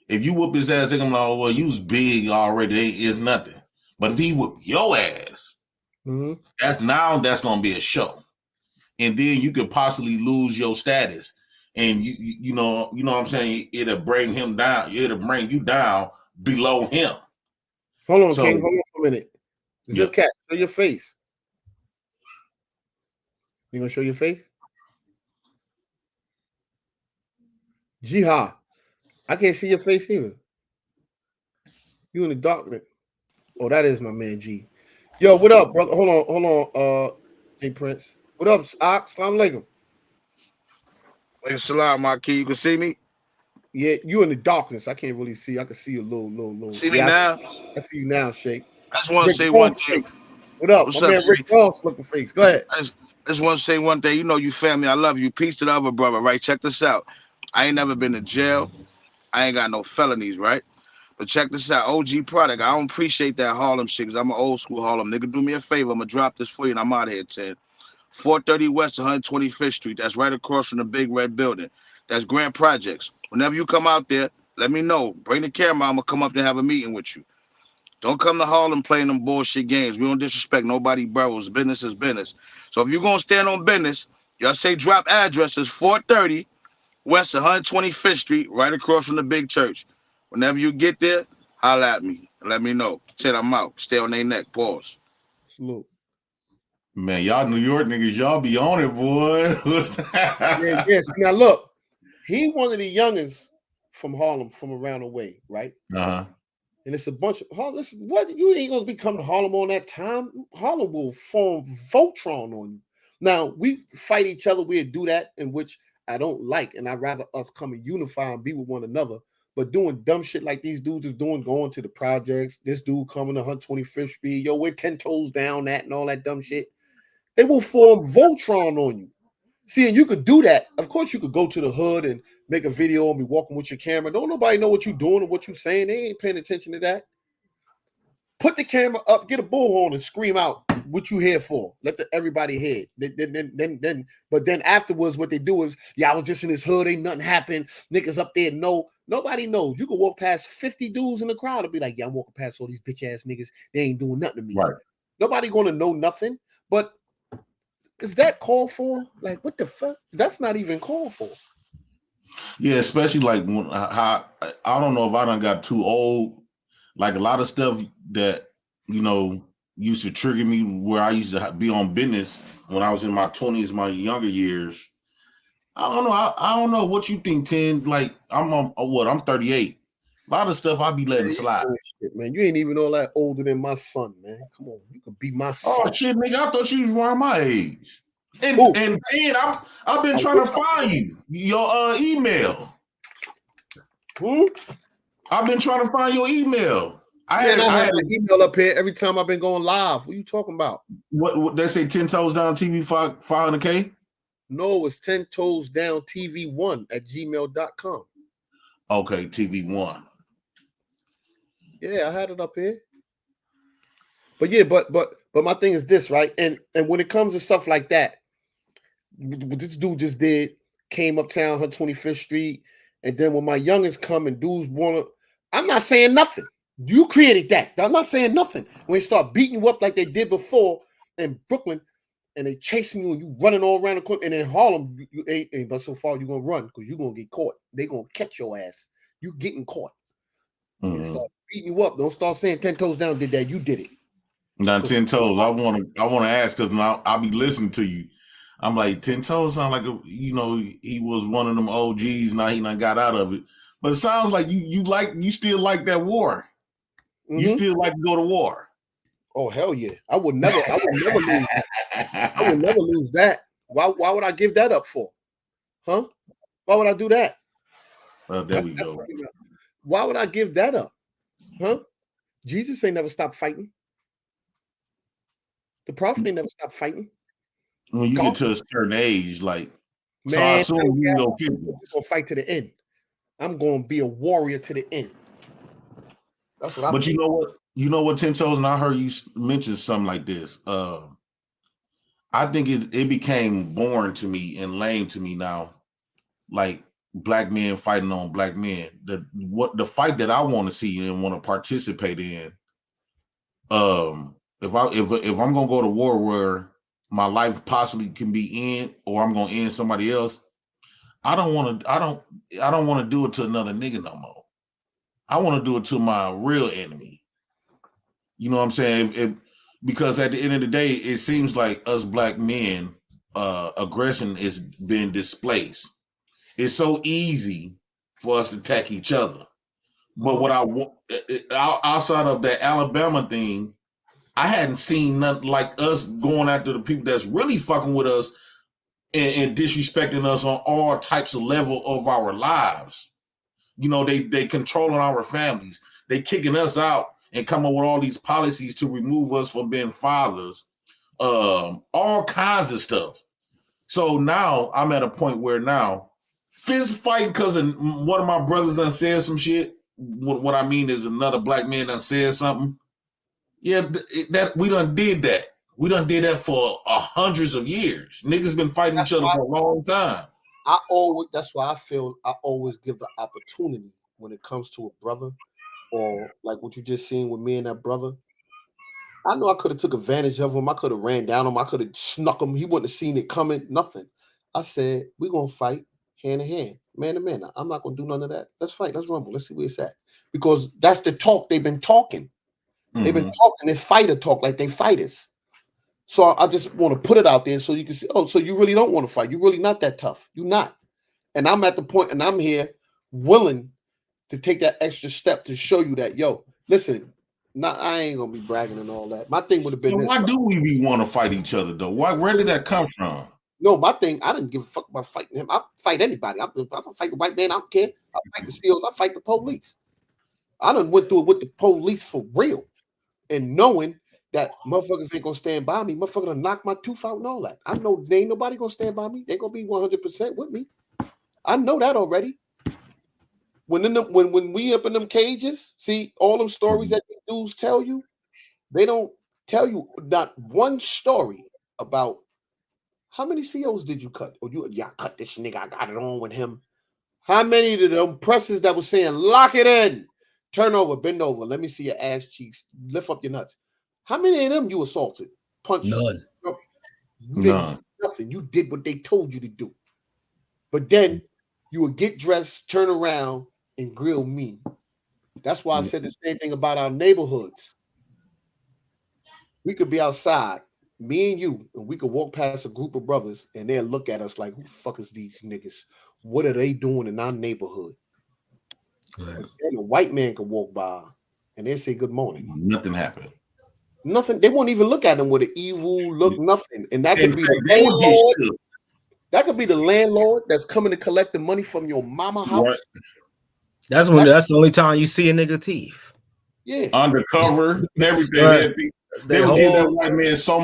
If you whoop his ass, they're gonna be like, oh, well, you's big already. It's nothing. But if he whoop your ass, that's gonna be a show, and then you could possibly lose your status, and you know what I'm saying. It'll bring him down. It'll bring you down below him. Hold on, King. Hold on for a minute. Zip cat, show your face. You gonna show your face? Jihad, I can't see your face either. You in the darkness. Oh, that is my man G. Yo, what up, brother? Hold on, J Prince. What up, Ox? Salam alaikum. Like salam, my kid. You can see me? Yeah, you in the darkness. I can't really see. I can see a little. See me Yeah, now? I see you now, Shake. I just want to Rick say one Ross thing. face. What up? What's My up, man Rick G? Ross looking face. Go ahead. I just want to say one thing. You know, you family. I love you. Peace to the other brother, right? Check this out. I ain't never been to jail. I ain't got no felonies, right? But check this out. OG product. I don't appreciate that Harlem shit because I'm an old school Harlem nigga. Do me a favor. I'm going to drop this for you and I'm out of here, 10. 430 West 125th Street. That's right across from the big red building. That's Grand Projects. Whenever you come out there, let me know. Bring the camera. I'm going to come up there and have a meeting with you. Don't come to Harlem playing them bullshit games. We don't disrespect nobody boroughs. Business is business. So if you're going to stand on business, y'all say drop addresses 430 West 125th Street, right across from the big church. Whenever you get there, holla at me and let me know. Said I'm out. Stay on their neck. Pause. Salute. Man, y'all New York niggas, y'all be on it, boy. Yes. Now look, he one of the youngest from Harlem, from around the way, right? Uh-huh. And it's a bunch of Harlem. Listen, what you ain't gonna become to Harlem on that time. Harlem will form Voltron on you. Now we fight each other. We'll do that, in which I don't like, and I'd rather us come and unify and be with one another. But doing dumb shit like these dudes is doing, going to the projects. This dude coming to 125th Street, yo, we're 10 toes down that and all that dumb shit. They will form Voltron on you. See, and you could do that. Of course, you could go to the hood and make a video and be walking with your camera. Don't nobody know what you're doing or what you're saying. They ain't paying attention to that. Put the camera up, get a bullhorn, and scream out what you here for. Let everybody hear. But then afterwards, what they do is, yeah, I was just in this hood. Ain't nothing happened. Niggas up there, no, nobody knows. You can walk past 50 dudes in the crowd and be like, yeah, I'm walking past all these bitch ass niggas. They ain't doing nothing to me. Right. Nobody gonna know nothing. But is that called for? Like, what the fuck? That's not even called for. Yeah, especially like when I don't know if I done got too old. Like a lot of stuff that, you know, used to trigger me where I used to be on business when I was in my 20s, my younger years. I don't know. I don't know what you think, 10. Like I'm 38. A lot of stuff I be letting slide. Shit, man. You ain't even all that older than my son, man. Come on, you could be my son. Oh shit, nigga! I thought you was around my age. And 10, I've been trying to find you your email. I've been trying to find your email. I had an email up here every time I've been going live. What are you talking about? What they say? 10 Toes Down TV 500K? No, it's 10 Toes Down TV1 at gmail.com. Okay, TV1. Yeah, I had it up here. But yeah, but my thing is this, right? And when it comes to stuff like that, what this dude just did, came uptown 125th Street, and then when my youngest come and dudes wanna, I'm not saying nothing. You created that. I'm not saying nothing. When they start beating you up like they did before in Brooklyn, and they chasing you and you running all around the corner, and in Harlem, you ain't but so far you're gonna run because you're gonna get caught. They gonna catch your ass. You getting caught. Mm-hmm. Start beating you up. Don't start saying 10 Toes Down did that. You did it. Now 10 Toes. I want to ask because now I'll be listening to you. I'm like 10 Toes sound like he was one of them OGs. Now he not got out of it, but it sounds like you still like that war. Mm-hmm. You still like to go to war. Oh hell yeah! I would never lose that. I would never lose that. Why would I give that up for? Huh? Why would I do that? Well, there we go. Why would I give that up? Huh? Jesus ain't never stopped fighting. The prophet ain't never stopped fighting. When you get to a certain age, like, man, so I assume you gonna fight to the end. I'm gonna be a warrior to the end. That's what I But think. You know what, 10 Toes, and I heard you mention something like this. I think it became boring to me and lame to me now, like black men fighting on black men. The fight that I want to see and want to participate in. If I'm gonna go to war where my life possibly can be in, or I'm gonna end somebody else, I don't want to do it to another nigga no more. I want to do it to my real enemy. You know what I'm saying? Because at the end of the day, it seems like us black men, aggression is being displaced. It's so easy for us to attack each other. But what I want outside of that Alabama thing, I hadn't seen nothing like us going after the people that's really fucking with us and disrespecting us on all types of level of our lives. You know, they controlling our families. They kicking us out and come up with all these policies to remove us from being fathers. All kinds of stuff. So now I'm at a point where now fist fighting because one of my brothers done said some shit. What I mean is another black man done said something. Yeah, that we done did that. We done did that for hundreds of years. Niggas been fighting each other for a long time. That's why I feel I always give the opportunity when it comes to a brother, or like what you just seen with me and that brother. I know I could have took advantage of him. I could have ran down him. I could have snuck him. He wouldn't have seen it coming. Nothing. I said, we're going to fight hand to hand, man to man. I'm not going to do none of that. Let's fight. Let's rumble. Let's see where it's at. Because that's the talk they've been talking. Mm-hmm. They've been talking this fighter talk like they fighters. So I just want to put it out there so you can see, oh, so you really don't want to fight. You're really not that tough. You're not. And I'm at the point, and I'm here willing to take that extra step to show you that, yo, listen, I ain't gonna be bragging and all that. My thing would have been. So why do we want to fight each other though? Where did that come from? No, my thing, I didn't give a fuck about fighting him. I fight anybody. I fight the white man. I don't care. I fight the SEALs. I fight the police. I done went through it with the police for real, and knowing that motherfuckers ain't gonna stand by me. Motherfucker gonna knock my tooth out and all that. I know they ain't nobody gonna stand by me. They gonna be 100% with me. I know that already. When we up in them cages, see all them stories that the dudes tell you, they don't tell you not one story about how many COs did you cut? Or I cut this nigga, I got it on with him. How many of them presses that was saying, lock it in, turn over, bend over, let me see your ass cheeks, lift up your nuts. How many of them you assaulted? Punched? None. None. Nothing. You did what they told you to do. But then you would get dressed, turn around, and grill me. That's why I said the same thing about our neighborhoods. We could be outside, me and you, and we could walk past a group of brothers and they'll look at us like, who the fuck is these niggas? What are they doing in our neighborhood? Right. And a white man could walk by and they'll say good morning. Nothing happened. Nothing. They won't even look at them with an evil look, nothing. And that could be the landlord. That could be the landlord that's coming to collect the money from your mama house. Right. That's the only time you see a nigga teeth. Yeah. Undercover, everything. Right. They would give that white man so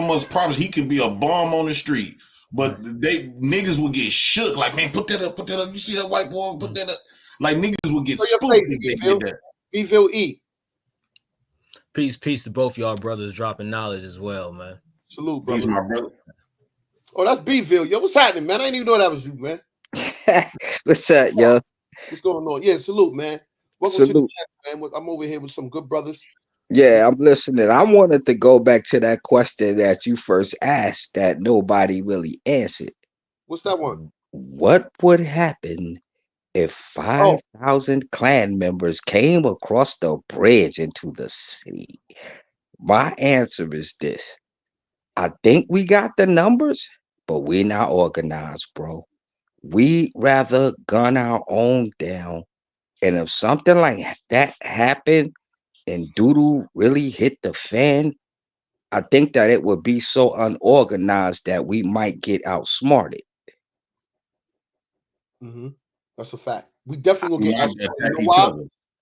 much props. He could be a bum on the street. But niggas would get shook. Like, man, put that up. You see that white boy? Put that up. Like, niggas would get spooked if they did that. Beville E. Peace to both y'all brothers dropping knowledge as well, man. Salute, brother. Peace, my brother. Oh, that's Beville. Yo, what's happening, man? I didn't even know that was you, man. What's up, yo? What's going on? Yeah, salute, man. Welcome to the chat, man. I'm over here with some good brothers. Yeah, I'm listening. I wanted to go back to that question that you first asked that nobody really answered. What's that one? What would happen if 5,000 Klan members came across the bridge into the city? My answer is this. I think we got the numbers, but we're not organized, bro. We rather gun our own down. And if something like that happened and doodoo really hit the fan, I think that it would be so unorganized that we might get outsmarted. Mm-hmm. That's a fact. We definitely will get outsmarted. You know why?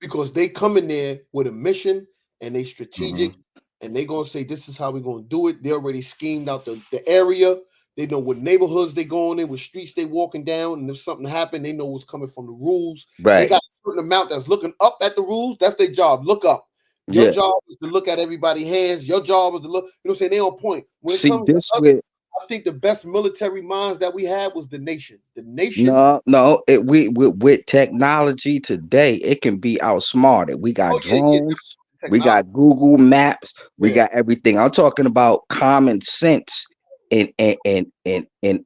Because they come in there with a mission and they strategic. Mm-hmm. And they're going to say, this is how we're going to do it. They already schemed out the area. They know what neighborhoods they going in, what streets they walking down. And if something happened, they know what's coming from the rules. Right. They got a certain amount that's looking up at the rules. That's their job. Look up. Your job is to look at everybody's hands. Your job is to look. You know what I'm saying? They on point. When it comes to us, I think the best military minds that we had was the nation. The nation. No. With technology today, it can be outsmarted. We got drones. We got Google Maps. We got everything. I'm talking about common sense in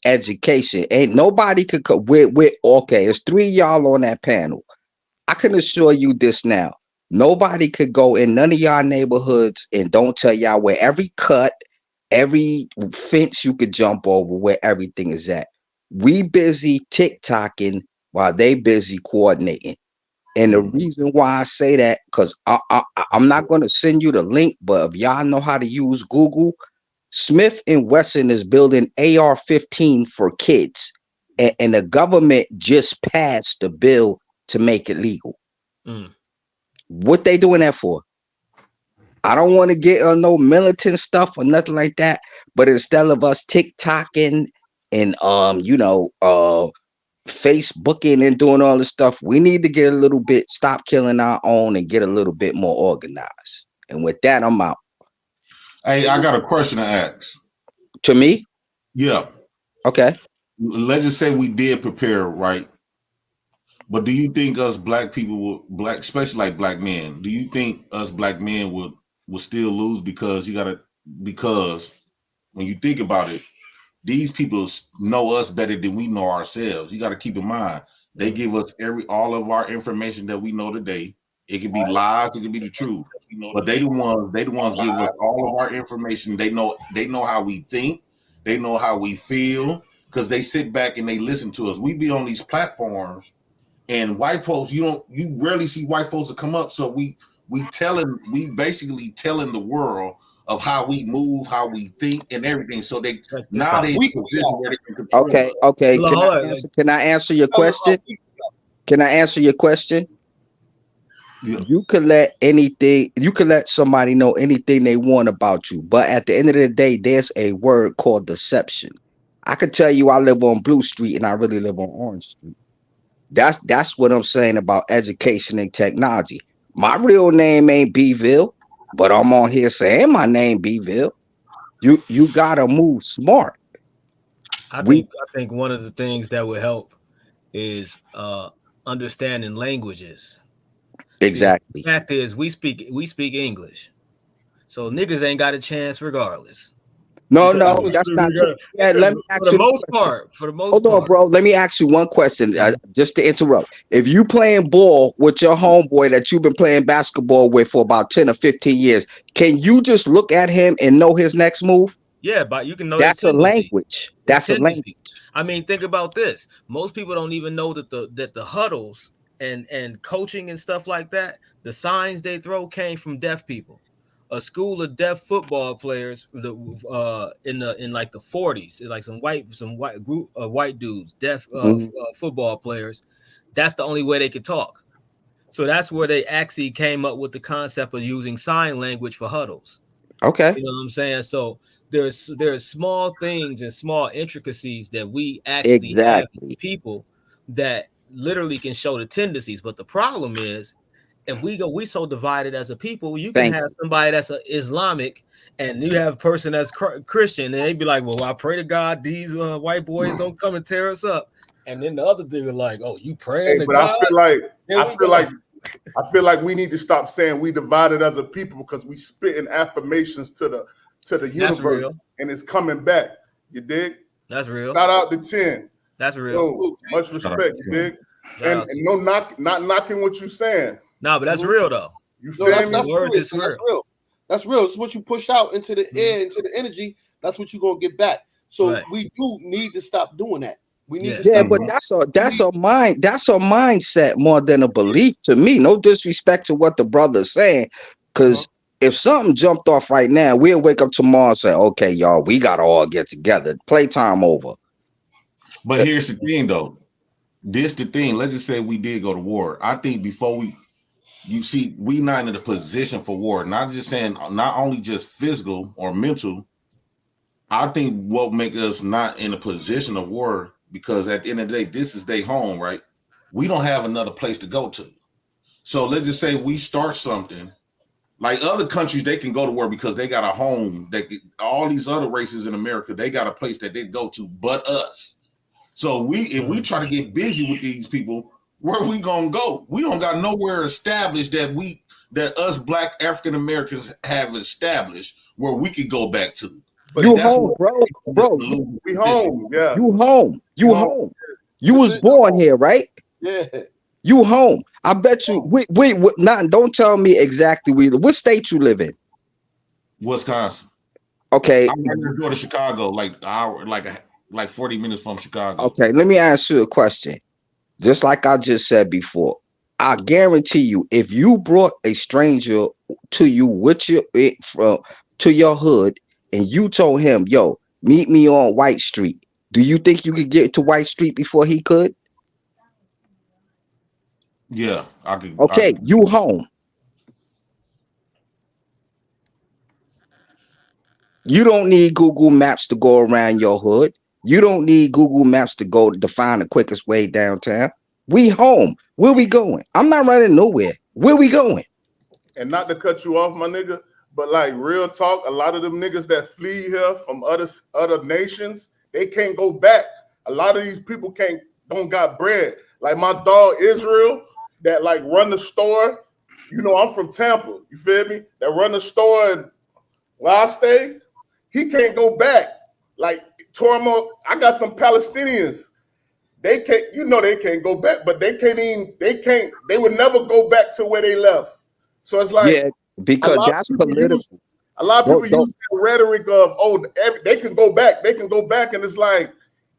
education. Ain't nobody could go with okay, it's 3 y'all on that panel. I can assure you this now. Nobody could go in none of y'all neighborhoods and don't tell y'all where every cut, every fence you could jump over, where everything is at. We busy TikToking while they busy coordinating. And the reason why I say that, because I'm not going to send you the link, but if y'all know how to use Google, Smith and Wesson is building AR-15 for kids, and the government just passed the bill to make it legal. What they doing that for? I don't want to get on no militant stuff or nothing like that, but instead of us TikToking and Facebooking and doing all this stuff, we need to get a little bit, stop killing our own and get a little bit more organized. And with that, I'm out. Hey, I got a question to ask. To me? Yeah. Okay. Let's just say we did prepare, right? But do you think us black people especially like black men, do you think us black men would still lose because when you think about it, these people know us better than we know ourselves. You got to keep in mind, they give us all of our information that we know today. It could be lies, it could be the truth. But they the ones give us all of our information. They know how we think, they know how we feel, because they sit back and they listen to us. We be on these platforms, and white folks, you rarely see white folks that come up. So we basically telling the world of how we move, how we think, and everything. So they now they in a position where they can control us. Okay. Can I answer your question? Can I answer your question? Yeah. You could let somebody know anything they want about you, but at the end of the day, there's a word called deception. I could tell you I live on Blue Street and I really live on Orange Street. That's what I'm saying about education and technology. My real name ain't Bville, but I'm on here saying my name Bville. You gotta move smart. I think one of the things that would help is understanding languages. Exactly. The fact is, we speak English, so niggas ain't got a chance regardless. No, that's not true. Yeah, let me ask you for the most part. Hold on, bro. Let me ask you one question, just to interrupt. If you playing ball with your homeboy that you've been playing basketball with for about 10 or 15 years, can you just look at him and know his next move? Yeah, but you can know that's a language. That's a language. I mean, think about this. Most people don't even know that the huddles and coaching and stuff like that, the signs they throw came from deaf people. A school of deaf football players in like the 40s, like some white group of white dudes, deaf football players. That's the only way they could talk. So that's where they actually came up with the concept of using sign language for huddles. Okay. You know what I'm saying? So there's small things and small intricacies that we actually have as people that literally can show the tendencies. But the problem is, if we so divided as a people, you can have somebody that's a Islamic and you have a person that's Christian, and they be like, well, I pray to God these white boys don't come and tear us up. And then the other thing is like, oh, you praying to God? I feel like we need to stop saying we divided as a people, because we spitting affirmations to the universe, and it's coming back. You dig? That's real. Shout out to 10. That's real. Yo, much respect, you dig? And no not knocking what you're saying. No, but that's real though. You feel me? That's real. That's real. It's what you push out into the air, into the energy. That's what you're gonna get back. So we do need to stop doing that. We need to but that's a mindset more than a belief to me. No disrespect to what the brother's saying, because if something jumped off right now, we'll wake up tomorrow and say, okay, y'all, we gotta all get together. Playtime over. But here's the thing though. This the thing. Let's just say we did go to war. I think before we not in a position for war. Not just saying, not only just physical or mental. I think what make us not in a position of war, because at the end of the day, this is their home, right? We don't have another place to go to. So let's just say we start something. Like other countries, they can go to war because they got a home. All these other races in America, they got a place that they go to, but us. So if we try to get busy with these people, where we gonna go? We don't got nowhere established that us Black African Americans have established where we could go back to. But you home, bro. We home, yeah. You home. You home. You was born here, right? Yeah. You home. I bet you. Wait. Don't tell me exactly what state you live in. Wisconsin. Okay. I'm gonna go to Chicago, like 40 minutes from Chicago. Okay. Let me ask you a question. Just like I just said before, I guarantee you, if you brought a stranger to you with to your hood, and you told him, "Yo, meet me on White Street," do you think you could get to White Street before he could? Yeah, I could. Okay, you home. You don't need Google Maps to go around your hood. You don't need Google Maps to find the quickest way downtown. We home. Where we going? I'm not running nowhere. Where we going? And not to cut you off, my nigga, but like real talk, a lot of them niggas that flee here from other nations, they can't go back. A lot of these people don't got bread. Like my dog Israel, that like run the store. You know, I'm from Tampa. You feel me? That run the store and where I stay, he can't go back. Like Tormo, I got some Palestinians. They can't, you know, they can't go back, but they would never go back to where they left. So it's like, yeah, because that's political. A lot of people use the rhetoric of, oh, they can go back. They can go back. And it's like,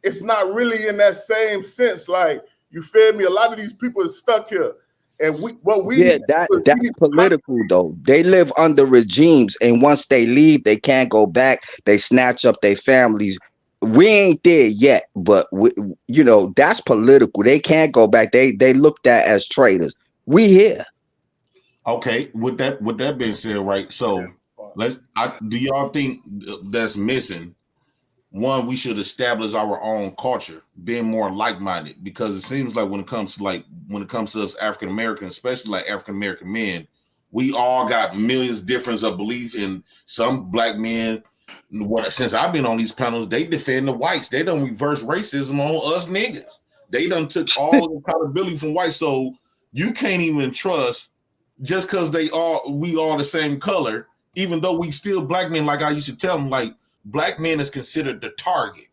it's not really in that same sense. Like, you feel me? A lot of these people are stuck here. And that's political though. They live under regimes, and once they leave, they can't go back. They snatch up their families. We ain't there yet, but you know, that's political. They can't go back. They looked at as traitors. We here. Okay, with that being said, right? So do y'all think that's missing? One, we should establish our own culture, being more like-minded, because it seems like when it comes to us African Americans, especially like African American men, we all got millions difference of belief. In some black men, since I've been on these panels, they defend the whites. They done reverse racism on us niggas. They done took all the accountability from whites. So you can't even trust just because we all the same color, even though we still black men. Like I used to tell them, like, black men is considered the target.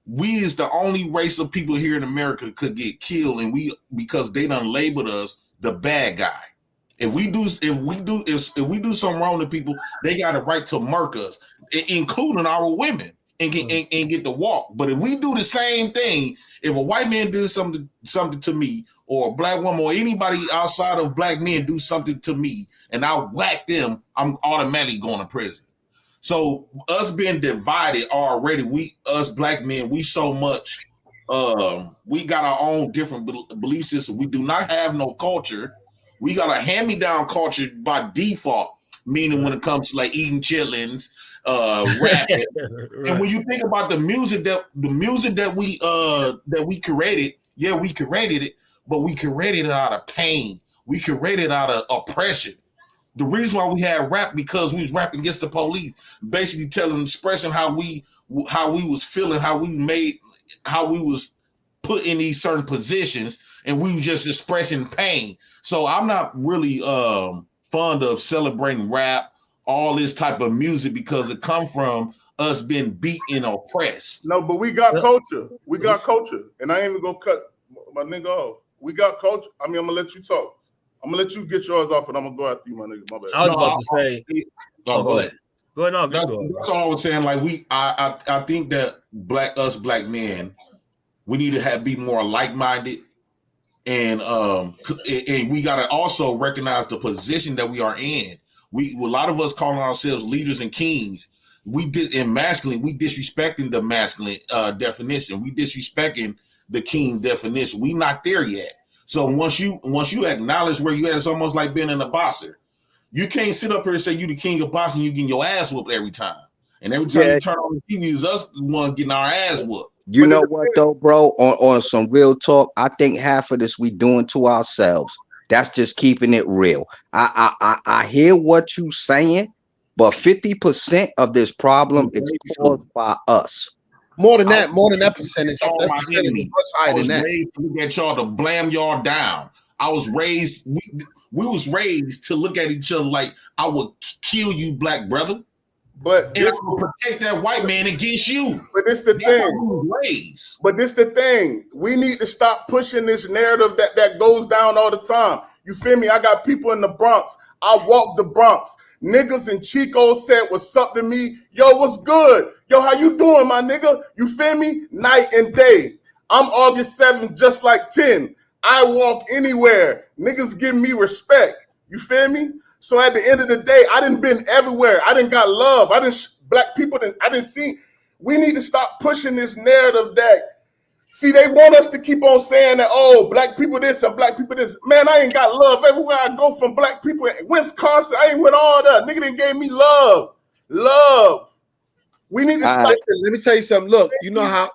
We is the only race of people here in America could get killed, and because they done labeled us the bad guy. If we do something wrong to people, they got a right to murk us, including our women, and get to walk. But if we do the same thing, if a white man does something to me, or a black woman, or anybody outside of black men do something to me, and I whack them, I'm automatically going to prison. So us being divided already, us black men, we so much, we got our own different belief system. We do not have no culture. We got a hand-me-down culture by default, meaning when it comes to like eating chitlins, rapping. Right. And when you think about the music that we created, yeah, we created it, but we created it out of pain. We created it out of oppression. The reason why we had rap, because we was rapping against the police, basically expressing how we was feeling, how we was put in these certain positions, and we were just expressing pain. So I'm not really fond of celebrating rap, all this type of music, because it come from us being beat and oppressed. No, but we got culture. We got culture. And I ain't even gonna cut my nigga off. We got culture. I mean, I'm gonna let you talk. I'm gonna let you get yours off, and I'm gonna go after you, my nigga. My bad. I was about to say. Go ahead. Go ahead. No, that's all I was saying. Like I think that black men, we need to be more like-minded, and we gotta also recognize the position that we are in. A lot of us calling ourselves leaders and kings. We disrespecting the masculine definition. We disrespecting the king definition. We not there yet. So once you acknowledge where you at, it's almost like being in a boxer. You can't sit up here and say you the king of boxing, you getting your ass whooped every time. And every time you turn on the TV, is us the one getting our ass whooped. You know what though, bro? On some real talk, I think half of this we doing to ourselves. That's just keeping it real. I hear what you saying, but 50% of this problem is caused by us. More than that percentage. All my enemies. I was raised to look at y'all, to blam y'all down. I was raised, we was raised to look at each other like, I would kill you, black brother. But and I will protect that white man against you. But this the thing. But this the thing. We need to stop pushing this narrative that goes down all the time. You feel me? I got people in the Bronx. I walk the Bronx. Niggas in Chico said, what's up to me? Yo, what's good? Yo, how you doing, my nigga? You feel me? Night and day. I'm August 7th, just like 10. I walk anywhere. Niggas give me respect. You feel me? So at the end of the day, I done been everywhere. I done got love. Black people, I done see. We need to stop pushing this narrative that, see, they want us to keep on saying that, oh, black people this and black people this. Man, I ain't got love everywhere I go from black people. In Wisconsin, I ain't went all that. Nigga done gave me love. Love. We need to stop. Listen, let me tell you something. Look, you know how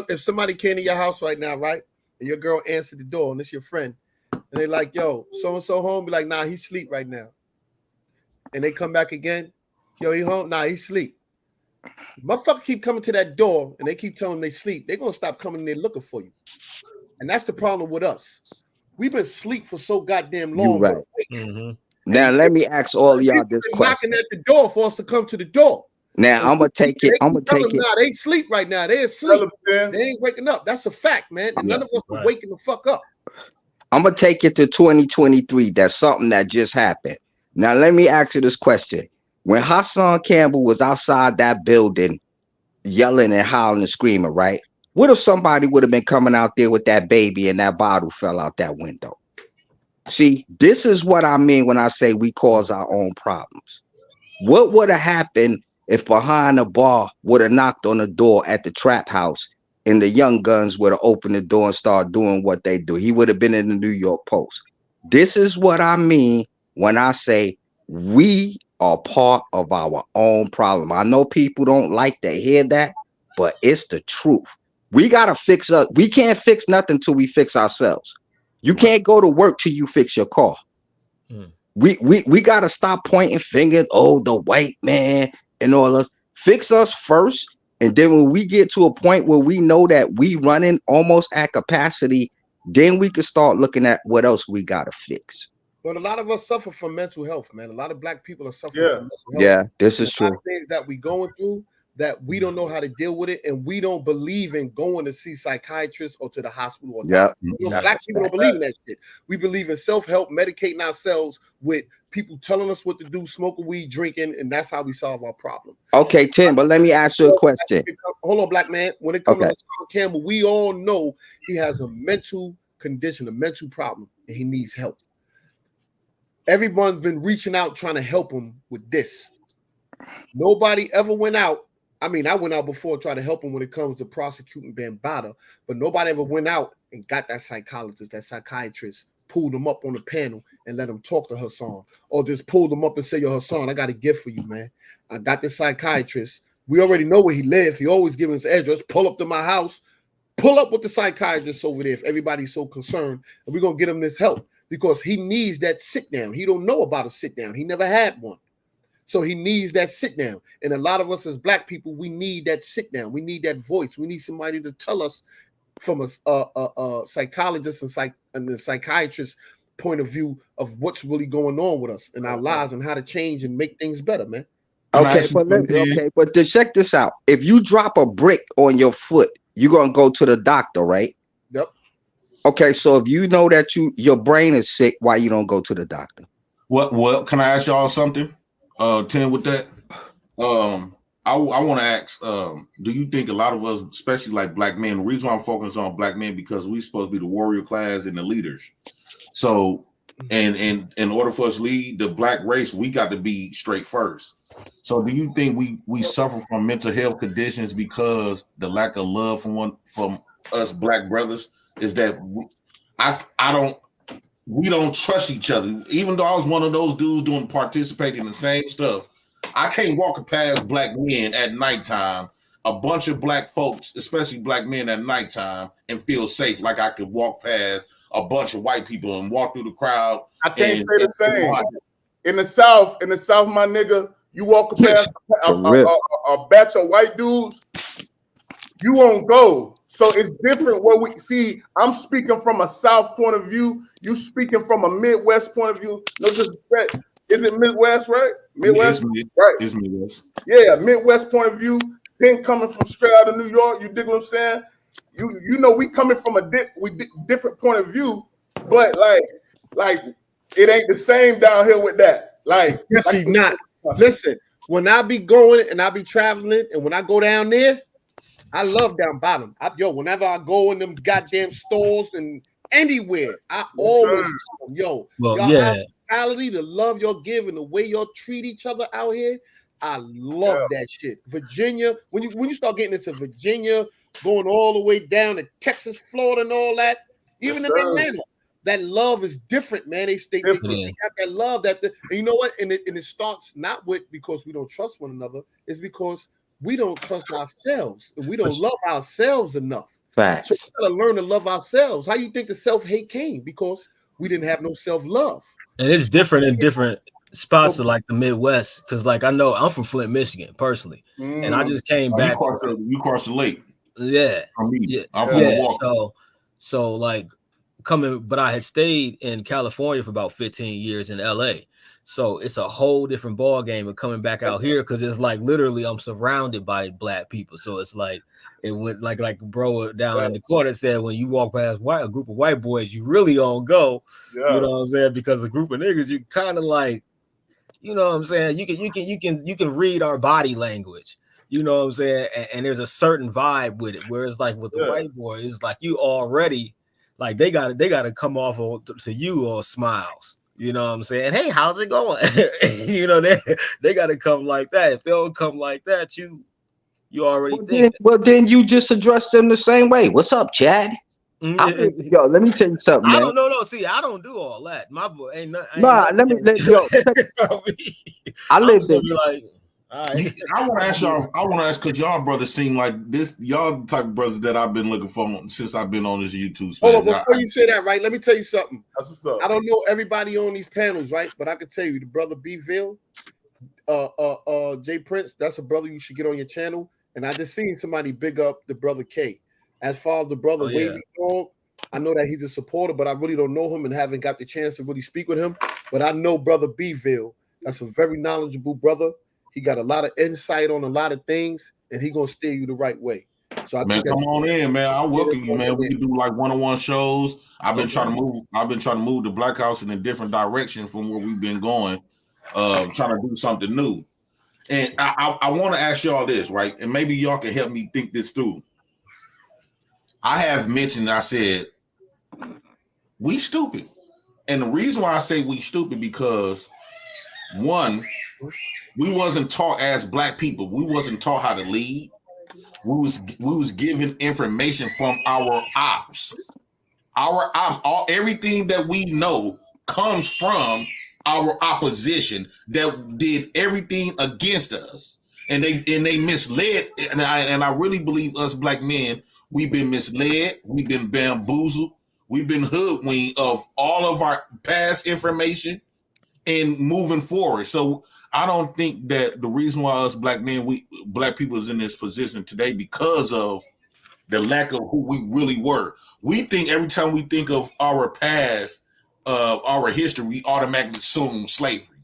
if somebody came to your house right now, right? And your girl answered the door, and it's your friend, and they like, yo, so-and-so home, be like, nah, he sleep right now. And they come back again, yo, he home? Nah, he sleep. Motherfucker keep coming to that door and they keep telling them they sleep. They're gonna stop coming there looking for you. And that's the problem with us. We've been asleep for so goddamn long. You right. Now let me ask all y'all this question. Knocking at the door for us to come to the door. Now I'm gonna take it. I'm gonna take it. Nah, they sleep right now. They asleep. They ain't waking up. That's a fact, man. And none of us are waking the fuck up. I'm gonna take it to 2023. That's something that just happened. Now let me ask you this question. When Hassan Campbell was outside that building yelling and howling and screaming, right? What if somebody would have been coming out there with that baby and that bottle fell out that window? See, this is what I mean when I say we cause our own problems. What would have happened if behind the bar would have knocked on the door at the trap house and the young guns would have opened the door and started doing what they do? He would have been in the New York Post. This is what I mean when I say we are part of our own problem. I know people don't like to hear that, but it's the truth. We got to fix up. We can't fix nothing till we fix ourselves. You can't go to work till you fix your car. We got to stop pointing fingers. Oh, the white man and all this. Fix us first. And then when we get to a point where we know that we running almost at capacity, then we can start looking at what else we got to fix. But a lot of us suffer from mental health, man. A lot of black people are suffering from mental health. Yeah, this is true. A lot of things that we going through that we don't know how to deal with it, and we don't believe in going to see psychiatrists or to the hospital. Black people don't believe in that shit. We believe in self-help, medicating ourselves with people telling us what to do, smoking weed, drinking, and that's how we solve our problem. Okay, Tim, but let me ask you a question. Hold on, black man. When it comes to Hassan Campbell, we all know he has a mental condition, a mental problem, and he needs help. Everyone's been reaching out trying to help him with this. Nobody ever went out. I mean, I went out before trying to help him when it comes to prosecuting Bambaataa, but nobody ever went out and got that psychologist, that psychiatrist, pulled him up on the panel and let him talk to Hassan, or just pulled him up and say, yo, Hassan, I got a gift for you, man. I got this psychiatrist. We already know where he lives. He always giving his address. Pull up to my house. Pull up with the psychiatrist over there if everybody's so concerned, and we're going to get him this help. Because he needs that sit down. He don't know about a sit down. He never had one. So he needs that sit down. And a lot of us as black people, we need that sit down. We need that voice. We need somebody to tell us from a psychologist and a psychiatrist point of view of what's really going on with us in our lives and how to change and make things better, man. Okay, but to check this out. If you drop a brick on your foot, you're going to go to the doctor, right? Yep. Okay, so if you know that your brain is sick, why you don't go to the doctor? Well, can I ask y'all something? Tim, with that, I want to ask, do you think a lot of us, especially like black men, the reason why I'm focusing on black men because we supposed to be the warrior class and the leaders. So, and in order for us to lead the black race, we got to be straight first. So, do you think we suffer from mental health conditions because the lack of love from us black brothers? Is that we don't trust each other. Even though I was one of those dudes participating in the same stuff, I can't walk past black men at nighttime, a bunch of black folks, especially black men at nighttime, and feel safe like I could walk past a bunch of white people and walk through the crowd. I can't say the same. In the South, my nigga, you walk past a batch of white dudes, you won't go. So it's different what we see. I'm speaking from a South point of view. You speaking from a Midwest point of view. No disrespect. Is it Midwest, right? Midwest, right? It's Midwest. Yeah, Midwest point of view. Then coming from straight out of New York, you dig what I'm saying? You know we coming from a different point of view, but like it ain't the same down here with that. Not. Listen, when I be going and I be traveling, and when I go down there, I love down bottom. Whenever I go in them goddamn stores and anywhere, I always tell them, well, y'all yeah. hospitality, the love y'all give, and the way y'all treat each other out here. I love that shit. Virginia, when you start getting into Virginia, going all the way down to Texas, Florida, and all that, even in Atlanta, that love is different, man. They got that love and you know what? And it starts not with because we don't trust one another, it's because we don't trust ourselves and we don't love ourselves enough. Facts. So we gotta learn to love ourselves. How you think the self-hate came? Because we didn't have no self-love. And it's different in different spots of like the Midwest, because like I know I'm from Flint, Michigan, personally, and I just came back. You crossed the lake. Yeah, from me. Yeah, I'm from Milwaukee. So like coming, but I had stayed in California for about 15 years in LA. So it's a whole different ball game of coming back out here because it's like literally I'm surrounded by black people. So it's like it went like bro down in the corner said, when you walk past a group of white boys, you really don't go. You know what I'm saying? Because a group of niggas, you kind of like, you know what I'm saying? You can read our body language. You know what I'm saying? And there's a certain vibe with it. Whereas like with the white boy, it's like you already like they gotta come off to you on smiles. You know what I'm saying? Hey, how's it going? You know, they gotta come like that. If they don't come like that, you already think. Then you just address them the same way. What's up, Chad? Yo, let me tell you something, man. I don't know. No, see, I don't do all that. My boy ain't nothing. I live there. Like, all right. I want to ask because y'all brothers seem like this. Y'all the type of brothers that I've been looking for since I've been on this YouTube space. Hold on, before you say that, right? Let me tell you something. That's what's up. I don't know everybody on these panels, right? But I can tell you, the brother B-Ville, Jay Prince, that's a brother you should get on your channel. And I just seen somebody big up the brother K. As far as the brother Wavy Dog, I know that he's a supporter, but I really don't know him and haven't got the chance to really speak with him. But I know brother B-Ville. That's a very knowledgeable brother. He got a lot of insight on a lot of things, and he gonna steer you the right way. So I man, come on in, man. I welcome you, man. We can do like one-on-one shows. I've been trying to move the Black House in a different direction from where we've been going, trying to do something new. And I want to ask y'all this, right? And maybe y'all can help me think this through. I have mentioned, I said, we stupid. And the reason why I say we stupid because one, we wasn't taught as black people. We wasn't taught how to lead. We was given information from our ops. Our ops, everything that we know comes from our opposition that did everything against us, and they misled. And I really believe us black men, we've been misled, we've been bamboozled, we've been hoodwinked of all of our past information and moving forward. So I don't think that the reason why us black men, black people is in this position today because of the lack of who we really were. We think every time we think of our past, our history, we automatically assume slavery.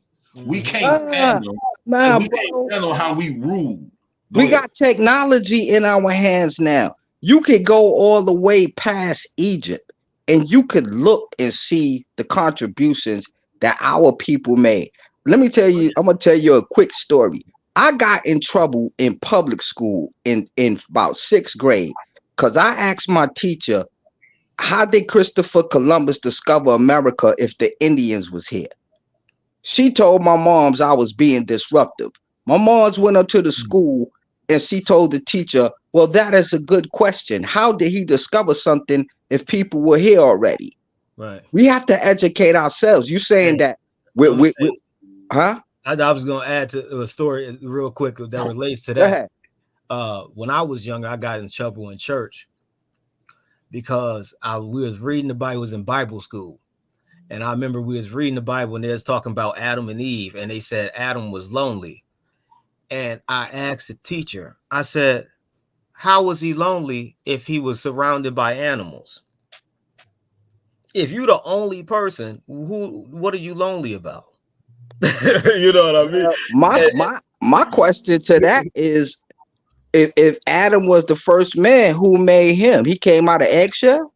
We can't handle how we rule. We got technology in our hands now. You could go all the way past Egypt and you could look and see the contributions that our people made. Let me tell you, I'm gonna tell you a quick story. I got in trouble in public school in about 6th grade because I asked my teacher, how did Christopher Columbus discover America if the Indians was here? She told my moms I was being disruptive. My moms went up to the school and she told the teacher, well, that is a good question. How did he discover something if people were here already? Right. We have to educate ourselves. You saying that huh? I was gonna add to a story real quick that relates to that. When I was younger, I got in trouble in church because we was reading the Bible, was in Bible school. And I remember we was reading the Bible and they was talking about Adam and Eve, and they said Adam was lonely. And I asked the teacher, I said, how was he lonely if he was surrounded by animals? If you're the only person, what are you lonely about? You know what I mean? My question to that is, if Adam was the first man, who made him? He came out of eggshell?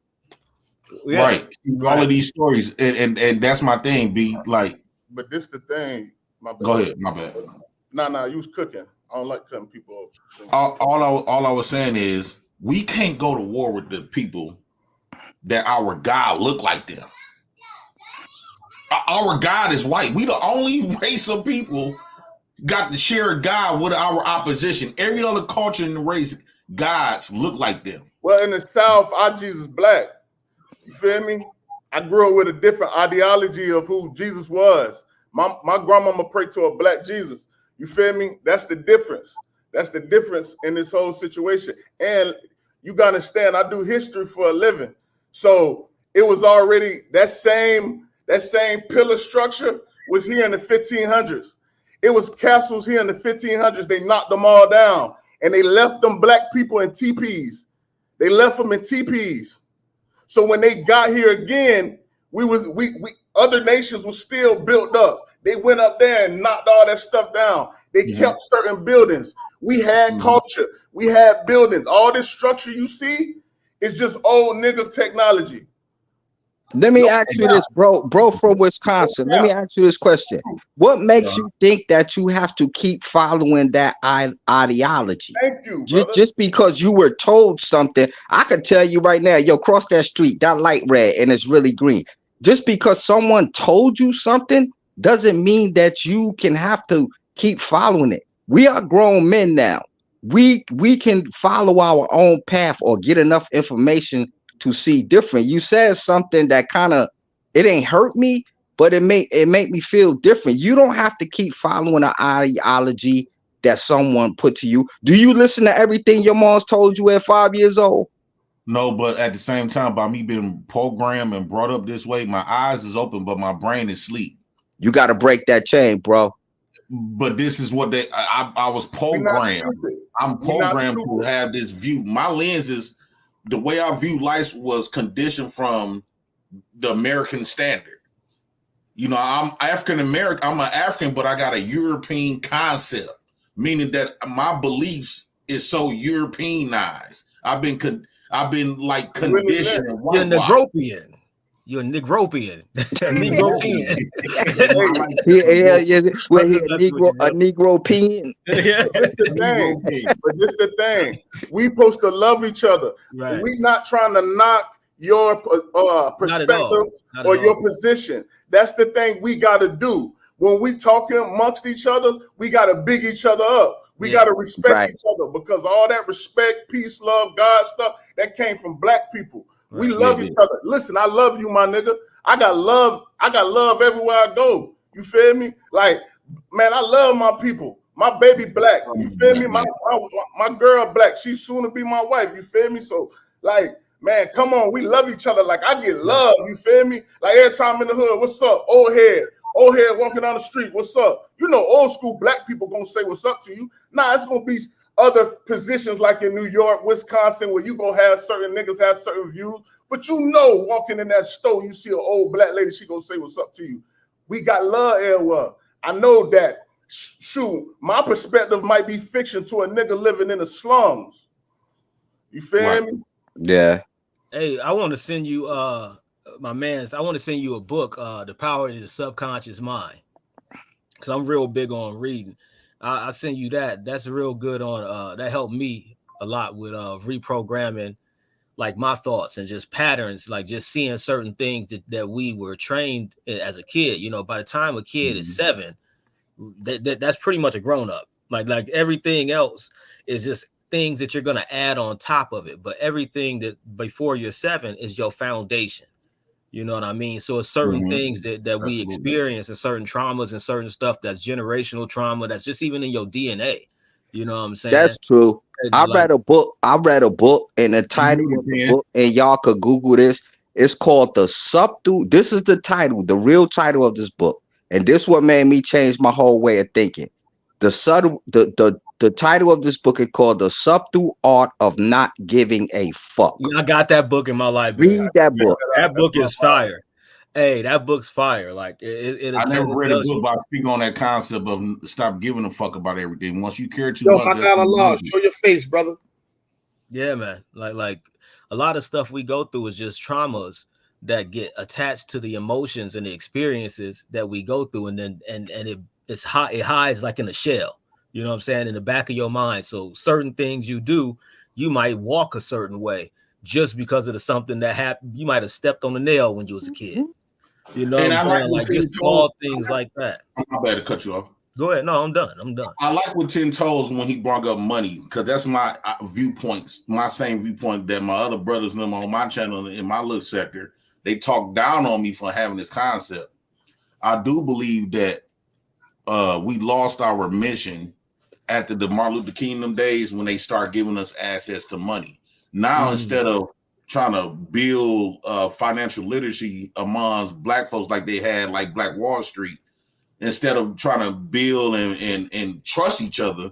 Yeah. Right. All of these stories, and that's my thing. Be like, but this the thing. My bad. Go ahead. My bad. Nah, you was cooking. I don't like cutting people off. All I was saying is we can't go to war with the people that our God look like them. Our God is white. We the only race of people got to share a God with our opposition. Every other culture in the race, gods look like them. Well, in the South, our Jesus black. You feel me? I grew up with a different ideology of who Jesus was. My grandmama prayed to a black Jesus. You feel me? That's the difference. That's the difference in this whole situation. And you got to understand, I do history for a living. So it was already that same pillar structure was here in the 1500s. It was castles here in the 1500s. They knocked them all down and they left them black people in teepees. They left them in teepees. So when they got here again, we other nations were still built up. They went up there and knocked all that stuff down. They kept certain buildings. We had culture. We had buildings. All this structure you see is just old nigga technology. Let me ask you this, bro from Wisconsin. Let me ask you this question. What makes you think that you have to keep following that ideology? Thank you, just because you were told something. I could tell you right now, yo, cross that street, that light red, and it's really green. Just because someone told you something doesn't mean that you can have to keep following it. We are grown men now. We can follow our own path or get enough information to see different. You said something that kind of, it ain't hurt me, but it make me feel different. You don't have to keep following an ideology that someone put to you. Do you listen to everything your mom's told you at 5 years old? No, but at the same time, by me being programmed and brought up this way, my eyes is open, but my brain is asleep. You got to break that chain, bro. But this is what I was programmed. I'm programmed to have this view. My lens is, the way I view life was conditioned from the American standard. You know, I'm African American. I'm an African, but I got a European concept, meaning that my beliefs is so Europeanized. I've been like conditioned. You're Negropian. You're Negropian. Negropian. A Negropian. This the thing. We supposed to love each other. Right. We not trying to knock your perspectives or your position. That's the thing we got to do. When we talking amongst each other, we got to big each other up. We got to respect each other, because all that respect, peace, love, God stuff, that came from black people. We love each other. Listen, I love you, my nigga. I got love everywhere I go. You feel me? Like, man, I love my people. My baby black. You feel me? My girl black. She's soon to be my wife. You feel me? So, like, man, come on. We love each other. Like, I get love. You feel me? Like, every time in the hood, what's up? Old head walking down the street. What's up? You know, old school black people gonna say what's up to you. Nah, it's gonna be other positions like in New York, Wisconsin, where you gonna have certain niggas have certain views. But you know, walking in that store, you see an old black lady, she gonna say what's up to you. We got love everywhere. I know that. Shoot, my perspective might be fiction to a nigga living in the slums. You feel me? Yeah. Hey, I want to send you my man's, I want to send you a book, The Power of the Subconscious Mind. Because I'm real big on reading. I send you that. That's real good on that helped me a lot with reprogramming like my thoughts and just patterns, like just seeing certain things that we were trained as a kid. You know, by the time a kid is 7, that's pretty much a grown-up. Like everything else is just things that you're going to add on top of it. But everything that before you're 7 is your foundation. You know what I mean? So it's certain things that we experience and certain traumas and certain stuff that's generational trauma that's just even in your DNA. You know what I'm saying? That's true. I read a book, and the title of the book, and y'all could Google this. It's called The Subtle. This is the title, the real title of this book. And this what made me change my whole way of thinking. The title of this book is called The Subtle Art of Not Giving a Fuck. I got that book in my library. Read that book. That book is fire. Hey, that book's fire. Like I never read a book about speaking on that concept of stop giving a fuck about everything. Once you care too much, I got a law. Show your face, brother. Yeah, man. Like a lot of stuff we go through is just traumas that get attached to the emotions and the experiences that we go through, and then it hides like in a shell. You know what I'm saying? In the back of your mind. So certain things you do, you might walk a certain way just because of something that happened. You might have stepped on a nail when you was a kid. You know what I'm saying? Like just small things like that. I'm not bad to cut you off. Go ahead. No, I'm done. I like what 10 Toes when he brought up money, because that's my viewpoints, my same viewpoint that my other brothers and them on my channel in my little sector, they talk down on me for having this concept. I do believe that we lost our mission after the Martin Luther King days when they start giving us access to money. Now, instead of trying to build financial literacy amongst black folks like they had, like Black Wall Street, instead of trying to build and trust each other,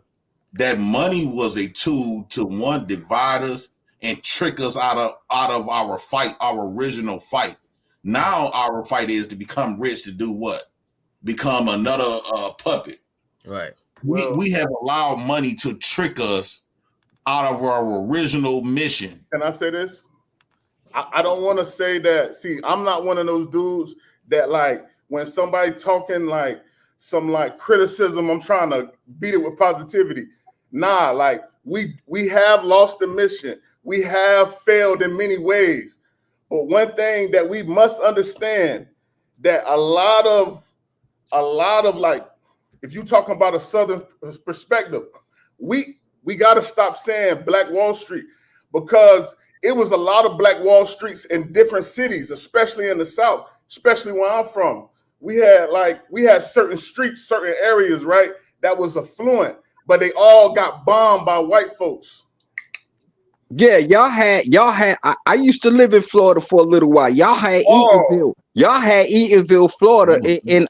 that money was a tool to one, divide us and trick us out of our fight, our original fight. Now our fight is to become rich, to do what? Become another puppet. Right. We have allowed money to trick us out of our original mission. Can I say this? I don't want to say that. See, I'm not one of those dudes that, like, when somebody talking like some like criticism, I'm trying to beat it with positivity. Nah, like we have lost the mission. We have failed in many ways. But one thing that we must understand, that a lot of like, if you talking about a Southern perspective, we got to stop saying Black Wall Street, because it was a lot of Black Wall Streets in different cities, especially in the South, especially where I'm from. We had certain streets, certain areas, right, that was affluent, but they all got bombed by white folks. Yeah, y'all had. I used to live in Florida for a little while. Y'all had Eatonville. Y'all had Eatonville, Florida, in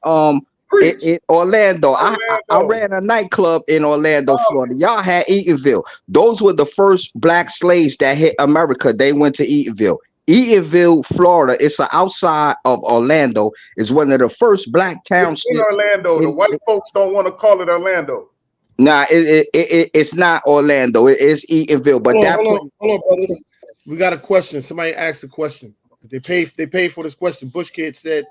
Orlando. I ran a nightclub in Orlando, Florida. Y'all had Eatonville. Those were the first black slaves that hit America. They went to Eatonville. Eatonville, Florida. It's outside of Orlando. It's one of the first black townships. It's in Orlando. The white folks don't want to call it Orlando. Nah, it's not Orlando. It's Eatonville. But hold on, brothers. We got a question. Somebody asked a question. They paid for this question. Bush Kid said,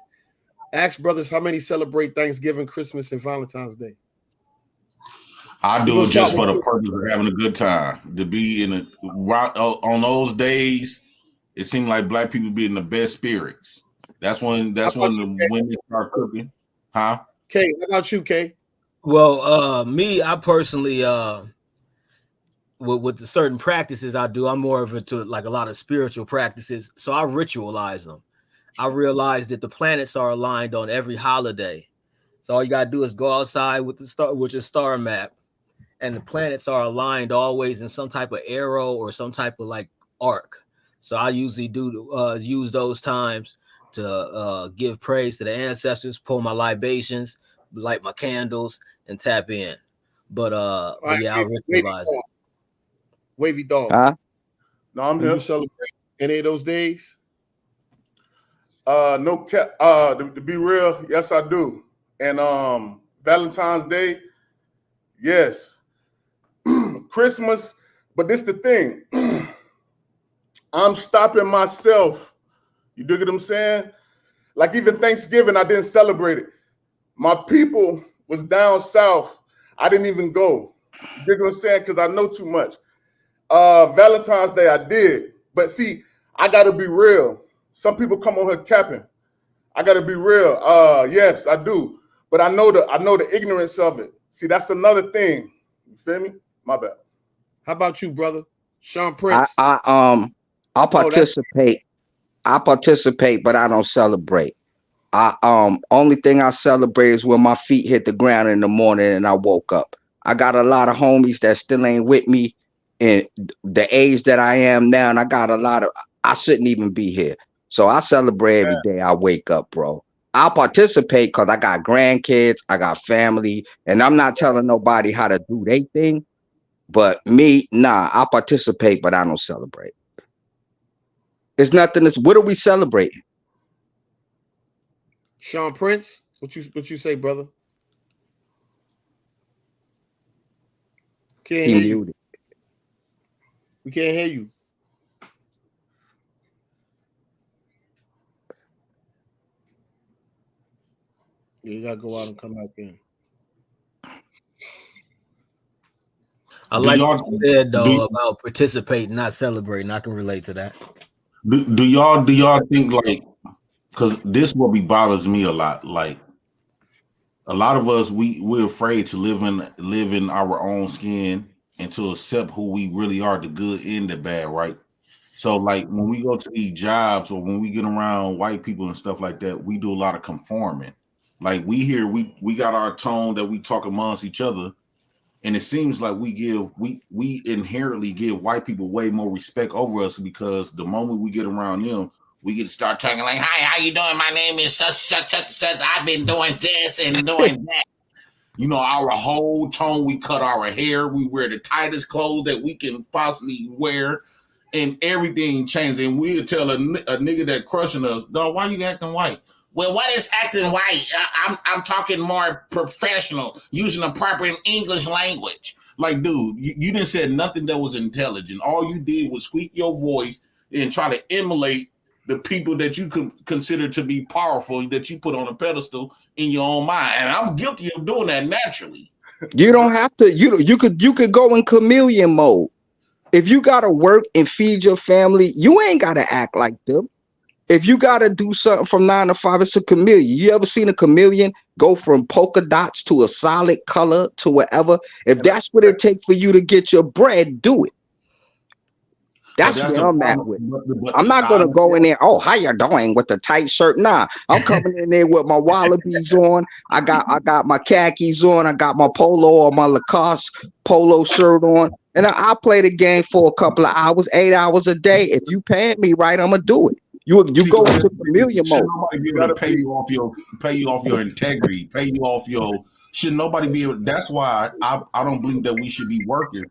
"Ask brothers how many celebrate Thanksgiving, Christmas, and Valentine's Day." I do it just for the purpose of having a good time. To be on those days, it seemed like black people be in the best spirits. That's when the women start cooking. Huh? Kay, how about you, Kay? Well, me, I personally, with the certain practices I do, I'm more of into like a lot of spiritual practices. So I ritualize them. I realize that the planets are aligned on every holiday. So all you gotta do is go outside with your star map, and the planets are aligned always in some type of arrow or some type of like arc. So I usually do use those times to give praise to the ancestors, pull my libations, light my candles, and tap in. But yeah, I ritualize it. Wavy Dog. Huh? No, I'm Do here. you celebrate any of those days? No cap. To be real, yes, I do. And Valentine's Day, yes. Christmas, but this the thing. I'm stopping myself. You dig what I'm saying? Like even Thanksgiving, I didn't celebrate it. My people was down south. I didn't even go. You dig what I'm saying? Because I know too much. Valentine's Day, I did. But see, I got to be real. Some people come on here capping. I got to be real. Yes, I do. But I know the ignorance of it. See, that's another thing. You feel me? My bad. How about you, brother? Sean Prince. I participate. I participate, but I don't celebrate. Only thing I celebrate is when my feet hit the ground in the morning and I woke up. I got a lot of homies that still ain't with me in the age that I am now, and I got a lot of, I shouldn't even be here. So I celebrate every day I wake up, bro. I participate because I got grandkids, I got family, and I'm not telling nobody how to do their thing. But me, nah, I participate, but I don't celebrate. It's nothing. What are we celebrating? Sean Prince, what you say, brother? Can't He hear muted. you. We can't hear you. Yeah, you gotta go out and come back in. I like what you said though about participating, not celebrating. I can relate to that. Do y'all think like, because this is what bothers me a lot. Like a lot of us, we're afraid to live in our own skin and to accept who we really are, the good and the bad, right? So like when we go to these jobs or when we get around white people and stuff like that, we do a lot of conforming. Like we got our tone that we talk amongst each other, and it seems like we inherently give white people way more respect over us, because the moment we get around them, we get to start talking like, "Hi, how you doing? My name is such. I've been doing this and doing that." You know, our whole tone. We cut our hair. We wear the tightest clothes that we can possibly wear, and everything changed. And we'll tell a nigga that crushing us, "Dog, why you acting white?" Well, what is acting white? I'm talking more professional, using the proper English language. Like, dude, you didn't say nothing that was intelligent. All you did was squeak your voice and try to emulate the people that you could consider to be powerful, that you put on a pedestal in your own mind. And I'm guilty of doing that naturally. You don't have to. You could go in chameleon mode. If you gotta work and feed your family, you ain't gotta act like them. If you gotta do something from 9 to 5, it's a chameleon. You ever seen a chameleon go from polka dots to a solid color to whatever? If that's what it takes for you to get your bread, do it. That's where I'm at with. I'm not gonna go in there, "Oh, how you doing?" with the tight shirt. Nah, I'm coming in there with my wallabies on. I got my khakis on. I got my polo or my Lacoste polo shirt on, and I play the game for a couple of hours, 8 hours a day. If you paying me right, I'm gonna do it. You go into chameleon mode. Nobody be able to pay you off your integrity, pay you off your. Should nobody be able? That's why I don't believe that we should be working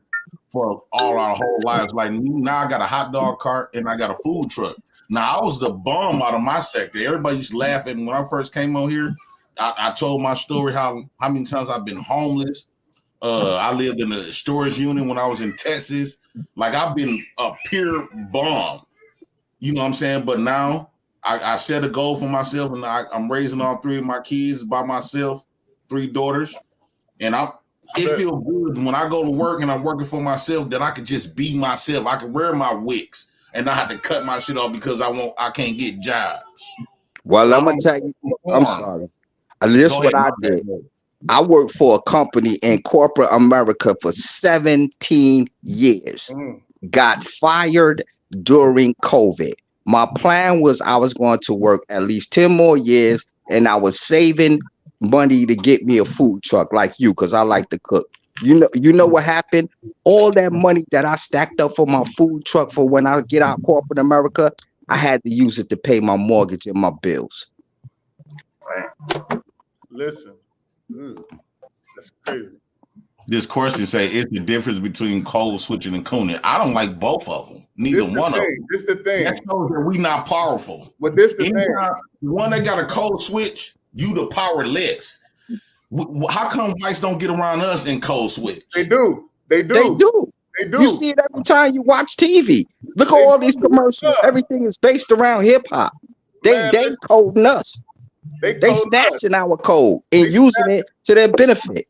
for all our whole lives. Like now, I got a hot dog cart and I got a food truck. Now I was the bum out of my sector. Everybody used to laugh at me when I first came on here. I told my story how many times I've been homeless. I lived in a storage unit when I was in Texas. Like I've been a pure bum. You know what I'm saying? But now I set a goal for myself, and I'm raising all 3 of my kids by myself, 3 daughters, and it feels good when I go to work and I'm working for myself that I could just be myself. I can wear my wigs and not have to cut my shit off because I can't get jobs. Well, I'm gonna tell you, I'm sorry. This is what I did. I worked for a company in corporate America for 17 years. Got fired during COVID. My plan was I was going to work at least 10 more years, and I was saving money to get me a food truck like you, because I like to cook. You know what happened? All that money that I stacked up for my food truck for when I get out corporate America, I had to use it to pay my mortgage and my bills. Listen, that's crazy. This question say it's the difference between code switching and cooning. I don't like both of them. Neither one of them. This the thing. That shows that we not powerful. But this the thing. One that got a code switch, you the powerless. How come whites don't get around us in code switch? They do. You see it every time you watch TV. Look at all these commercials. Everything is based around hip hop. They coding us. They snatching our code and using it to their benefit.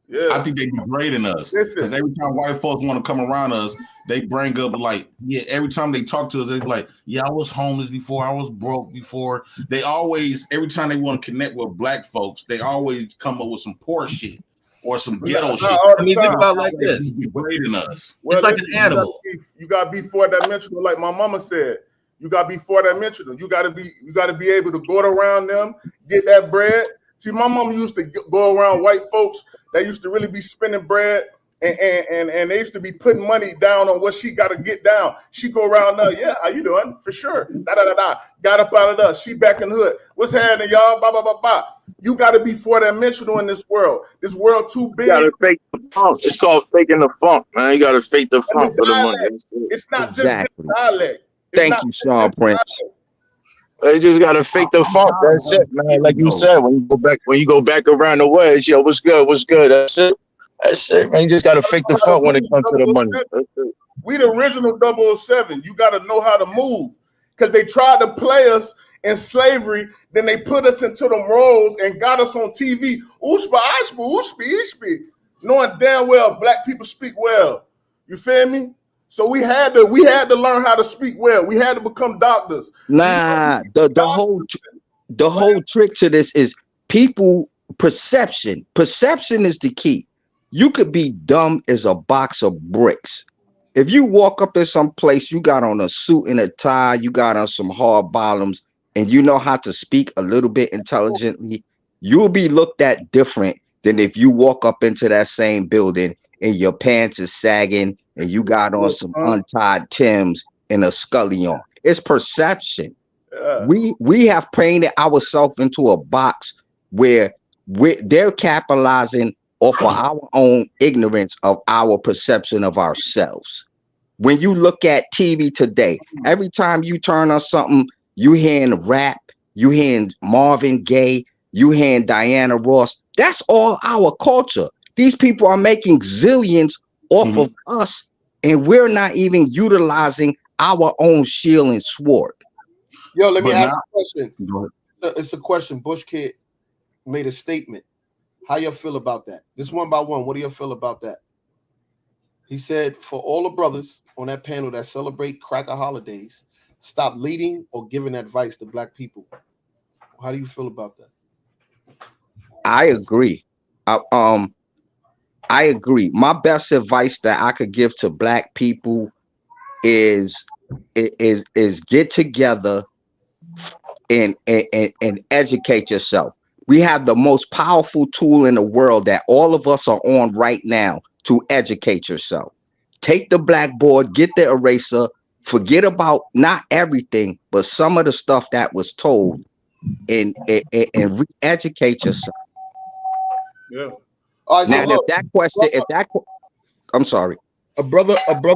Yeah. I think they degrading us because every time white folks want to come around us, they bring up like, yeah, every time they talk to us, they be like, yeah, I was homeless before, I was broke before. They always, every time they want to connect with black folks, they always come up with some poor shit or some ghetto shit. I mean, think about like this. Degrading us. Well, it's like an animal. You got to be four-dimensional, like my mama said. You got to be four-dimensional. You got to be able to go around them, get that bread. See, my mama used to go around white folks that used to really be spending bread, and they used to be putting money down on what she got to get down. She go around there, yeah, how you doing? For sure. Got up out of there. She back in the hood. What's happening, y'all? Blah, blah, blah, blah. You got to be four-dimensional in this world. This world too big. You got to fake the funk. It's called faking the funk, man. You got to fake the funk for the money. It's not just dialect. Thank you, Sean Prince. They just gotta fake the funk. That's it, man. Like you said, when you go back around the wedge, yo, what's good? What's good? That's it, man. You just gotta fake the funk when it comes to the money. We the original 007. You gotta know how to move. Because they tried to play us in slavery, then they put us into them roles and got us on TV. Ushba, ashba, ushbi, ishbi. knowing damn well black people speak well. You feel me? So we had to learn how to speak well. We had to become doctors. Nah, the whole trick to this is people perception. Perception is the key. You could be dumb as a box of bricks. If you walk up in some place, you got on a suit and a tie, you got on some hard bottoms, and you know how to speak a little bit intelligently, you'll be looked at different than if you walk up into that same building and your pants is sagging and you got on some untied Timbs and a scully on. It's perception. We have painted ourselves into a box where they're capitalizing off of our own ignorance of our perception of ourselves. When you look at TV today, every time you turn on something, you hearing rap, you hearing Marvin Gaye, you hearing Diana Ross. That's all our culture. These people are making zillions off of us, and we're not even utilizing our own shield and sword. Yo, let me ask a question. It's a question. Bush Kid made a statement. How y'all feel about that? This one by one. What do y'all feel about that? He said, for all the brothers on that panel that celebrate cracker holidays, stop leading or giving advice to black people. How do you feel about that? I agree. I agree. My best advice that I could give to black people is get together and educate yourself. We have the most powerful tool in the world that all of us are on right now to educate yourself. Take the blackboard, get the eraser, forget about not everything, but some of the stuff that was told, and re-educate yourself. Yeah. All right, now, so I'm sorry. A brother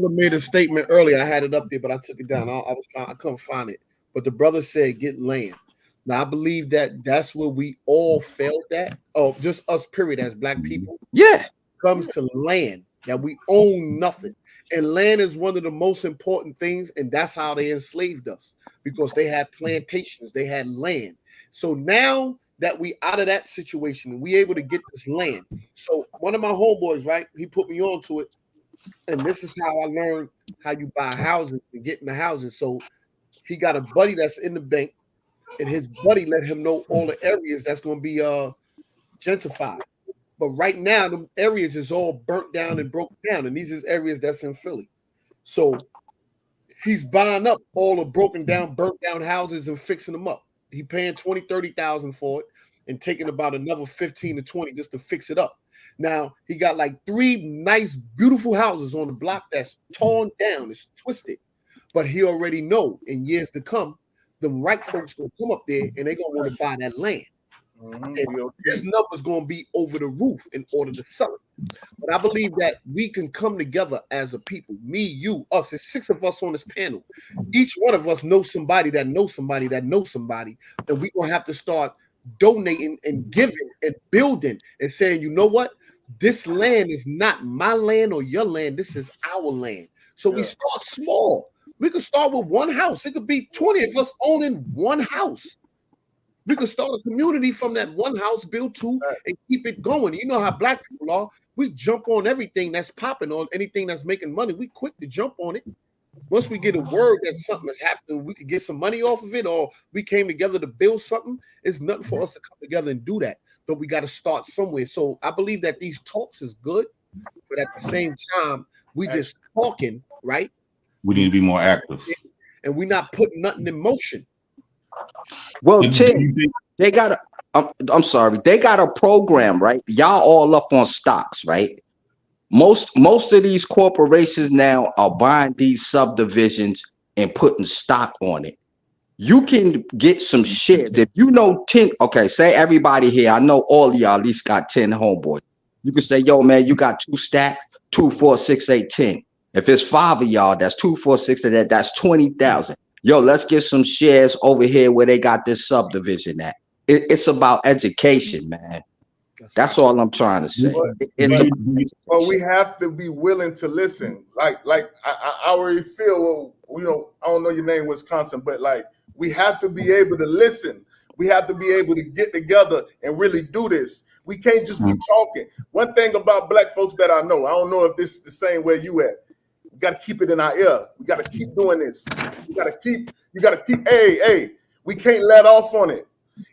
made a statement earlier. I had it up there, but I took it down. I couldn't find it. But the brother said, "Get land." Now I believe that's where we all failed at. Oh, just us, period, as black people. Yeah, comes to land that we own nothing, and land is one of the most important things, and that's how they enslaved us because they had plantations, they had land. So now that we out of that situation and we able to get this land. So one of my homeboys, right, he put me on to it. And this is how I learned how you buy houses and get in the houses. So he got a buddy that's in the bank, and his buddy let him know all the areas that's going to be gentrified. But right now, the areas is all burnt down and broken down, and these is areas that's in Philly. So he's buying up all the broken down, burnt down houses and fixing them up. He paying 20, 30,000 for it and taking about another 15 to 20 just to fix it up. Now he got like 3 nice, beautiful houses on the block that's torn down, it's twisted. But he already know in years to come, the right folks gonna come up there and they gonna want to buy that land. And his number's gonna be over the roof in order to sell it. But I believe that we can come together as a people. Me, you, us. There's 6 of us on this panel. Each one of us knows somebody that knows somebody that knows somebody. And we're gonna have to start donating and giving and building and saying, you know what? This land is not my land or your land. This is our land. So we start small. We could start with one house. It could be 20 of us owning one house. We could start a community from that one house, build 2, and keep it going. You know how black people are. We jump on everything that's popping, on anything that's making money. We quick to jump on it. Once we get a word that something is happening, we could get some money off of it, or we came together to build something. It's nothing for us to come together and do that. But we got to start somewhere. So I believe that these talks is good, but at the same time, we just talking, right? We need to be more active. And we're not putting nothing in motion. Well, Tim, they got I'm sorry, they got a program, right? Y'all all up on stocks, right? Most of these corporations now are buying these subdivisions and putting stock on it. You can get some shares. If you know 10, okay, say everybody here, I know all of y'all at least got 10 homeboys. You can say, yo, man, you got 2 stacks, 2, 4, 6, 8, 10. If it's 5 of y'all, that's 2, 4, 6, that's 20,000. Yo, let's get some shares over here where they got this subdivision at. It's about education, man. That's all I'm trying to say. But we have to be willing to listen. Like I already feel, you know, I don't know your name, Wisconsin, but like we have to be able to listen. We have to be able to get together and really do this. We can't just be talking. One thing about black folks that I don't know if this is the same where you at. We got to keep it in our ear. We got to keep doing this. You got to keep, hey, we can't let off on it.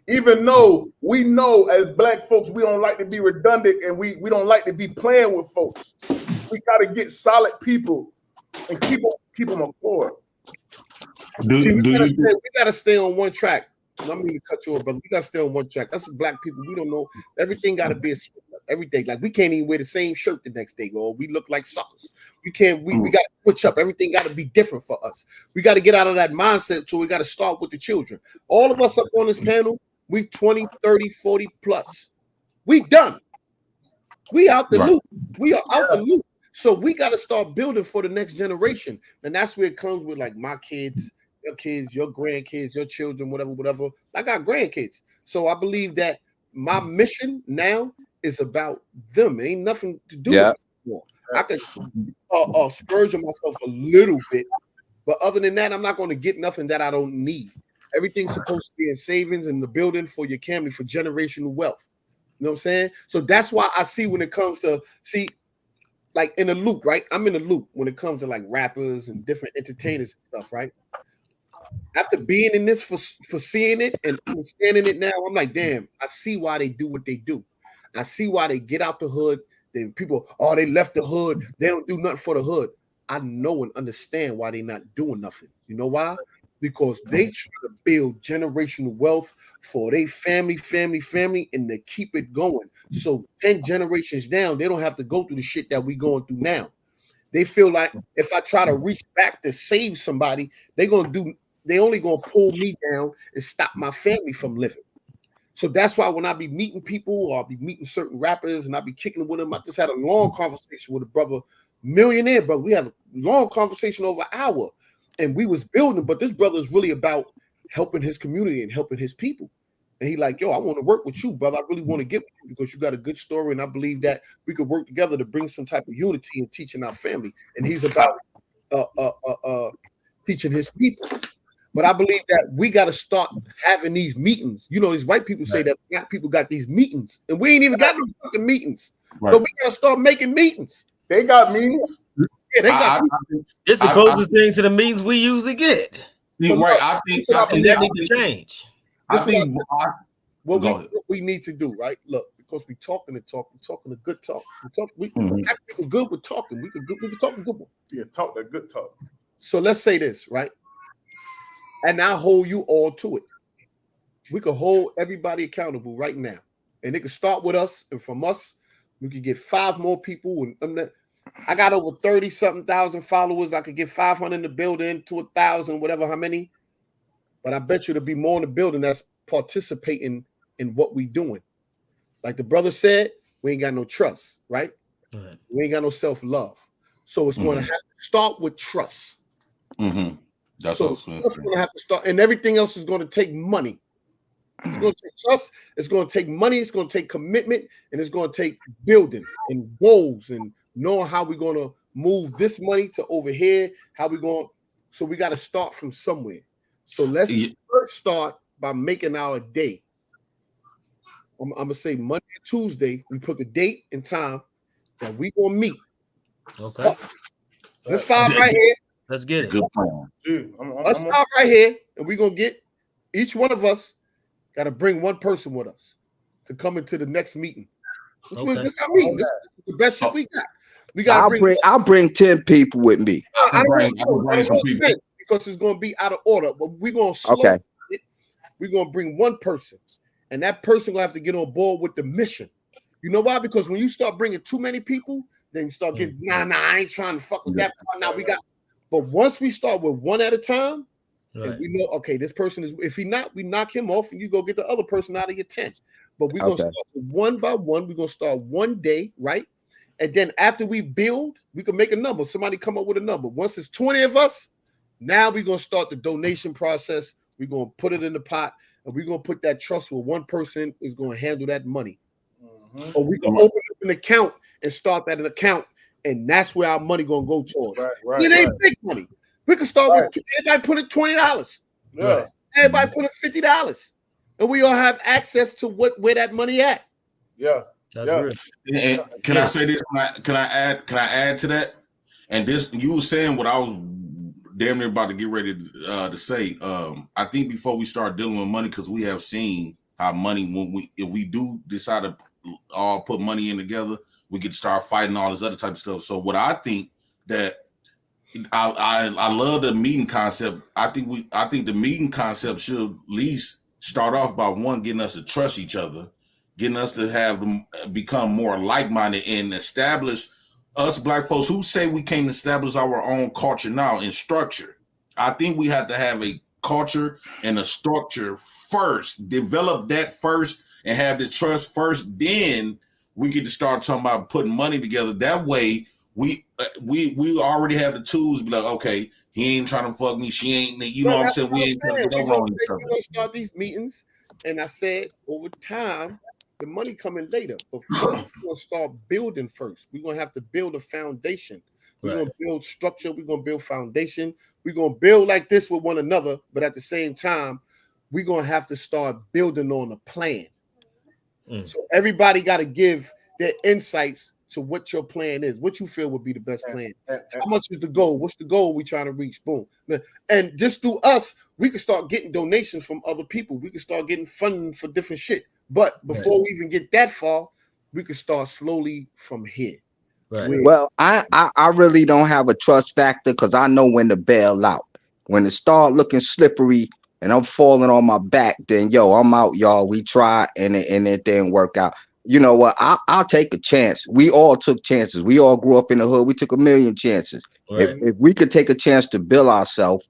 Even though we know as black folks, we don't like to be redundant and we don't like to be playing with folks. We got to get solid people and keep them aboard. See, we gotta stay on one track. Let me cut you off, brother. We gotta stay on one track. That's black people. We don't know. Everything gotta be every day. Like we can't even wear the same shirt the next day, or we look like suckers. We can't. We gotta switch up. Everything gotta be different for us. We gotta get out of that mindset. So we gotta start with the children. All of us up on this panel, we 20, 30, 40 plus. We done. We out the loop. We are out the loop. So we got to start building for the next generation. And that's where it comes with like my kids, your grandkids, your children, whatever. I got grandkids. So I believe that my mission now is about them. It ain't nothing to do with it anymore. I can splurge on myself a little bit. But other than that, I'm not going to get nothing that I don't need. Everything's supposed to be in savings and the building for your family for generational wealth. You know what I'm saying? So that's why I see when it comes to, like in a loop, right? I'm in a loop when it comes to like rappers and different entertainers and stuff, right? After being in this for seeing it and understanding it now, I'm like, damn, I see why they do what they do. I see why they get out the hood. Then people, they left the hood. They don't do nothing for the hood. I know and understand why they're not doing nothing. You know why? Because they try to build generational wealth for their family, and they keep it going. So 10 generations down, they don't have to go through the shit that we going through now. They feel like if I try to reach back to save somebody, they only gonna pull me down and stop my family from living. So that's why when I be meeting people or I'll be meeting certain rappers and I'll be kicking it with them, I just had a long conversation with a brother, millionaire brother. We had a long conversation over an hour. And we was building, but this brother is really about helping his community and helping his people. And he like, yo, I want to work with you, brother. I really want to get with you because you got a good story. And I believe that we could work together to bring some type of unity and teaching our family. And he's about teaching his people. But I believe that we got to start having these meetings. You know, these white people say that black people got these meetings. And we ain't even got no fucking meetings. So we got to start making meetings. They got meetings. Yeah, they got. It's the closest thing to the meetings we usually get. You're right. I think that needs to change. What we need to do, right? Look, because we talking a good talk. We black people good with talking. We can talk a good one. Yeah, talk that good talk. So let's say this, right? And I hold you all to it. We could hold everybody accountable right now, and it could start with us, and from us, we could get 5 more people. And I got over 30-something thousand followers. I could get 500 in the building to 1,000, whatever, how many. But I bet you there'll be more in the building that's participating in what we doing. Like the brother said, we ain't got no trust, right? We ain't got no self-love. So it's going to have to start with trust. That's so what it's going to have to start, and everything else is going to take money. It's going to take trust. It's going to take money. It's going to take commitment, and it's going to take building and goals and knowing how we're going to move this money to over here. How we going? So we got to start from somewhere. So let's first start by making our day. I'm gonna say Monday and Tuesday. We put the date and time that we gonna meet. Okay. Let's start right here. Let's get it. Good plan. Let's start right here, and we're gonna get each one of us got to bring one person with us to come into the next meeting. This is our meeting. This is the best shit we got. We got. I'll bring 10 people with me. I don't bring some people because it's gonna be out of order. But we're gonna slow it. We're gonna bring one person, and that person will have to get on board with the mission. You know why? Because when you start bringing too many people, then you start getting I ain't trying to fuck with that part. Now we got. But once we start with one at a time, and we know, okay, this person is, if he not, we knock him off and you go get the other person out of your 10. But we're going to start one by one. We're going to start one day, right? And then after we build, we can make a number. Somebody come up with a number. Once it's 20 of us, now we're going to start the donation process. We're going to put it in the pot, and we're going to put that trust where one person is going to handle that money. Or we can open up an account and start that an account, and that's where our money going to go towards. It ain't big money. We can start with everybody put in $20. Yeah. Everybody put in $50. And we all have access to where that money at. Yeah. That's Yeah. real. And can I say this? Can I add to that? And this, you were saying what I was damn near about to get ready to say. I think before we start dealing with money, because we have seen how money, if we do decide to all put money in together, we could start fighting all this other type of stuff. So what I think that I love the meeting concept. I think the meeting concept should at least start off by one, getting us to trust each other, getting us to have them become more like-minded and establish us black folks who say we can't establish our own culture now and structure. I think we have to have a culture and a structure first, develop that first and have the trust first. Then we get to start talking about putting money together. That way we already have the tools to be like, okay, he ain't trying to fuck me. She ain't, you know what I'm saying? We ain't trying to get over on each other. We're going to start these meetings. And I said, over time, the money coming later. But first, we're going to start building first. We're going to have to build a foundation. We're going to build structure. We're going to build foundation. We're going to build like this with one another. But at the same time, we're going to have to start building on a plan. So everybody got to give their insights to what your plan is, what you feel would be the best plan. How much is the goal? What's the goal we trying to reach? Boom. And just through us, we can start getting donations from other people. We can start getting funding for different shit. But before we even get that far, we can start slowly from here. Right. Well, I really don't have a trust factor because I know when to bail out. When it start looking slippery and I'm falling on my back, then yo, I'm out, y'all. We tried and it didn't work out. You know what? I'll take a chance. We all took chances. We all grew up in the hood. We took a million chances. Right. If we could take a chance to build ourselves,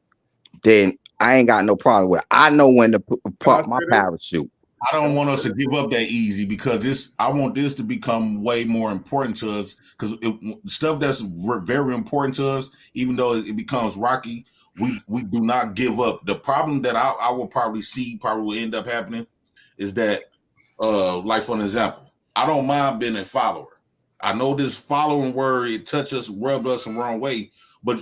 then I ain't got no problem with it. I know when to pop my parachute. I don't want us to give up that easy because I want this to become way more important to us because stuff that's very important to us, even though it becomes rocky, we do not give up. The problem that I will probably will end up happening is that, like for an example, I don't mind being a follower. I know this following word, it touches us, rubbed us the wrong way, but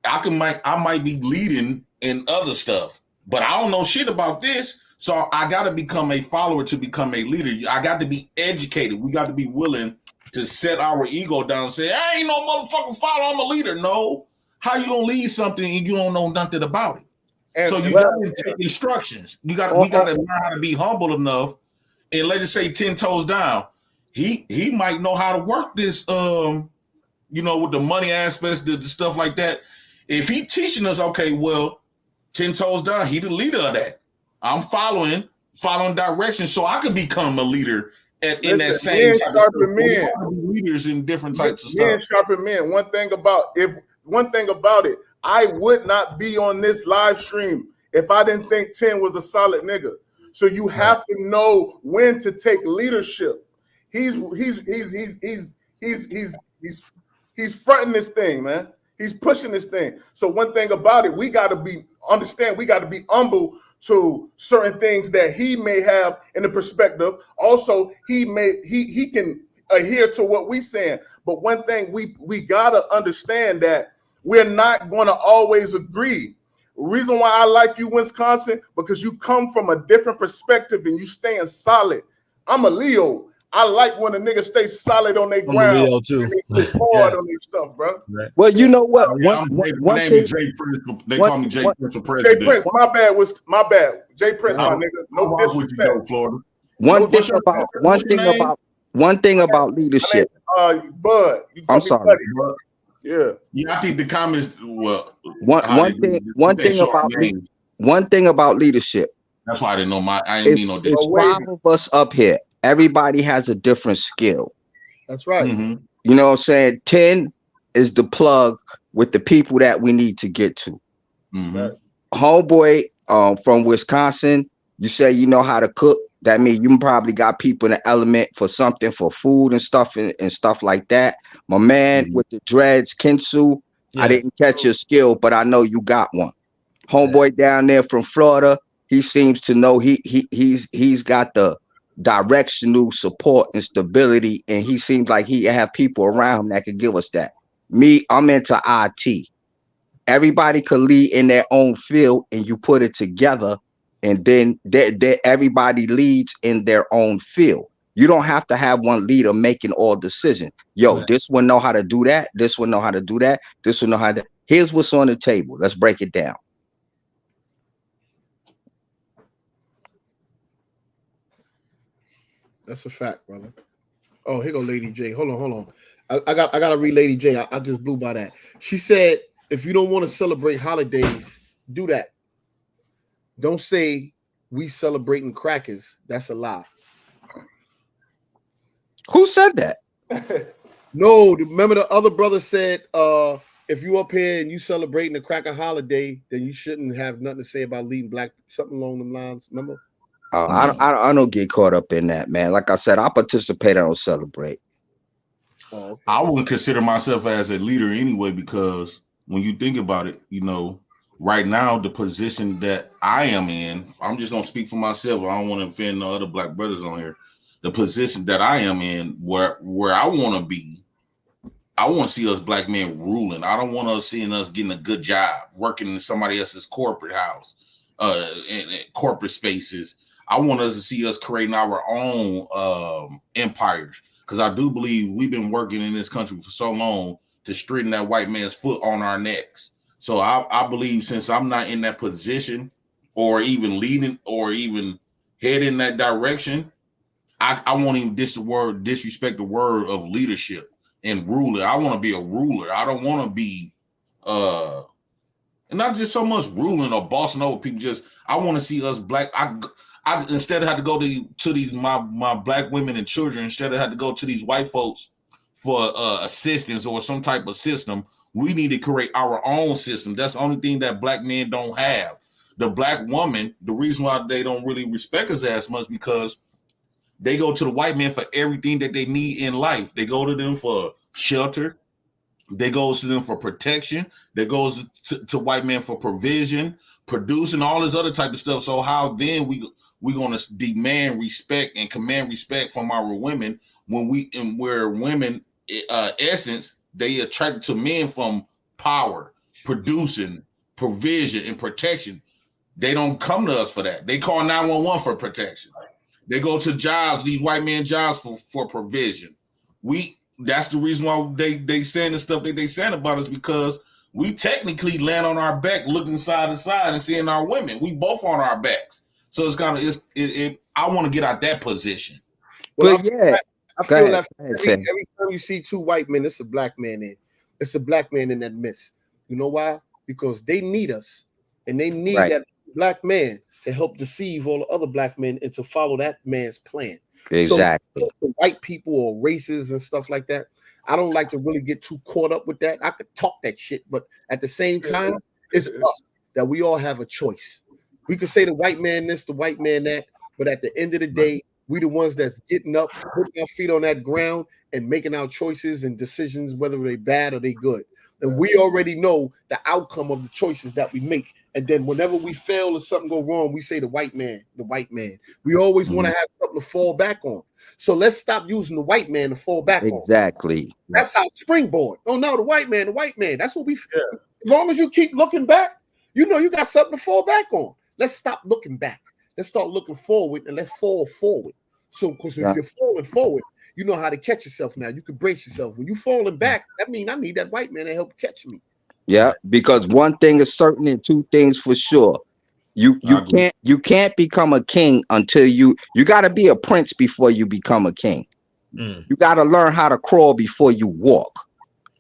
I might be leading in other stuff, but I don't know shit about this. So I got to become a follower to become a leader. I got to be educated. We got to be willing to set our ego down and say, I ain't no motherfucking follower, I'm a leader. No. How you gonna lead something and you don't know nothing about it? And so you got to take instructions. We got to learn how to be humble enough. And let's just say 10 toes down. He might know how to work this, with the money aspects, the stuff like that. If he teaching us, okay, well, 10 toes down, he the leader of that. I'm following direction so I could become a leader in that same type of stuff. Leaders in different types of stuff. Sharpen men. One thing about it, I would not be on this live stream if I didn't think 10 was a solid nigga. So you have to know when to take leadership. He's fronting this thing, man. He's pushing this thing. So one thing about it, we got to be humble to certain things that he may have in the perspective. Also, he can adhere to what we saying. But one thing we gotta understand that we're not going to always agree. Reason why I like you, Wisconsin, because you come from a different perspective and you staying solid. I'm a Leo. I like when a nigga stays solid on their ground. Leo too. They hard on their stuff, bro. Right. Well, you know what? My name is Jay Prince. They call me Jay Prince for president. Jay Prince, my bad. Jay Prince, my nigga. No disrespect. Florida. One thing about leadership. Bud. I'm sorry. Yeah. Yeah, I think the comments. Well, one thing about leadership. That's why I didn't know I ain't need no. It's 5 of us up here. Everybody has a different skill. That's right. Mm-hmm. You know what I'm saying? 10 is the plug with the people that we need to get to. Mm-hmm. Homeboy from Wisconsin, you say you know how to cook. That means you probably got people in the element for something for food and stuff like that. My man with the dreads, Kinsu, I didn't catch your skill, but I know you got one. Homeboy down there from Florida, he seems to know he's got the directional support and stability, and he seems like he have people around him that could give us that. Me, I'm into IT. Everybody could lead in their own field, and you put it together, and then everybody leads in their own field. You don't have to have one leader making all decisions. Yo, Right. this one know how to do that. This one know how to do that. This one know how to. Here's what's on the table. Let's break it down. That's a fact, brother. Oh, here go Lady J. Hold on. I gotta read Lady J. I just blew by that. She said, if you don't want to celebrate holidays, do that. Don't say we celebrating crackers. That's a lie. Who said that? No, remember the other brother said, if you up here and you celebrating the cracker holiday, then you shouldn't have nothing to say about leaving black, something along them lines. Remember? Oh, I don't get caught up in that, man. Like I said, I participate. I don't celebrate. Oh, okay. I wouldn't consider myself as a leader anyway, because when you think about it, you know, right now the position that I am in, I'm just gonna speak for myself. I don't want to offend no other black brothers on here. The position that I am in, where I want to be, I want to see us black men ruling. I don't want us seeing us getting a good job working in somebody else's corporate house, in corporate spaces. I want us to see us creating our own empires, because I do believe we've been working in this country for so long to straighten that white man's foot on our necks. So I believe, since I'm not in that position or even leading or even heading in that direction, I won't even disrespect the word of leadership and ruler. I want to be a ruler. I don't want to be and not just so much ruling or bossing over people. Just I want to see us black. I instead of have to go to these my black women and children, instead of have to go to these white folks for assistance or some type of system, we need to create our own system. That's the only thing that black men don't have. The black woman, the reason why they don't really respect us as much, because they go to the white man for everything that they need in life. They go to them for shelter. They goes to them for protection. That goes to white men for provision, producing, all this other type of stuff. So how then we gonna demand respect and command respect from our women when where women essence, they attracted to men from power, producing, provision, and protection. They don't come to us for that. They call 911 for protection. They go to jobs, these white men jobs for provision. That's the reason why they saying the stuff that they saying about us, because we technically land on our back, looking side to side and seeing our women. We both on our backs. So it's kind of I want to get out that position. Well, But yeah, I feel that every time you see two white men, it's a black man in. It's a black man in that midst. You know why? Because they need us, and they need that black man to help deceive all the other black men and to follow that man's plan. Exactly. So white people or races and stuff like that, I don't like to really get too caught up with that. I could talk that shit, but at the same time, it's us that we all have a choice. We could say the white man this, the white man that, but at the end of the day, we the ones that's getting up, putting our feet on that ground and making our choices and decisions, whether they bad or they good. And we already know the outcome of the choices that we make. And then whenever we fail or something go wrong, we say the white man, the white man. We always want to have something to fall back on. So let's stop using the white man to fall back on. Exactly. That's how springboard. Oh no, the white man. That's what we as long as you keep looking back, you know you got something to fall back on. Let's stop looking back. Let's start looking forward and let's fall forward. So because if you're falling forward, you know how to catch yourself now. You can brace yourself. When you falling back, that means I need that white man to help catch me. Yeah, because one thing is certain and two things for sure. You can't become a king until you got to be a prince before you become a king. You got to learn how to crawl before you walk.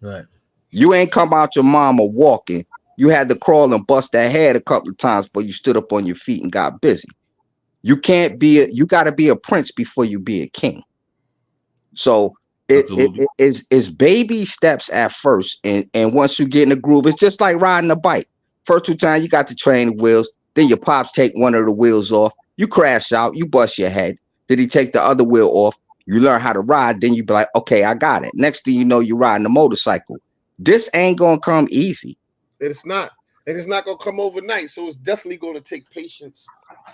Right. You ain't come out your mama walking. You had to crawl and bust that head a couple of times before you stood up on your feet and got busy. You got to be a prince before you be a king. So it is baby steps at first, and once you get in the groove, it's just like riding a bike. First 2 times you got to train the wheels, then your pops take one of the wheels off, you crash out, you bust your head, then he take the other wheel off, you learn how to ride, then you be like, okay, I got it. Next thing you know, you're riding a motorcycle. This ain't gonna come easy. It's not, and it's not gonna come overnight. So it's definitely gonna take patience.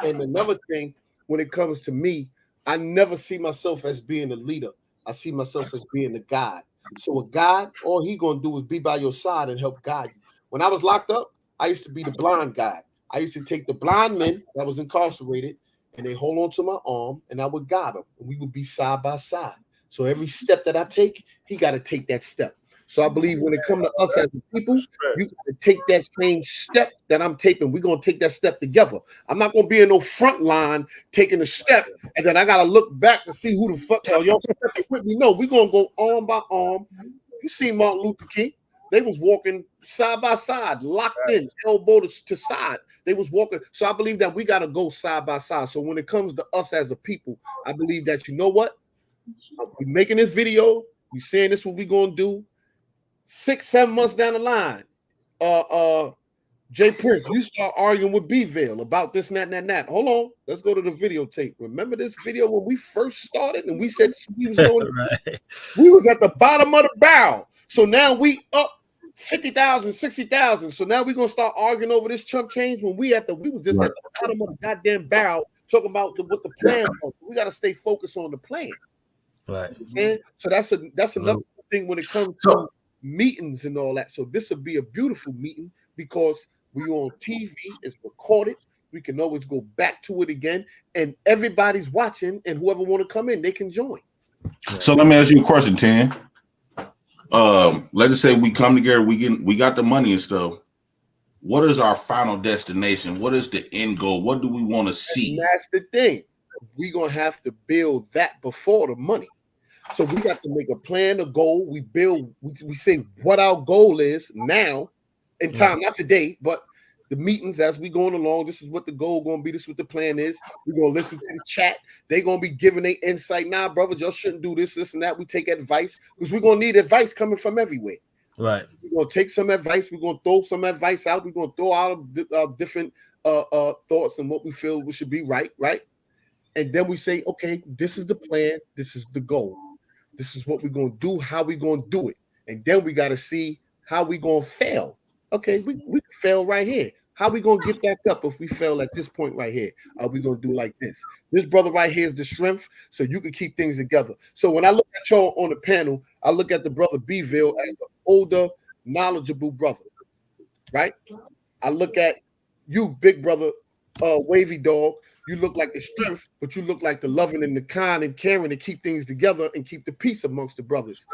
And another thing, when it comes to me, I never see myself as being a leader. I see myself as being a guide. So a guide, all he gonna do is be by your side and help guide you. When I was locked up, I used to be the blind guide. I used to take the blind men that was incarcerated and they hold on to my arm, and I would guide him, and we would be side by side. So every step that I take, he got to take that step. So I believe when it comes to us as a people, you got to take that same step that I'm taking. We're going to take that step together. I'm not going to be in no front line taking a step, and then I got to look back to see who the fuck are y'all stepping with me. No, we're going to go arm by arm. You see Martin Luther King. They was walking side by side, locked in, elbow to side. They was walking. So I believe that we got to go side by side. So when it comes to us as a people, I believe that, you know what? We're making this video. We're saying this what we're going to do. 6-7 months down the line, Jay Prince, you start arguing with B-Vale about this and that. Hold on. Let's go to the videotape. Remember this video when we first started and we said we was going right. We was at the bottom of the barrel. So now we up 50,000, 60,000. So now we're gonna start arguing over this chump change when we was just at the bottom of the goddamn barrel talking about what the plan was. We got to stay focused on the plan. Right. And so that's another thing when it comes to meetings and all that. So this would be a beautiful meeting because we on TV, it's recorded. We can always go back to it again, and everybody's watching, and whoever want to come in, they can join. So let me ask you a question, Tan. Let's just say we come together, we got the money and stuff. What is our final destination? What is the end goal? What do we want to see? And that's the thing. We're gonna have to build that before the money. So we got to make a plan, a goal. We build, we say what our goal is now in time, not today, but the meetings as we going along. This is what the goal going to be. This is what the plan is. We're going to listen to the chat. They're going to be giving their insight. Nah, brother, y'all shouldn't do this, this, and that. We take advice because we're going to need advice coming from everywhere. Right. We're going to take some advice. We're going to throw some advice out. We're going to throw out different thoughts and what we feel should be right. And then we say, okay, this is the plan. This is the goal. This is what we're going to do, how we're going to do it. And then we got to see how we're going to fail. Okay, we fail right here. How we going to get back up if we fail at this point right here? Are we going to do like this? This brother right here is the strength, so you can keep things together. So when I look at y'all on the panel, I look at the brother B-Ville as the older, knowledgeable brother, right? I look at you, big brother, Wavy Dog. You look like the strength, but you look like the loving and the kind and caring to keep things together and keep the peace amongst the brothers.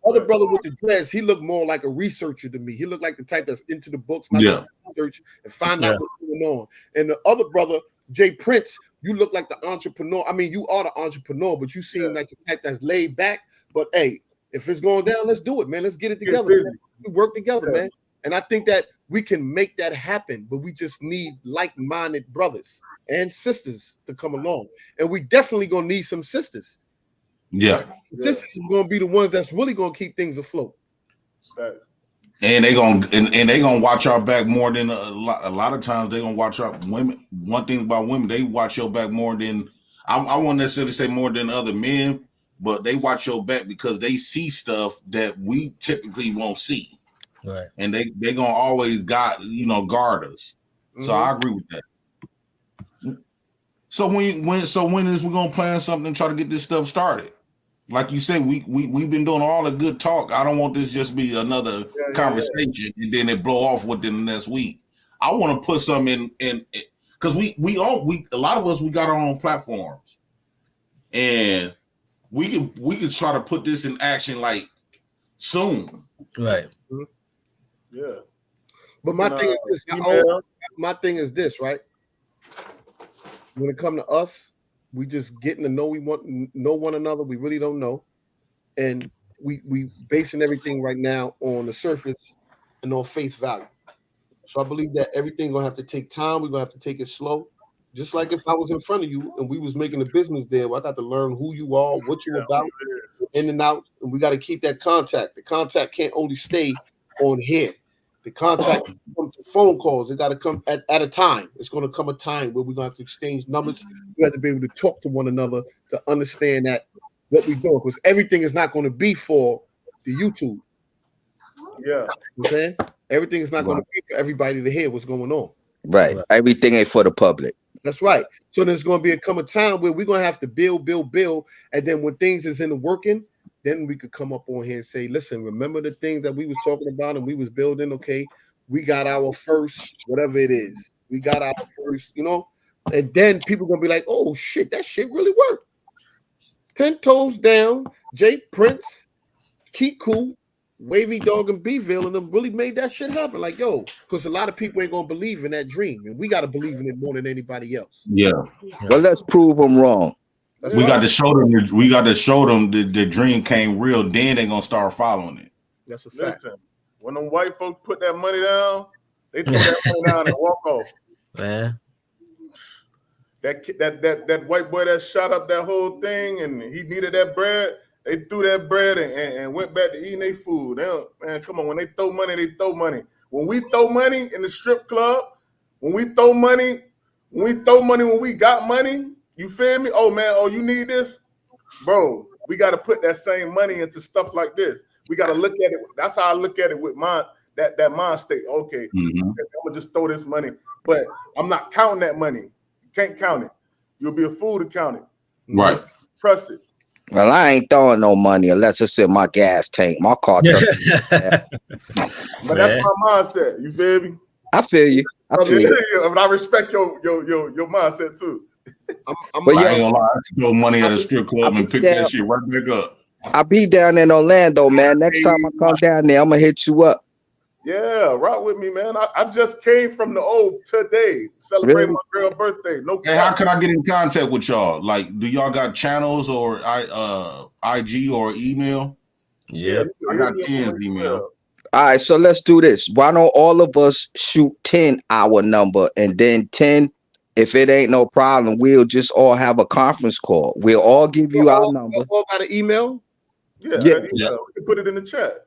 Other brother with the dress, he looked more like a researcher to me. He looked like the type that's into the books, not research and find out what's going on. And the other brother, Jay Prince, you look like the entrepreneur. I mean, you are the entrepreneur, but you seem like the type that's laid back. But hey, if it's going down, let's do it, man. Let's get it together. We work together, man. And I think that we can make that happen, but we just need like-minded brothers and sisters to come along. And we definitely gonna need some sisters. Yeah. Sisters is gonna be the ones that's really gonna keep things afloat. And they gonna watch our back more than a lot of times they gonna watch our women. One thing about women, they watch your back more than I won't necessarily say more than other men, but they watch your back because they see stuff that we typically won't see. Right. And they gonna always guard us. So I agree with that. So when is we gonna plan something and try to get this stuff started? Like you said, we've been doing all the good talk. I don't want this just be another conversation and then it blow off within the next week. I want to put something in because we a lot of us, we got our own platforms, and we can try to put this in action like soon. Right. Yeah. But my thing is this, right? When it comes to us, we just getting to know one another. We really don't know, and we basing everything right now on the surface and on face value. So I believe that everything gonna have to take time. We're gonna have to take it slow. Just like if I was in front of you and we was making a business there, I got to learn who you are, what you're about, in and out, and we got to keep that contact. The contact can't only stay on here. The contact comes to phone calls. It got to come at a time. It's going to come a time where we're going to have to exchange numbers. We have to be able to talk to one another to understand that what we're doing, because everything is not going to be for the YouTube. Yeah. You know what I'm saying? Everything is not going to be for everybody to hear what's going on. Right. Everything ain't for the public. That's right. So there's going to come a time where we're going to have to build. And then when things is in the working, then we could come up on here and say, listen, remember the things that we was talking about and we was building? Okay, we got our first, whatever it is. We got our first, And then people gonna be like, oh shit, that shit really worked. 10 Toes Down, Jay Prince, Kiku, Wavy Dog, and Bville, and them really made that shit happen. Like, yo, because a lot of people ain't gonna believe in that dream, and we gotta believe in it more than anybody else. Yeah. Well, let's prove them wrong. We got to show them. We got to show them the dream came real. Then they gonna start following it. That's a fact. Listen, when them white folks put that money down, they throw that money down and walk off. Man, that white boy that shot up that whole thing and he needed that bread. They threw that bread and went back to eating their food. Man, come on. When they throw money, they throw money. When we throw money in the strip club, when we throw money when we got money, you feel me? Oh, man, you need this? Bro, we got to put that same money into stuff like this. We got to look at it. That's how I look at it with that mind state. Okay, I'm going to just throw this money. But I'm not counting that money. You can't count it. You'll be a fool to count it. Right. Trust it. Well, I ain't throwing no money unless it's in my gas tank. My car. But that's my mindset. You feel me? I feel you. I feel you. But I respect your mindset too. But I ain't gonna lie, I throw money at a strip club and pick that shit right back up. I'll be down in Orlando, man. Next time I come down there, I'm gonna hit you up. Yeah, rock with me, man. I just came from the old today, celebrating my girl's birthday. No. Hey, how can I get in contact with y'all? Like, do y'all got channels or IG or email? Yeah, I got 10's email. All right, so let's do this. Why don't all of us shoot 10 our number, and then 10, if it ain't no problem, we'll just all have a conference call. We'll all give you our number. All got an email? Yeah. We can put it in the chat.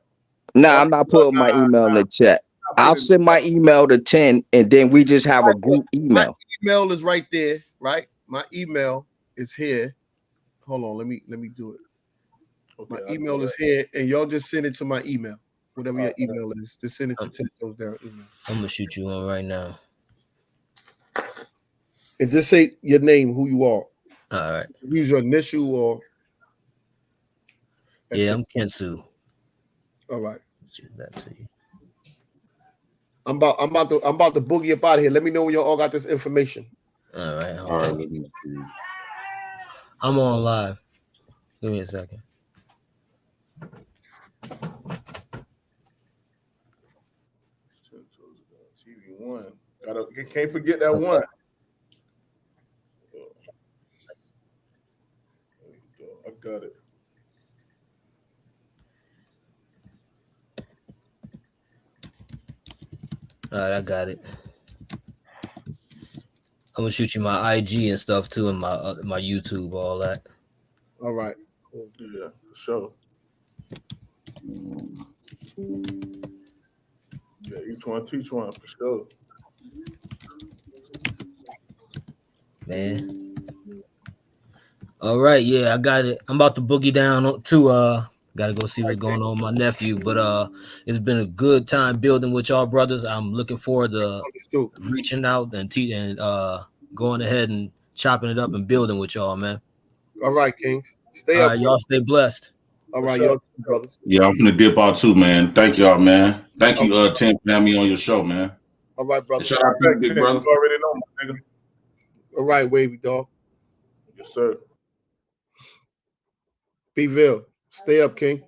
Nah, I'm not putting my email in the chat. I'll send my email to 10, and then we just have a group email. My email is right there, right? My email is here. Hold on, let me do it. Okay, my email is here, and y'all just send it to my email. Whatever your email is, just send it to 10 Toes Down email. I'm gonna shoot you one right now. And just say your name, who you are. All right. Use your initial or. Yeah, I'm Kensu. All right. Shoot that to you. I'm about to boogie up out of here. Let me know when y'all all got this information. All right. All right. Let me see. I'm on live. Give me a second. TV1. Can't forget that one. I got it. All right, I got it. I'm gonna shoot you my IG and stuff too, and my YouTube, all that. All right. Cool. Yeah, for sure. Yeah, each one teach one for sure. Man. All right, yeah, I got it. I'm about to boogie down to gotta go see what's going on with my nephew. But it's been a good time building with y'all brothers. I'm looking forward to reaching out and going ahead and chopping it up and building with y'all, man. All right, Kings. Stay all up. Right, y'all stay blessed. All right, y'all brothers. Yeah, I'm finna dip out too, man. Thank y'all, man. Thank you, Tim, for having me on your show, man. All right, brother. Shout out to you, big brother. You already know, my nigga. All right, Wavy Dog. Yes, sir. Bville, stay up, King.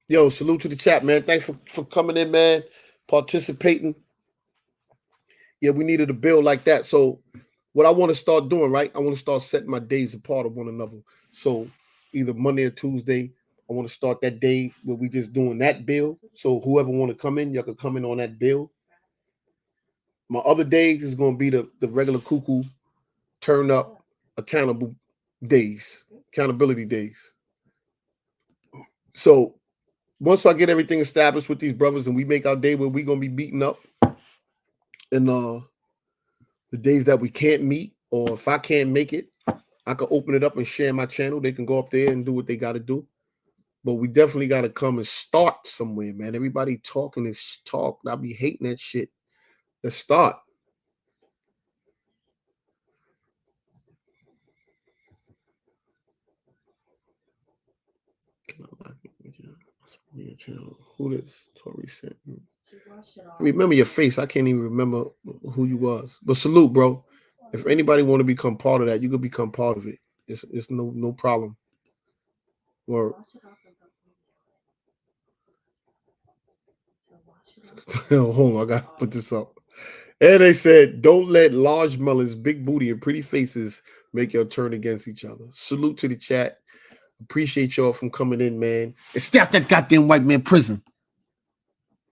Yo, salute to the chat, man. Thanks for coming in, man. Participating. Yeah, we needed a build like that. So what I want to start doing, right? I want to start setting my days apart of one another. So either Monday or Tuesday, I want to start that day where we just doing that build. So whoever want to come in, y'all can come in on that build. My other days is going to be the regular cuckoo turn up accountability days. So once I get everything established with these brothers and we make our day where we're going to be beating up and the days that we can't meet, or if I can't make it, I can open it up and share my channel. They can go up there and do what they got to do. But we definitely got to come and start somewhere, man. Everybody talking is talk. I be hating that shit. Let's start. Who this? Tori sent me. remember your face. I can't even remember who you was. But salute, bro. If anybody want to become part of that, you could become part of it. It's no problem. Or hold on, I gotta put this up. And they said, don't let large melons, big booty, and pretty faces make y'all turn against each other. Salute to the chat. Appreciate y'all from coming in, man. And stay out that goddamn white man prison.